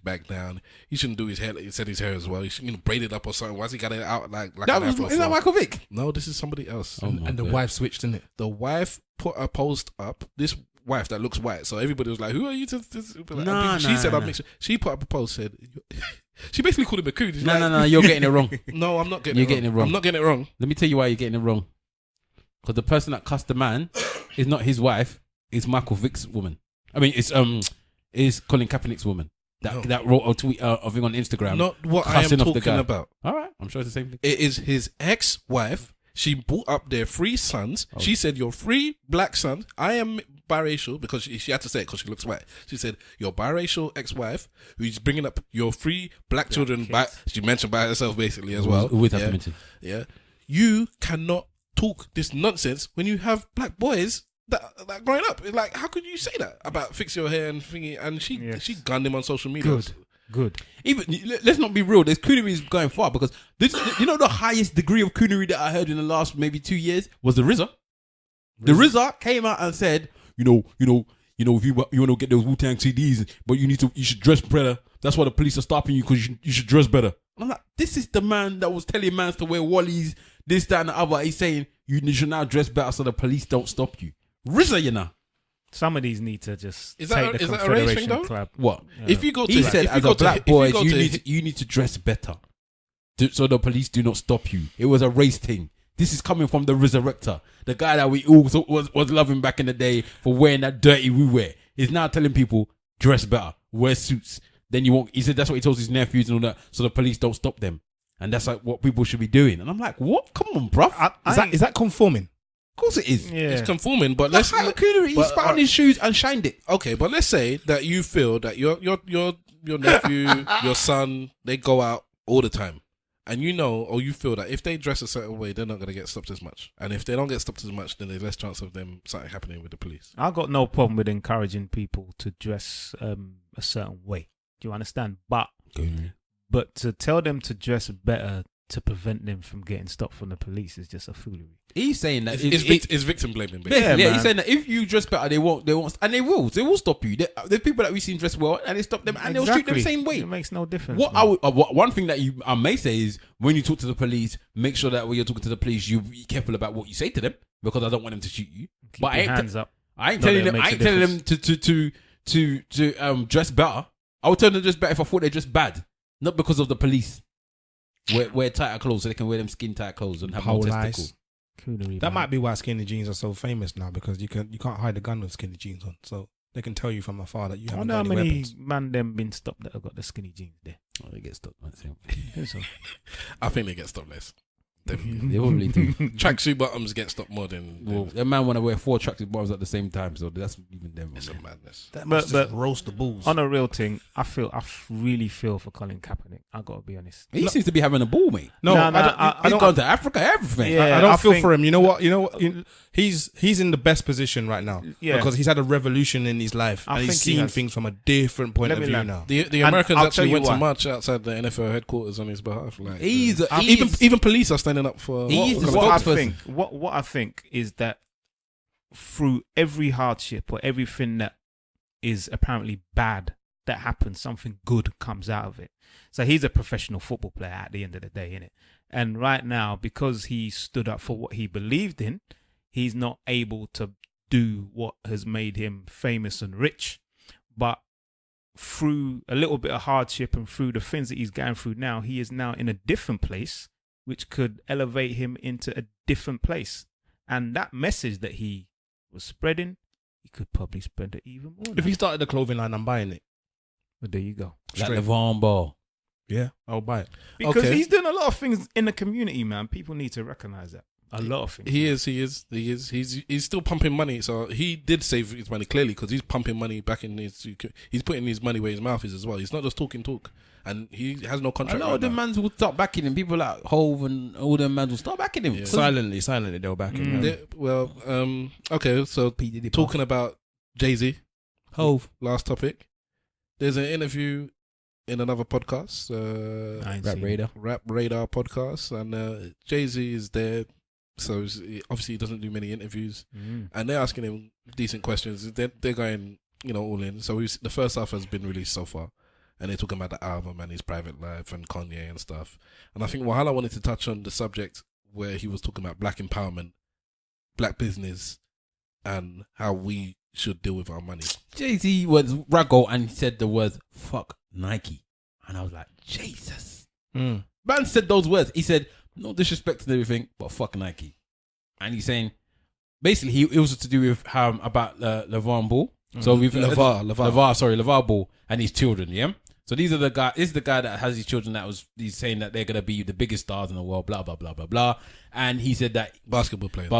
Speaker 3: back down. He shouldn't do his hair. He said his hair as well. He should, braid it up or something. Why's he got it out like
Speaker 1: that was, is that Michael Vick?
Speaker 3: No, this is somebody else.
Speaker 4: And the wife switched, didn't it?
Speaker 3: The wife put a post up. This wife that looks white. So everybody was like, "Who are you?" She said, "I'm mixed." She put up a post. Said she basically called him a coon.
Speaker 1: No, you're getting it wrong.
Speaker 3: No, I'm not getting.
Speaker 1: You're getting it wrong.
Speaker 3: I'm not getting it wrong.
Speaker 1: Let me tell you why you're getting it wrong. Because the person that cussed the man is not his wife. It's Michael Vick's woman. I mean, it's Colin Kaepernick's woman. That wrote a tweet of him on Instagram.
Speaker 3: Not what I am talking about.
Speaker 1: All right, I'm sure it's the same thing.
Speaker 3: It is his ex-wife. She brought up their 3 sons. Oh. She said, "Your 3 black sons." I am biracial because she had to say it because she looks white. She said, "Your biracial ex-wife, who's bringing up your 3 black children." She mentioned by herself basically as well. Yeah, you cannot talk this nonsense when you have black boys that growing up. Like, how could you say that about fix your hair and thingy? And she gunned him on social media.
Speaker 2: Good.
Speaker 1: Even let's not be real. There's coonery is going far because this, the highest degree of coonery that I heard in the last maybe 2 years was the RZA. The RZA came out and said, if you want to get those Wu-Tang CDs, but you should dress better. That's why the police are stopping you because you should dress better. I'm like, this is the man that was telling mans to wear Wallies, this, that, and the other. He's saying you should now dress better so the police don't stop you. RZA,
Speaker 2: Some of these need to just
Speaker 3: is
Speaker 2: take
Speaker 3: that,
Speaker 2: the
Speaker 3: is that a race thing
Speaker 2: Confederation Club.
Speaker 1: What?
Speaker 3: If you go to,
Speaker 1: he said, as a black boy, you need to dress better, so the police do not stop you. It was a race thing. This is coming from the resurrector, the guy that we all was loving back in the day for wearing that dirty we wear. He's now telling people dress better, wear suits. Then you won't. He said that's what he tells his nephews and all that, so the police don't stop them. And that's like what people should be doing. And I'm like, what? Come on, bruv.
Speaker 4: Is that conforming?
Speaker 1: Of course it is.
Speaker 2: Yeah.
Speaker 3: It's conforming, but let's.
Speaker 1: He found his shoes and shined it.
Speaker 3: Okay, but let's say that you feel that your nephew, your son, they go out all the time, and you feel that if they dress a certain way, they're not going to get stopped as much. And if they don't get stopped as much, then there's less chance of them something happening with the police.
Speaker 2: I got no problem with encouraging people to dress a certain way. Do you understand? But to tell them to dress better to prevent them from getting stopped from the police is just a foolery.
Speaker 1: He's saying that
Speaker 3: it's victim blaming.
Speaker 1: Yeah, he's saying that if you dress better, they won't, and they will stop you. There's people that we've seen dress well, and they stop them, and they'll shoot them the same way.
Speaker 2: It makes no difference.
Speaker 1: One thing that I may say is when you talk to the police, make sure that when you're talking to the police, you be careful about what you say to them because I don't want them to shoot you.
Speaker 2: Keep your hands up.
Speaker 1: I ain't telling them to dress better. I would tell them to dress better if I thought they're just bad, not because of the police. Wear tighter clothes so they can wear them skin tight clothes and have more testicles.
Speaker 4: That might be why skinny jeans are so famous now, because you can't hide a gun with skinny jeans on, so they can tell you from afar that you haven't got any weapons.
Speaker 2: Man them been stopped that have got the skinny jeans there?
Speaker 1: Oh, they get stopped.
Speaker 3: I think they get stopped less.
Speaker 1: They probably do.
Speaker 3: Tracksuit bottoms get stopped more than.
Speaker 1: Well, that man want to wear 4 tracksuit bottoms at the same time, so that's even them.
Speaker 3: It's a madness.
Speaker 4: That must just roast the bulls.
Speaker 2: On a real thing, I really feel for Colin Kaepernick. I gotta be honest.
Speaker 1: He seems to be having a ball, mate.
Speaker 3: He's
Speaker 1: gone to Africa, everything.
Speaker 4: Yeah, I don't feel for him. You know what? He's in the best position right now because he's had a revolution in his life and he's seen things from a different point of view now.
Speaker 3: The Americans actually went to march outside the NFL headquarters on his behalf. Like, even police are standing up for.
Speaker 2: What I think is that through every hardship or everything that is apparently bad that happens, something good comes out of it. So he's a professional football player at the end of the day, innit? And right now, because he stood up for what he believed in, he's not able to do what has made him famous and rich. But through a little bit of hardship and through the things that he's going through now, he is now in a different place, which could elevate him into a different place. And that message that he was spreading, he could probably spread it even more.
Speaker 4: If he started a clothing line, I'm buying it.
Speaker 2: But there you go.
Speaker 1: Like LeVar Ball.
Speaker 4: Yeah, I'll buy it.
Speaker 2: Because he's doing a lot of things in the community, man. People need to recognize that. A lot of things.
Speaker 3: He is. He's still pumping money. So he did save his money clearly because he's pumping money back in his. He's putting his money where his mouth is as well. He's not just talking talk, and he has no contract.
Speaker 1: A lot of the mans will start backing him. People like Hove and all them mans will start backing him.
Speaker 4: Yeah. Silently, they'll back him.
Speaker 3: Okay. So talking about Jay-Z,
Speaker 1: Hove.
Speaker 3: Last topic. There's an interview in another podcast, Rap Radar podcast, and Jay-Z is there so obviously he doesn't do many interviews, and they're asking him decent questions. They're going, all in. So the first half has been released so far, and they're talking about the album and his private life and Kanye and stuff. And I think Wahala wanted to touch on the subject where he was talking about black empowerment, black business, and how we should deal with our money.
Speaker 1: Jay-Z was raggo and he said the words "fuck Nike," and I was like, Jesus. Man said those words. He said, no disrespect and everything, but fuck Nike. And he's saying, basically, it was to do with about LeVar Ball. So we've LeVar Ball and his children. Yeah. So these are the guy. This is the guy that has his children. He's saying that they're gonna be the biggest stars in the world. Blah blah blah blah blah. And he said that
Speaker 3: basketball players,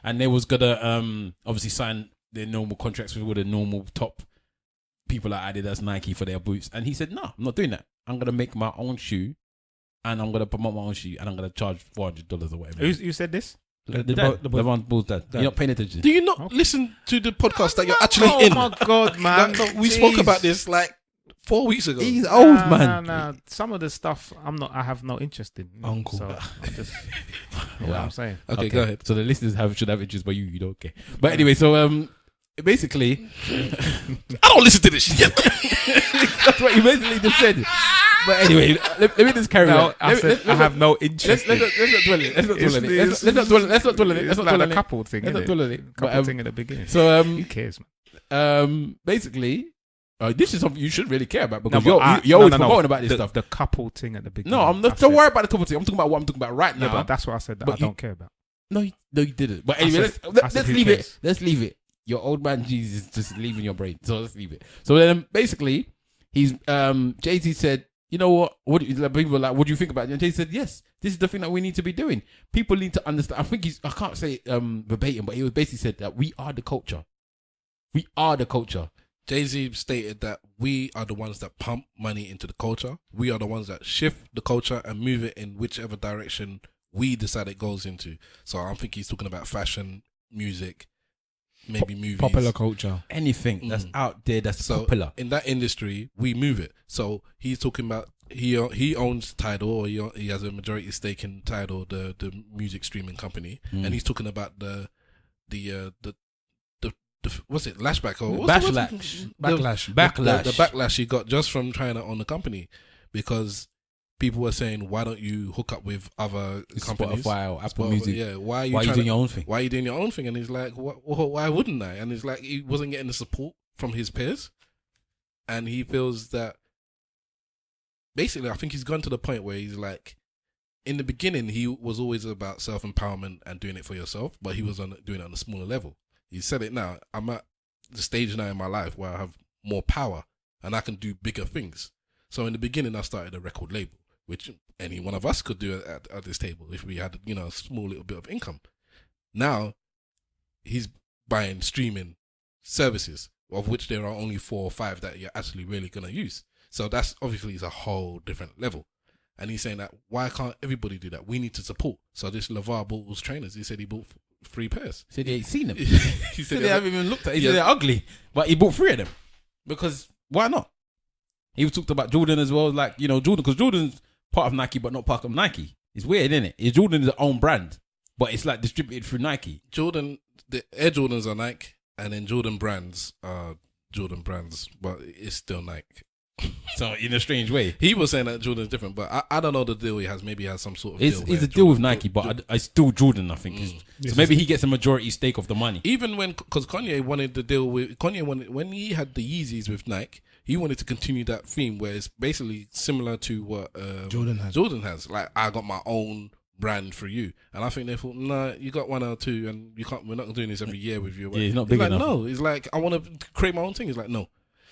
Speaker 1: and they was gonna obviously sign their normal contracts with all the normal top people like Adidas, Nike for their boots. And he said, no, I'm not doing that. I'm gonna make my own shoe. And I'm going to promote my own shoe and I'm going to charge $400 or whatever.
Speaker 2: You said this?
Speaker 1: LeVar Ball's dad. You're not paying attention.
Speaker 3: Do you not listen to the podcast that you're actually in?
Speaker 2: Oh my God, man.
Speaker 3: We spoke about this like 4 weeks ago.
Speaker 1: He's old, man.
Speaker 2: No. Some of the stuff I have no interest in.
Speaker 4: Uncle.
Speaker 2: So just, what I'm saying.
Speaker 3: Okay, go ahead.
Speaker 1: So the listeners should have interest, but you don't care. But anyway, so basically,
Speaker 3: I don't listen to this shit.
Speaker 1: That's what you basically just said. But anyway, let me just carry on.
Speaker 2: I have no interest.
Speaker 1: Let's not dwell on it. Let's not dwell on it.
Speaker 2: It's like a couple thing.
Speaker 1: Let's not dwell on it.
Speaker 2: Couple thing at the beginning.
Speaker 1: So
Speaker 2: who cares, man?
Speaker 1: Basically, this is something you should really care about because
Speaker 2: but
Speaker 1: you're always promoting about this stuff.
Speaker 2: The couple thing at the beginning.
Speaker 1: No, I'm not. Don't worry about the couple thing. I'm talking about what I'm talking about right now.
Speaker 2: Yeah, but that's what I said that I don't care about.
Speaker 1: No, you didn't. But anyway, let's leave it. Let's leave it. Your old man Jesus just leaving your brain. So let's leave it. So then basically, he's Jay-Z said, you know what? People were like, what do you think about it? And Jay said, yes, this is the thing that we need to be doing. People need to understand. I think I can't say verbatim, but he was basically said that we are the culture. We are the culture.
Speaker 3: Jay-Z stated that we are the ones that pump money into the culture. We are the ones that shift the culture and move it in whichever direction we decide it goes into. So I think he's talking about fashion, music, maybe movies.
Speaker 4: Popular culture.
Speaker 1: Anything that's out there that's popular.
Speaker 3: In that industry, we move it. So he's talking about he owns Tidal, or he has a majority stake in Tidal, the music streaming company, and he's talking about the what's it, lashback or
Speaker 1: backlash.
Speaker 3: The backlash he got just from trying to own the company, because people were saying, why don't you hook up with other companies?
Speaker 1: Spotify or Apple Music.
Speaker 3: Yeah, why are you
Speaker 1: doing your own thing?
Speaker 3: Why are you doing your own thing? And he's like, why wouldn't I? And it's like he wasn't getting the support from his peers, and he feels that basically, I think he's gone to the point where he's like, in the beginning, he was always about self-empowerment and doing it for yourself, but he was doing it on a smaller level. He said it now, I'm at the stage now in my life where I have more power and I can do bigger things. So in the beginning, I started a record label, which any one of us could do at this table if we had, a small little bit of income. Now, he's buying streaming services, of which there are only 4 or 5 that you're actually really going to use. So that's obviously is a whole different level. And he's saying that, why can't everybody do that? We need to support. So this LeVar Ball's trainers, he said he bought 3 pairs.
Speaker 1: He said he ain't seen them.
Speaker 3: He said
Speaker 1: they haven't even looked at it. He said they're ugly. But he bought 3 of them. Because why not? He was talked about Jordan as well. Like, Jordan, because Jordan's part of Nike, but not part of Nike. It's weird, isn't it? Jordan is their own brand, but it's like distributed through Nike.
Speaker 3: The Air Jordans are Nike, and then Jordan brands are Jordan brands, but it's still Nike.
Speaker 1: So in a strange way,
Speaker 3: he was saying that Jordan's different, but I don't know the deal he has. Maybe he has some sort of deal.
Speaker 1: It's a deal with Nike, but I still Jordan, I think. So maybe he gets a majority stake of the money.
Speaker 3: Even because Kanye wanted the deal with when he had the Yeezys with Nike, he wanted to continue that theme where it's basically similar to what Jordan has. Like, I got my own brand for you, and I think they thought, nah, you got 1 or 2, and you can't. We're not doing this every year with you.
Speaker 1: Yeah, he's not big enough.
Speaker 3: No, he's like, I want to create my own thing. He's like, no.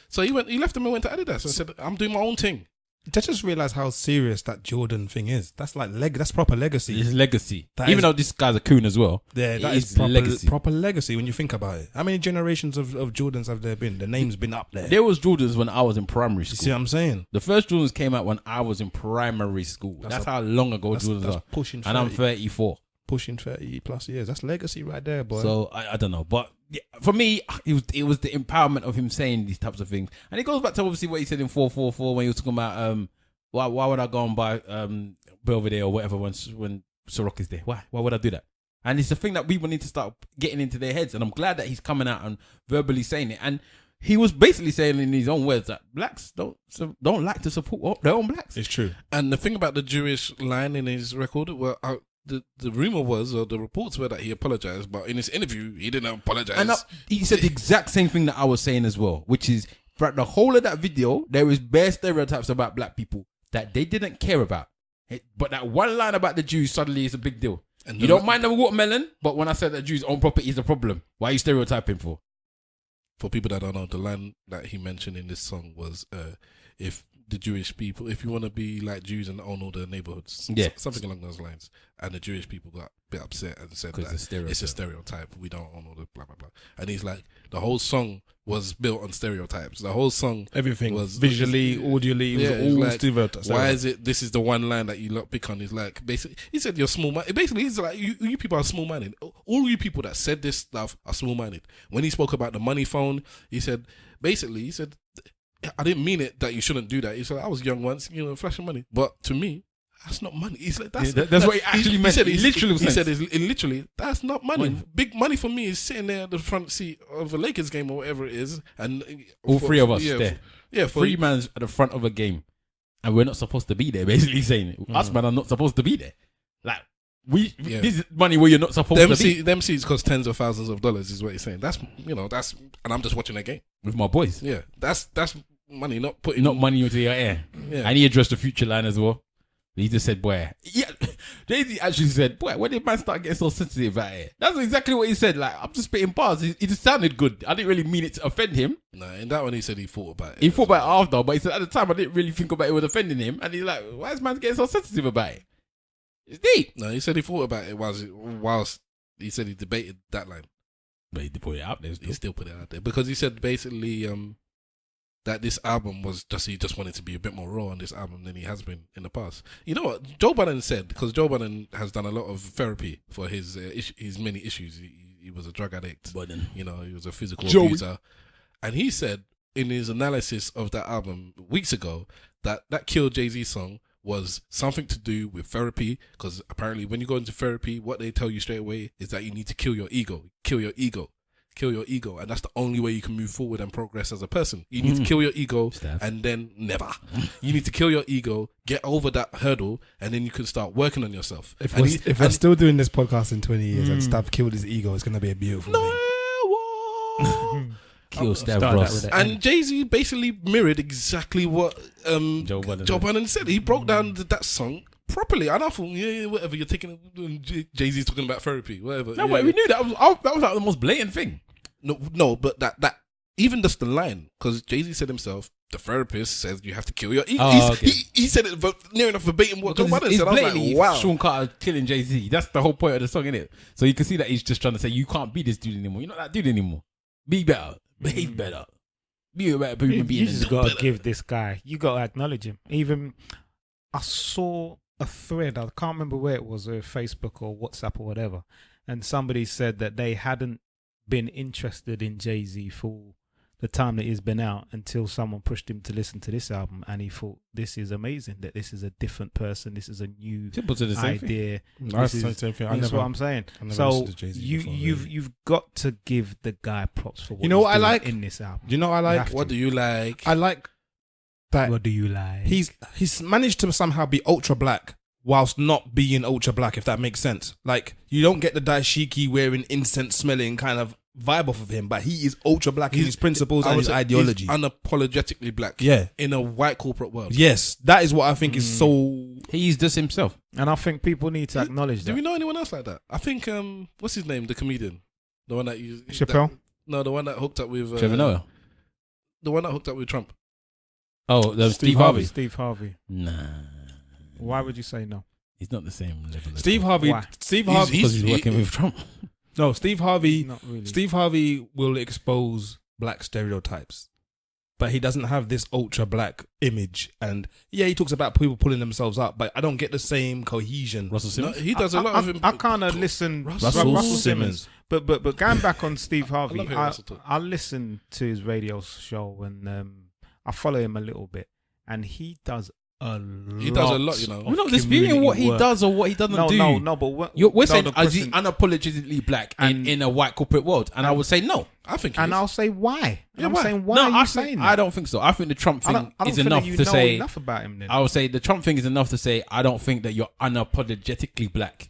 Speaker 3: So he left him and went to Adidas and said, I'm doing my own thing.
Speaker 4: I just realised how serious that Jordan thing is. That's like that's proper legacy.
Speaker 1: It's legacy. Even though this guy's a coon as well.
Speaker 4: Yeah, that is proper legacy when you think about it. How many generations of Jordans have there been? The name's been up there.
Speaker 1: There was Jordans when I was in primary school.
Speaker 4: You see what I'm saying?
Speaker 1: The first Jordans came out when I was in primary school. That's how long ago Jordans are.
Speaker 4: Pushing 30,
Speaker 1: and I'm 34.
Speaker 4: Pushing 30 plus years. That's legacy right there, boy.
Speaker 1: So I don't know, but yeah, for me, it was the empowerment of him saying these types of things, and it goes back to obviously what he said in 444 when he was talking about why would I go and buy Belvedere or whatever when Ciroc is there? Why would I do that? And it's the thing that people need to start getting into their heads. And I'm glad that he's coming out and verbally saying it. And he was basically saying in his own words that blacks don't like to support their own blacks.
Speaker 4: It's true.
Speaker 3: And the thing about the Jewish line in his record, well, the rumor was, or the reports were, that he apologized, but in his interview, he didn't apologize.
Speaker 1: And he said the exact same thing that I was saying as well, which is throughout the whole of that video, there is bare stereotypes about black people that they didn't care about. But that one line about the Jews suddenly is a big deal. And you don't mind the watermelon, but when I said that Jews own property is a problem, why are you stereotyping for?
Speaker 3: For people that don't know, the line that he mentioned in this song was, if the Jewish people, if you want to be like Jews and own all the neighborhoods, something along those lines. And the Jewish people got a bit upset and said that it's a stereotype. We don't own all the blah, blah, blah. And he's like, the whole song was built on stereotypes. The whole song,
Speaker 4: everything
Speaker 3: was
Speaker 4: visually, audially, it was all like, stereotypes.
Speaker 3: Why is it? This is the one line that you lot pick on. He's like, basically, he said you're small minded. Basically, he's like, you people are small minded. All you people that said this stuff are small minded. When he spoke about the money phone, he said, I didn't mean it that you shouldn't do that. He said, I was young once, flashing money. But to me, that's not money. He's like, that's
Speaker 1: what he actually meant.
Speaker 3: He said, literally, that's not money. Big money for me is sitting there at the front seat of a Lakers game or whatever it is. And
Speaker 1: all three of us there. Three man's at the front of a game. And we're not supposed to be there, basically saying, us man are not supposed to be there. Like, this is money where you're not supposed to be.
Speaker 3: Them seats cost tens of thousands of dollars is what he's saying. That's, and I'm just watching a game.
Speaker 1: With my boys.
Speaker 3: Yeah, that's money, not
Speaker 1: money into your air. Yeah. And he addressed the future line as well. He just said, boy. Yeah, Jay-Z actually said, boy, when did man start getting so sensitive about it? That's exactly what he said. Like, I'm just spitting bars. He just sounded good. I didn't really mean it to offend him.
Speaker 3: No, in that one he said he thought about it.
Speaker 1: He thought about it after, but he said at the time I didn't really think about it was offending him. And he's like, why is man getting so sensitive about it? It's deep.
Speaker 3: No, he said he thought about it whilst he said he debated that line.
Speaker 1: But he put it out there.
Speaker 3: He still put it out there. Because he said basically that this album was he just wanted to be a bit more raw on this album than he has been in the past. You know what Joe Budden said, because Joe Budden has done a lot of therapy for his many issues. He was a drug addict.
Speaker 1: Budden.
Speaker 3: He was a physical abuser. And he said in his analysis of that album weeks ago that Kill Jay-Z song was something to do with therapy, because apparently when you go into therapy, what they tell you straight away is that you need to kill your ego, and that's the only way you can move forward and progress as a person. You need to kill your ego, and then never. You need to kill your ego, get over that hurdle, and then you can start working on yourself.
Speaker 4: If we're still doing this podcast in 20 years and Stav killed his ego, it's going to be a beautiful thing.
Speaker 1: Kill Stav Ross.
Speaker 3: And Jay-Z basically mirrored exactly what Joe Budden said. He broke down that song properly, and I thought, whatever, you're taking Jay-Z's talking about therapy, whatever.
Speaker 1: No, but we knew that was like the most blatant thing.
Speaker 3: No, but that even just the line, because Jay-Z said himself, the therapist says you have to kill your ego. He said it near enough verbatim what Joe Budden said. I was like, wow.
Speaker 1: Sean Carter killing Jay-Z. That's the whole point of the song, innit? So you can see that he's just trying to say, you can't be this dude anymore. You're not that dude anymore. Be better. Behave better. Be a better human being.
Speaker 2: You just got to give this guy, you got to acknowledge him. Even, I saw a thread, I can't remember where it was, Facebook or WhatsApp or whatever, and somebody said that they hadn't been interested in Jay-Z for the time that he's been out until someone pushed him to listen to this album, and he thought, this is amazing, that this is a different person, this is a new idea. That's what I'm saying. So you've got to give the guy props for what he's doing in this album.
Speaker 4: Do you know what I like?
Speaker 3: What do you like?
Speaker 4: I like that.
Speaker 2: What do you like?
Speaker 4: He's managed to somehow be ultra black whilst not being ultra black, if that makes sense. Like, you don't get the dashiki wearing, incense smelling kind of vibe off of him, but he is ultra black in his principles and his ideology.
Speaker 3: He's unapologetically black.
Speaker 4: Yeah.
Speaker 3: In a white corporate world.
Speaker 4: Yes. That is what I think is so...
Speaker 1: He's just himself.
Speaker 2: And I think people need to acknowledge that.
Speaker 3: Do we know anyone else like that? I think, what's his name? The comedian. The one that you...
Speaker 2: Chappelle?
Speaker 3: The one that hooked up with...
Speaker 1: Trevor Noah.
Speaker 3: The one that hooked up with Trump.
Speaker 1: Oh, Steve Harvey.
Speaker 2: Steve Harvey.
Speaker 1: Nah.
Speaker 2: Why would you say no?
Speaker 1: He's not the same level.
Speaker 4: Steve Harvey.
Speaker 2: Why?
Speaker 4: Steve Harvey,
Speaker 1: because he's working with Trump.
Speaker 4: No, Steve Harvey.
Speaker 2: Not really.
Speaker 4: Steve Harvey will expose black stereotypes, but he doesn't have this ultra black image. And he talks about people pulling themselves up, but I don't get the same cohesion.
Speaker 1: Russell Simmons.
Speaker 3: No, he does a lot of him.
Speaker 2: I kind of listen.
Speaker 1: Russell
Speaker 2: Simmons. But going back on Steve Harvey, I listen to his radio show and I follow him a little bit, and he does a lot.
Speaker 3: He does a lot, you know.
Speaker 1: We're not disputing what he does or what he doesn't do.
Speaker 2: No, but
Speaker 1: we're saying, is he unapologetically black in a white corporate world? And I would say no.
Speaker 3: I think
Speaker 2: I'll say why.
Speaker 3: Yeah,
Speaker 2: I'm
Speaker 3: why?
Speaker 2: saying why are you saying that?
Speaker 1: I don't think so. I think the Trump thing
Speaker 2: I don't
Speaker 1: is
Speaker 2: feel
Speaker 1: enough
Speaker 2: that you
Speaker 1: to
Speaker 2: know
Speaker 1: say.
Speaker 2: enough about him then.
Speaker 1: I would say the Trump thing is enough to say I don't think that you're unapologetically black.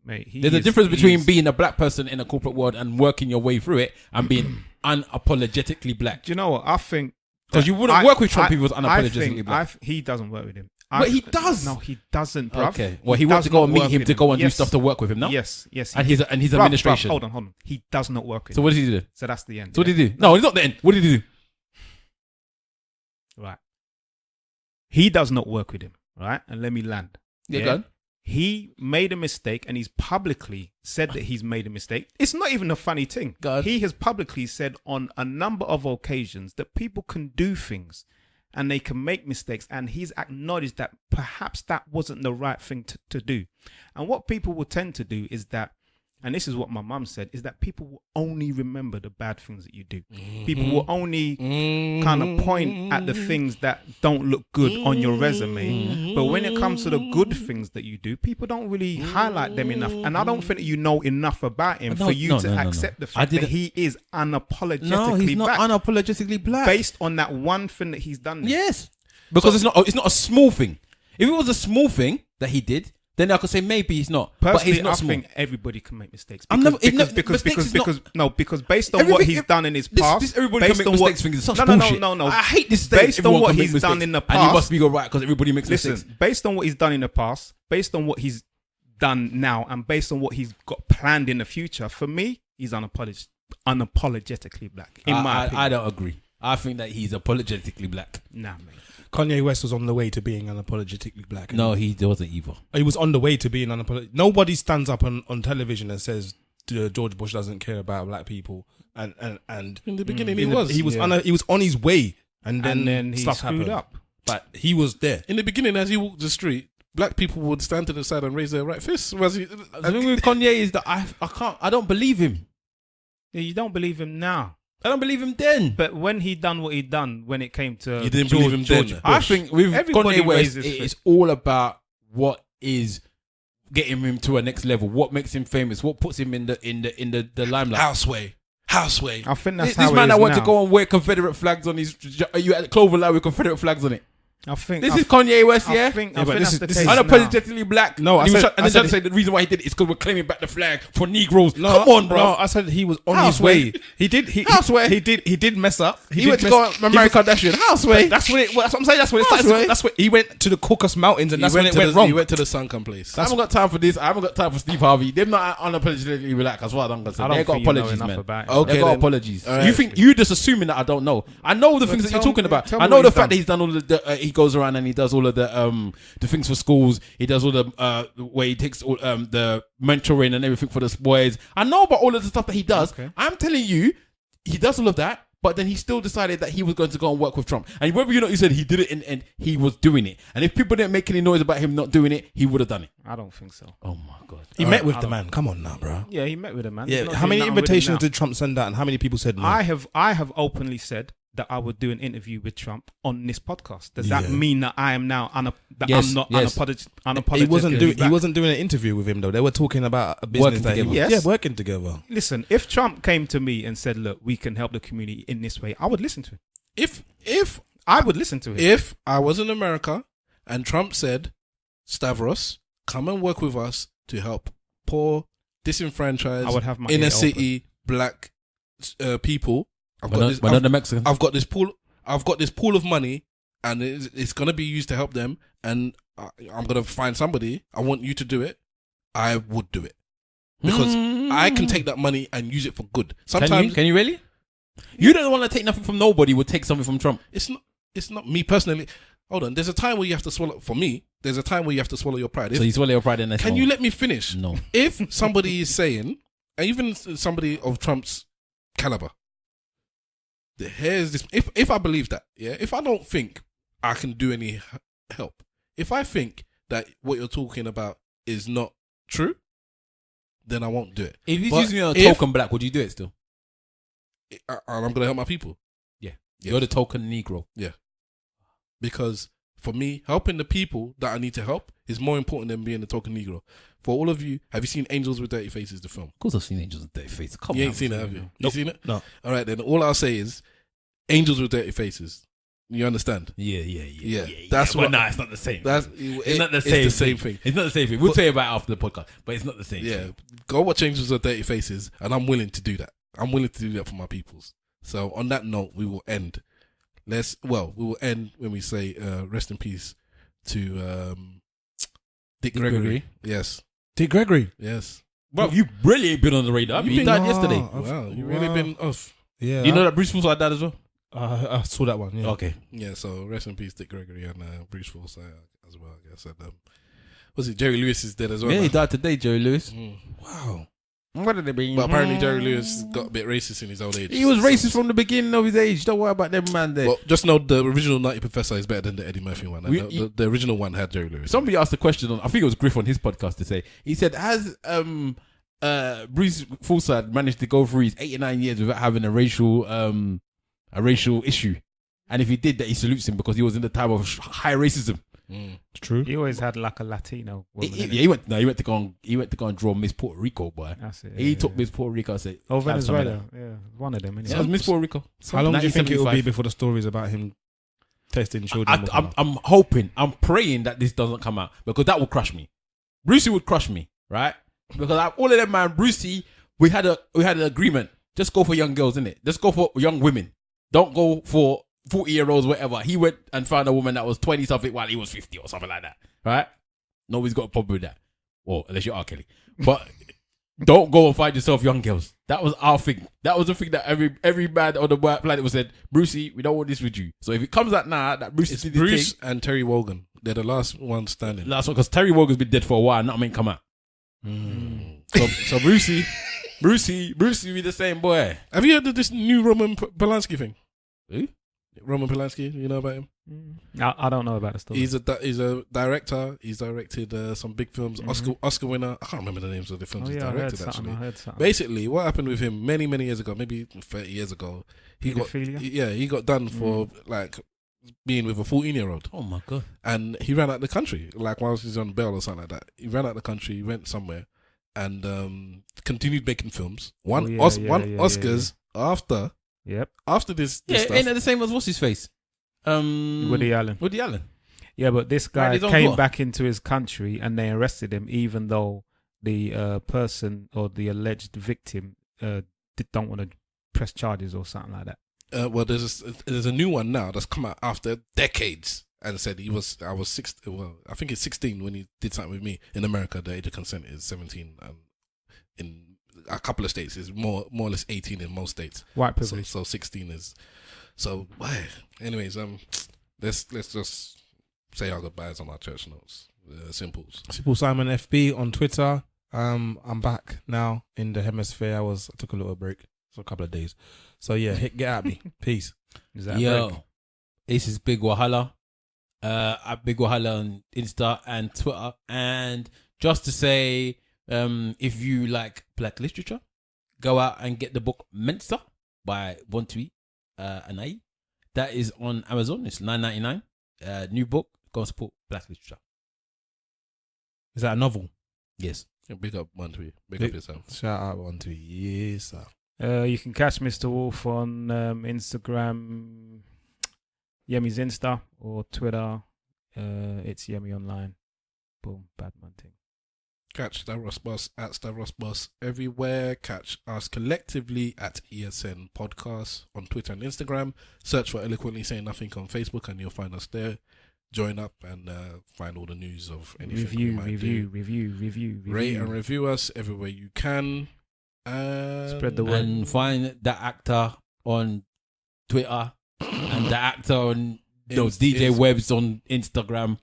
Speaker 2: Mate,
Speaker 1: There's a difference between being a black person in a corporate world and working your way through it and being unapologetically black.
Speaker 2: Do you know what? I think
Speaker 1: Because you wouldn't work with Trump if he was unapologetically black.
Speaker 2: He doesn't work with him.
Speaker 1: But he does.
Speaker 2: No, he doesn't, bruv.
Speaker 1: Okay. Well, he wants to go and meet him to go and do stuff to work with him, no?
Speaker 2: Yes.
Speaker 1: And his administration.
Speaker 2: Hold on. He does not work with
Speaker 1: So
Speaker 2: him.
Speaker 1: what does he do?
Speaker 2: So that's the end.
Speaker 1: So what did he do? No, it's not the end. What did he do?
Speaker 2: Right. He does not work with him, right? And let me land.
Speaker 1: Yeah, go on.
Speaker 2: He made a mistake and he's publicly said that he's made a mistake. It's not even a funny thing.
Speaker 1: God.
Speaker 2: He has publicly said on a number of occasions that people can do things and they can make mistakes. And he's acknowledged that perhaps that wasn't the right thing to do. And what people will tend to do is that, and this is what my mum said, is that people will only remember the bad things that you do. People will only kind of point at the things that don't look good on your resume. But when it comes to the good things that you do, people don't really highlight them enough. And I don't think that you know enough about him for you to accept the fact that he is unapologetically
Speaker 1: No, he's not
Speaker 2: black.
Speaker 1: unapologetically black.
Speaker 2: Based on that one thing that he's done.
Speaker 1: Yes. Because it's not a small thing. If it was a small thing that he did, then I could say maybe he's not.
Speaker 2: Personally,
Speaker 1: but he's not
Speaker 2: I
Speaker 1: small.
Speaker 2: think everybody can make mistakes. Because based on what he's done in his past,
Speaker 1: this everybody can make mistakes thing is such bullshit.
Speaker 2: No.
Speaker 1: I hate this.
Speaker 2: Based on what he's done in the past,
Speaker 1: and you must be right because everybody makes mistakes.
Speaker 2: Listen, based on what he's done in the past, based on what he's done now, and based on what he's got planned in the future, for me, he's unapologetically black. In my opinion,
Speaker 1: I don't agree. I think that he's apologetically black.
Speaker 2: Nah, mate.
Speaker 4: Kanye West was on the way to being unapologetically black.
Speaker 1: No, he wasn't either.
Speaker 4: He was on the way to being unapologetic. Nobody stands up on television and says George Bush doesn't care about black people. And
Speaker 3: in the beginning, he was
Speaker 4: on his way, and then
Speaker 2: he
Speaker 4: stuff
Speaker 2: screwed
Speaker 4: happened.
Speaker 2: up.
Speaker 4: But he was there.
Speaker 3: In the beginning, as he walked the street, black people would stand to the side and raise their right fists.
Speaker 1: The thing with Kanye is that I don't believe him.
Speaker 2: Yeah, you don't believe him now.
Speaker 1: I don't believe him then.
Speaker 2: But when he done what he done, when it came to
Speaker 3: You didn't believe him then?
Speaker 2: Bush,
Speaker 1: I think with
Speaker 2: everybody
Speaker 1: Kanye West,
Speaker 2: raises
Speaker 1: it's all about what is getting him to a next level. What makes him famous? What puts him in the limelight?
Speaker 3: Houseway.
Speaker 2: I think that's
Speaker 1: This
Speaker 2: how
Speaker 1: man
Speaker 2: it
Speaker 1: that
Speaker 2: is
Speaker 1: wants
Speaker 2: now.
Speaker 1: to go and wear Confederate flags on his. You at Clover Line with Confederate flags on it.
Speaker 2: I think
Speaker 1: This is Kanye West,
Speaker 2: I
Speaker 1: yeah.
Speaker 2: think
Speaker 4: but
Speaker 2: that's
Speaker 4: this
Speaker 2: the
Speaker 4: is
Speaker 2: case now.
Speaker 1: Unapologetically black.
Speaker 4: No,
Speaker 1: and
Speaker 4: I
Speaker 1: he
Speaker 4: said-
Speaker 1: then say the reason why he did it is because we're claiming back the flag for Negroes.
Speaker 4: No,
Speaker 1: Come on, bro.
Speaker 4: No, I said he was on his
Speaker 1: Houseway.
Speaker 4: way. He did.
Speaker 1: Houseway.
Speaker 4: He did mess up.
Speaker 1: He went to go and marry Kardashian. Houseway.
Speaker 4: That's what I'm saying. That's what it started.
Speaker 1: Houseway.
Speaker 4: That's what he went to the Caucasus Mountains, and that's when it went wrong.
Speaker 3: He went to the Sunken place.
Speaker 1: I haven't got time for this. I haven't got time for Steve Harvey. They're not unapologetically black. That's what I'm gonna say.
Speaker 2: I don't
Speaker 1: They got
Speaker 2: think you know
Speaker 1: apologies,
Speaker 2: enough
Speaker 1: man.
Speaker 2: about it.
Speaker 3: Okay,
Speaker 1: They got
Speaker 3: then.
Speaker 1: apologies.
Speaker 3: All right.
Speaker 1: You think you just assuming that I don't know? I know the things that you're
Speaker 2: tell
Speaker 1: talking
Speaker 2: me-
Speaker 1: about.
Speaker 2: tell me
Speaker 1: I know
Speaker 2: what
Speaker 1: the
Speaker 2: he's
Speaker 1: fact
Speaker 2: done.
Speaker 1: that he's done all of the. He goes around and he does all of the things for schools. He does all the where he takes all the mentoring and everything for the boys. I know about all of the stuff that he does.
Speaker 2: Okay.
Speaker 1: I'm telling you, he does all of that. But then he still decided that he was going to go and work with Trump. And whether you know, he said he did it and he was doing it. And if people didn't make any noise about him not doing it, he would have done it.
Speaker 2: I don't think so.
Speaker 1: Oh my God.
Speaker 4: He met with the man. Come on now, bro.
Speaker 2: Yeah, he met with him, man. He's
Speaker 4: Yeah.
Speaker 2: not
Speaker 4: How
Speaker 2: doing
Speaker 4: many
Speaker 2: nothing with him
Speaker 4: invitations
Speaker 2: now.
Speaker 4: did Trump send out, and how many people said no?
Speaker 2: I have openly said that I would do an interview with Trump on this podcast. Does that
Speaker 4: Yeah.
Speaker 2: mean that I am now
Speaker 1: Yes,
Speaker 2: I'm not
Speaker 1: yes.
Speaker 2: unapologetic?
Speaker 4: He wasn't doing an interview with him though. They were talking about a business
Speaker 1: Working
Speaker 4: that
Speaker 1: together.
Speaker 2: Yes.
Speaker 4: working together.
Speaker 2: Listen, if Trump came to me and said, "Look, we can help the community in this way," I would listen to him.
Speaker 3: If
Speaker 2: I would listen to him.
Speaker 3: If I was in America and Trump said, Stavros, come and work with us to help poor, disenfranchised,
Speaker 2: I would have my
Speaker 3: inner
Speaker 2: ear
Speaker 3: city black people.
Speaker 1: But not the Mexicans.
Speaker 3: I've got this pool of money, and it's gonna be used to help them. And I'm gonna find somebody. I want you to do it. I would do it because I can take that money and use it for good. Sometimes
Speaker 1: Can you really? You don't want to take nothing from nobody. Would take something from Trump.
Speaker 3: it's not me personally. Hold on. There's a time where you have to swallow. For me, there's a time where you have to swallow your pride.
Speaker 1: So you swallow your pride in that.
Speaker 3: Can you let me finish?
Speaker 1: No.
Speaker 3: If somebody is saying, and even somebody of Trump's caliber, here's this. If I believe that, yeah. If I don't think I can do any help, if I think that what you're talking about is not true, then I won't do it.
Speaker 1: If he's
Speaker 3: But
Speaker 1: using you on a
Speaker 3: if-
Speaker 1: token black, would you do it still?
Speaker 3: And I'm gonna help my people.
Speaker 1: Yeah.
Speaker 3: Yes.
Speaker 1: You're the token Negro.
Speaker 3: Because For me, helping the people that I need to help is more important than being a token Negro. For all of you, have you seen Angels with Dirty Faces, the film?
Speaker 1: Of course I've seen Angels with Dirty Faces. Come
Speaker 3: You
Speaker 1: on.
Speaker 3: ain't seen it, have you?
Speaker 1: Nope.
Speaker 3: You seen it?
Speaker 4: No.
Speaker 3: All right, then all I'll say is Angels with Dirty Faces. You understand?
Speaker 1: Yeah.
Speaker 3: That's
Speaker 1: Well,
Speaker 3: what.
Speaker 1: no, it's not the same.
Speaker 3: It's
Speaker 1: not the
Speaker 3: It's
Speaker 1: same
Speaker 3: the same thing.
Speaker 1: It's not the same thing. We'll tell you about it after the podcast, but it's not the same
Speaker 3: Yeah,
Speaker 1: thing.
Speaker 3: go watch Angels with Dirty Faces, and I'm willing to do that. I'm willing to do that for my peoples. So on that note, we will end. We will end when we say rest in peace to Dick Gregory. Yes.
Speaker 4: Dick Gregory.
Speaker 3: Yes.
Speaker 1: Bro, you really ain't been on the radar. You died yesterday.
Speaker 3: Wow, you really been off.
Speaker 4: Yeah.
Speaker 1: You know that Bruce Forsyth died as well?
Speaker 4: I saw that one. Yeah.
Speaker 1: Okay.
Speaker 3: Yeah, so rest in peace, Dick Gregory, and Bruce Forsyth as well, I guess. And, was it Jerry Lewis is dead as well?
Speaker 1: Yeah, he died today, Jerry Lewis.
Speaker 3: Wow.
Speaker 1: What did they be?
Speaker 3: But apparently Jerry Lewis got a bit racist in his old age.
Speaker 1: He was racist from the beginning of his age. Don't worry about them man there.
Speaker 3: Well, just know the original Nutty Professor is better than the Eddie Murphy one. And the original one had Jerry Lewis.
Speaker 1: Somebody asked a question on, I think it was Griff on his podcast to say, he said, has Bruce Forsyth managed to go through his 89 years without having a racial issue? And if he did that, he salutes him because he was in the time of high racism.
Speaker 4: It's true.
Speaker 2: He always had like a Latino woman.
Speaker 1: He went to go and draw Miss Puerto Rico, boy.
Speaker 2: That's it.
Speaker 1: He took Miss Puerto Rico and said,
Speaker 2: Oh,
Speaker 1: "Have some of
Speaker 2: Venezuela. Yeah, one of them. Anyway.
Speaker 1: that." Yeah, it was Miss Puerto Rico.
Speaker 4: How long do you think it will be
Speaker 1: 1975.
Speaker 4: before the stories about him testing children?
Speaker 1: I'm hoping, I'm praying that this doesn't come out because that will crush me. Brucey would crush me, right? Because all of them, man, Brucey, we had an agreement. Just go for young girls, innit? Just go for young women. Don't go for 40-year-olds, whatever. He went and found a woman that was 20-something while he was 50 or something like that, right? Nobody's got a problem with that. Well, unless you're R. Kelly. But don't go and find yourself young girls. That was our thing. That was the thing that every man on the planet was said, Brucey, we don't want this with you. So if it comes out now that Bruce
Speaker 3: It's
Speaker 1: did
Speaker 3: Bruce
Speaker 1: this thing,
Speaker 3: and Terry Wogan. They're the last ones standing.
Speaker 1: last one, because Terry Wogan's been dead for a while and nothing ain't come out. So Brucey be the same boy.
Speaker 3: Have you heard of this new Roman Polanski thing?
Speaker 1: Who?
Speaker 3: Roman Polanski, you know about him?
Speaker 2: I don't know about the story.
Speaker 3: He's a director. He's directed some big films. Oscar winner. I can't remember the names of the films he's directed. Actually,
Speaker 2: I heard something.
Speaker 3: basically, what happened with him many years ago, maybe 30 years ago, he got done for like being with a 14-year-old.
Speaker 1: Oh my God.
Speaker 3: And he ran out the country, like whilst he's on bail or something like that. He ran out the country, he went somewhere, and continued making films. Won Oscars after.
Speaker 2: Yep.
Speaker 3: After this stuff.
Speaker 1: Ain't that the same as what's his face?
Speaker 2: Woody Allen. Yeah, but this guy came back into his country and they arrested him, even though the person or the alleged victim don't want to press charges or something like that.
Speaker 3: Well, there's a new one now that's come out after decades and said I was 16. Well, I think it's 16 when he did something with me in America. The age of consent is 17. In a couple of states, is more or less 18 in most states.
Speaker 2: White privilege.
Speaker 3: So 16 is. So anyways, let's just say our goodbyes on our church notes. Simples.
Speaker 4: Simple Simon FB on Twitter. I'm back now in the hemisphere. I took a little break for a couple of days. So yeah, get at me. Peace.
Speaker 2: Is that a break?
Speaker 1: This is Big Wahala. At Big Wahala on Insta and Twitter. And just to say, if you like black literature, go out and get the book Mensa by Bontui Anai. That is on Amazon. It's $9.99. New book. Go and support black literature.
Speaker 4: Is that a novel?
Speaker 1: Yes.
Speaker 3: Yeah, big up Bontui. Big up yourself.
Speaker 4: Shout out Bontui. Yes, sir.
Speaker 2: You can catch Mr. Wolf on Instagram, Yemi's Insta, or Twitter. It's Yemi Online. Boom, bad man thing.
Speaker 3: Catch Stavros Boss at Stavros Boss everywhere. Catch us collectively at ESN Podcast on Twitter and Instagram. Search for Eloquently Saying Nothing on Facebook and you'll find us there. Join up and find all the news of anything. Review. Rate and review us everywhere you can.
Speaker 2: Spread the word.
Speaker 1: And find that actor on Twitter and the actor on DJ Webs on Instagram.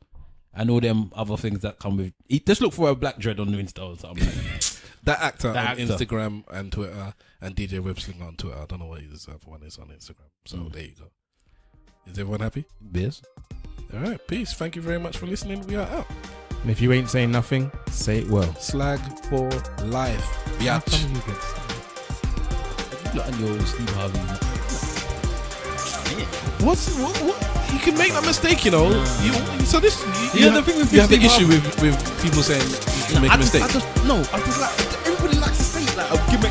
Speaker 1: And all them other things that come with. Just look for a black dread on the Insta or something.
Speaker 3: That actor on Instagram and Twitter and DJ Webslinger on Twitter. I don't know what his other one is on Instagram. So there you go. Is everyone happy?
Speaker 1: Yes.
Speaker 3: All right. Peace. Thank you very much for listening. We are out.
Speaker 4: And if you ain't saying nothing, say it well.
Speaker 3: Slag for life. Biatch.
Speaker 1: You lot and your Steve Harvey.
Speaker 3: What? You can make that mistake, you know. So this,
Speaker 1: Yeah, the thing with
Speaker 3: you have the
Speaker 1: 50
Speaker 3: issue with people saying you can make a mistake.
Speaker 5: I just like everybody likes to say like,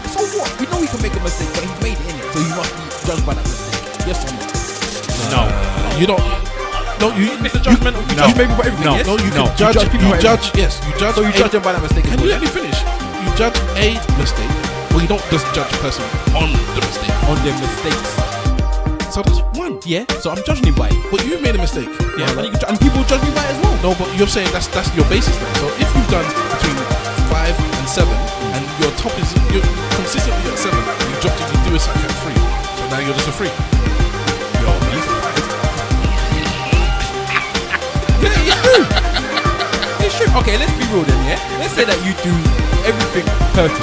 Speaker 5: so what? We know he can make a mistake, but he's made it in it, so he must be judged by that mistake. Yes or no?
Speaker 3: No, you don't. No,
Speaker 1: Mr. Judgmental.
Speaker 5: You judge people for everything.
Speaker 1: No.
Speaker 5: Yes?
Speaker 3: No, you
Speaker 1: No.
Speaker 3: can judge.
Speaker 5: people
Speaker 3: You
Speaker 5: for
Speaker 3: judge. Yes, you judge.
Speaker 5: So you judge them by that mistake.
Speaker 3: Can you let me finish? You judge a mistake, but you don't just judge a person on the mistake.
Speaker 5: on their mistakes?
Speaker 3: So that's one.
Speaker 5: Yeah. So I'm judging him by it.
Speaker 3: But you've made a mistake.
Speaker 5: Yeah. And people judge me by it as well.
Speaker 3: No, but you're saying that's your basis then. So if you've done between 5 and 7, and your top is you're consistently at 7, you dropped it, you do a sack at 3. So now you're just a 3.
Speaker 5: Yo, he's a five. It's true. Okay, let's be real then, yeah? Let's say that you do everything perfect.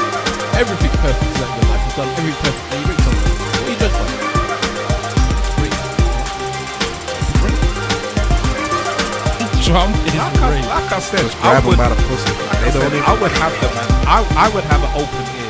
Speaker 5: Everything perfect is like your life. You've done everything perfect and you break something. What are you judged by?
Speaker 4: Trump is
Speaker 2: Like I said,
Speaker 3: Grab them by the pussy.
Speaker 2: I would have them. I would have an open ear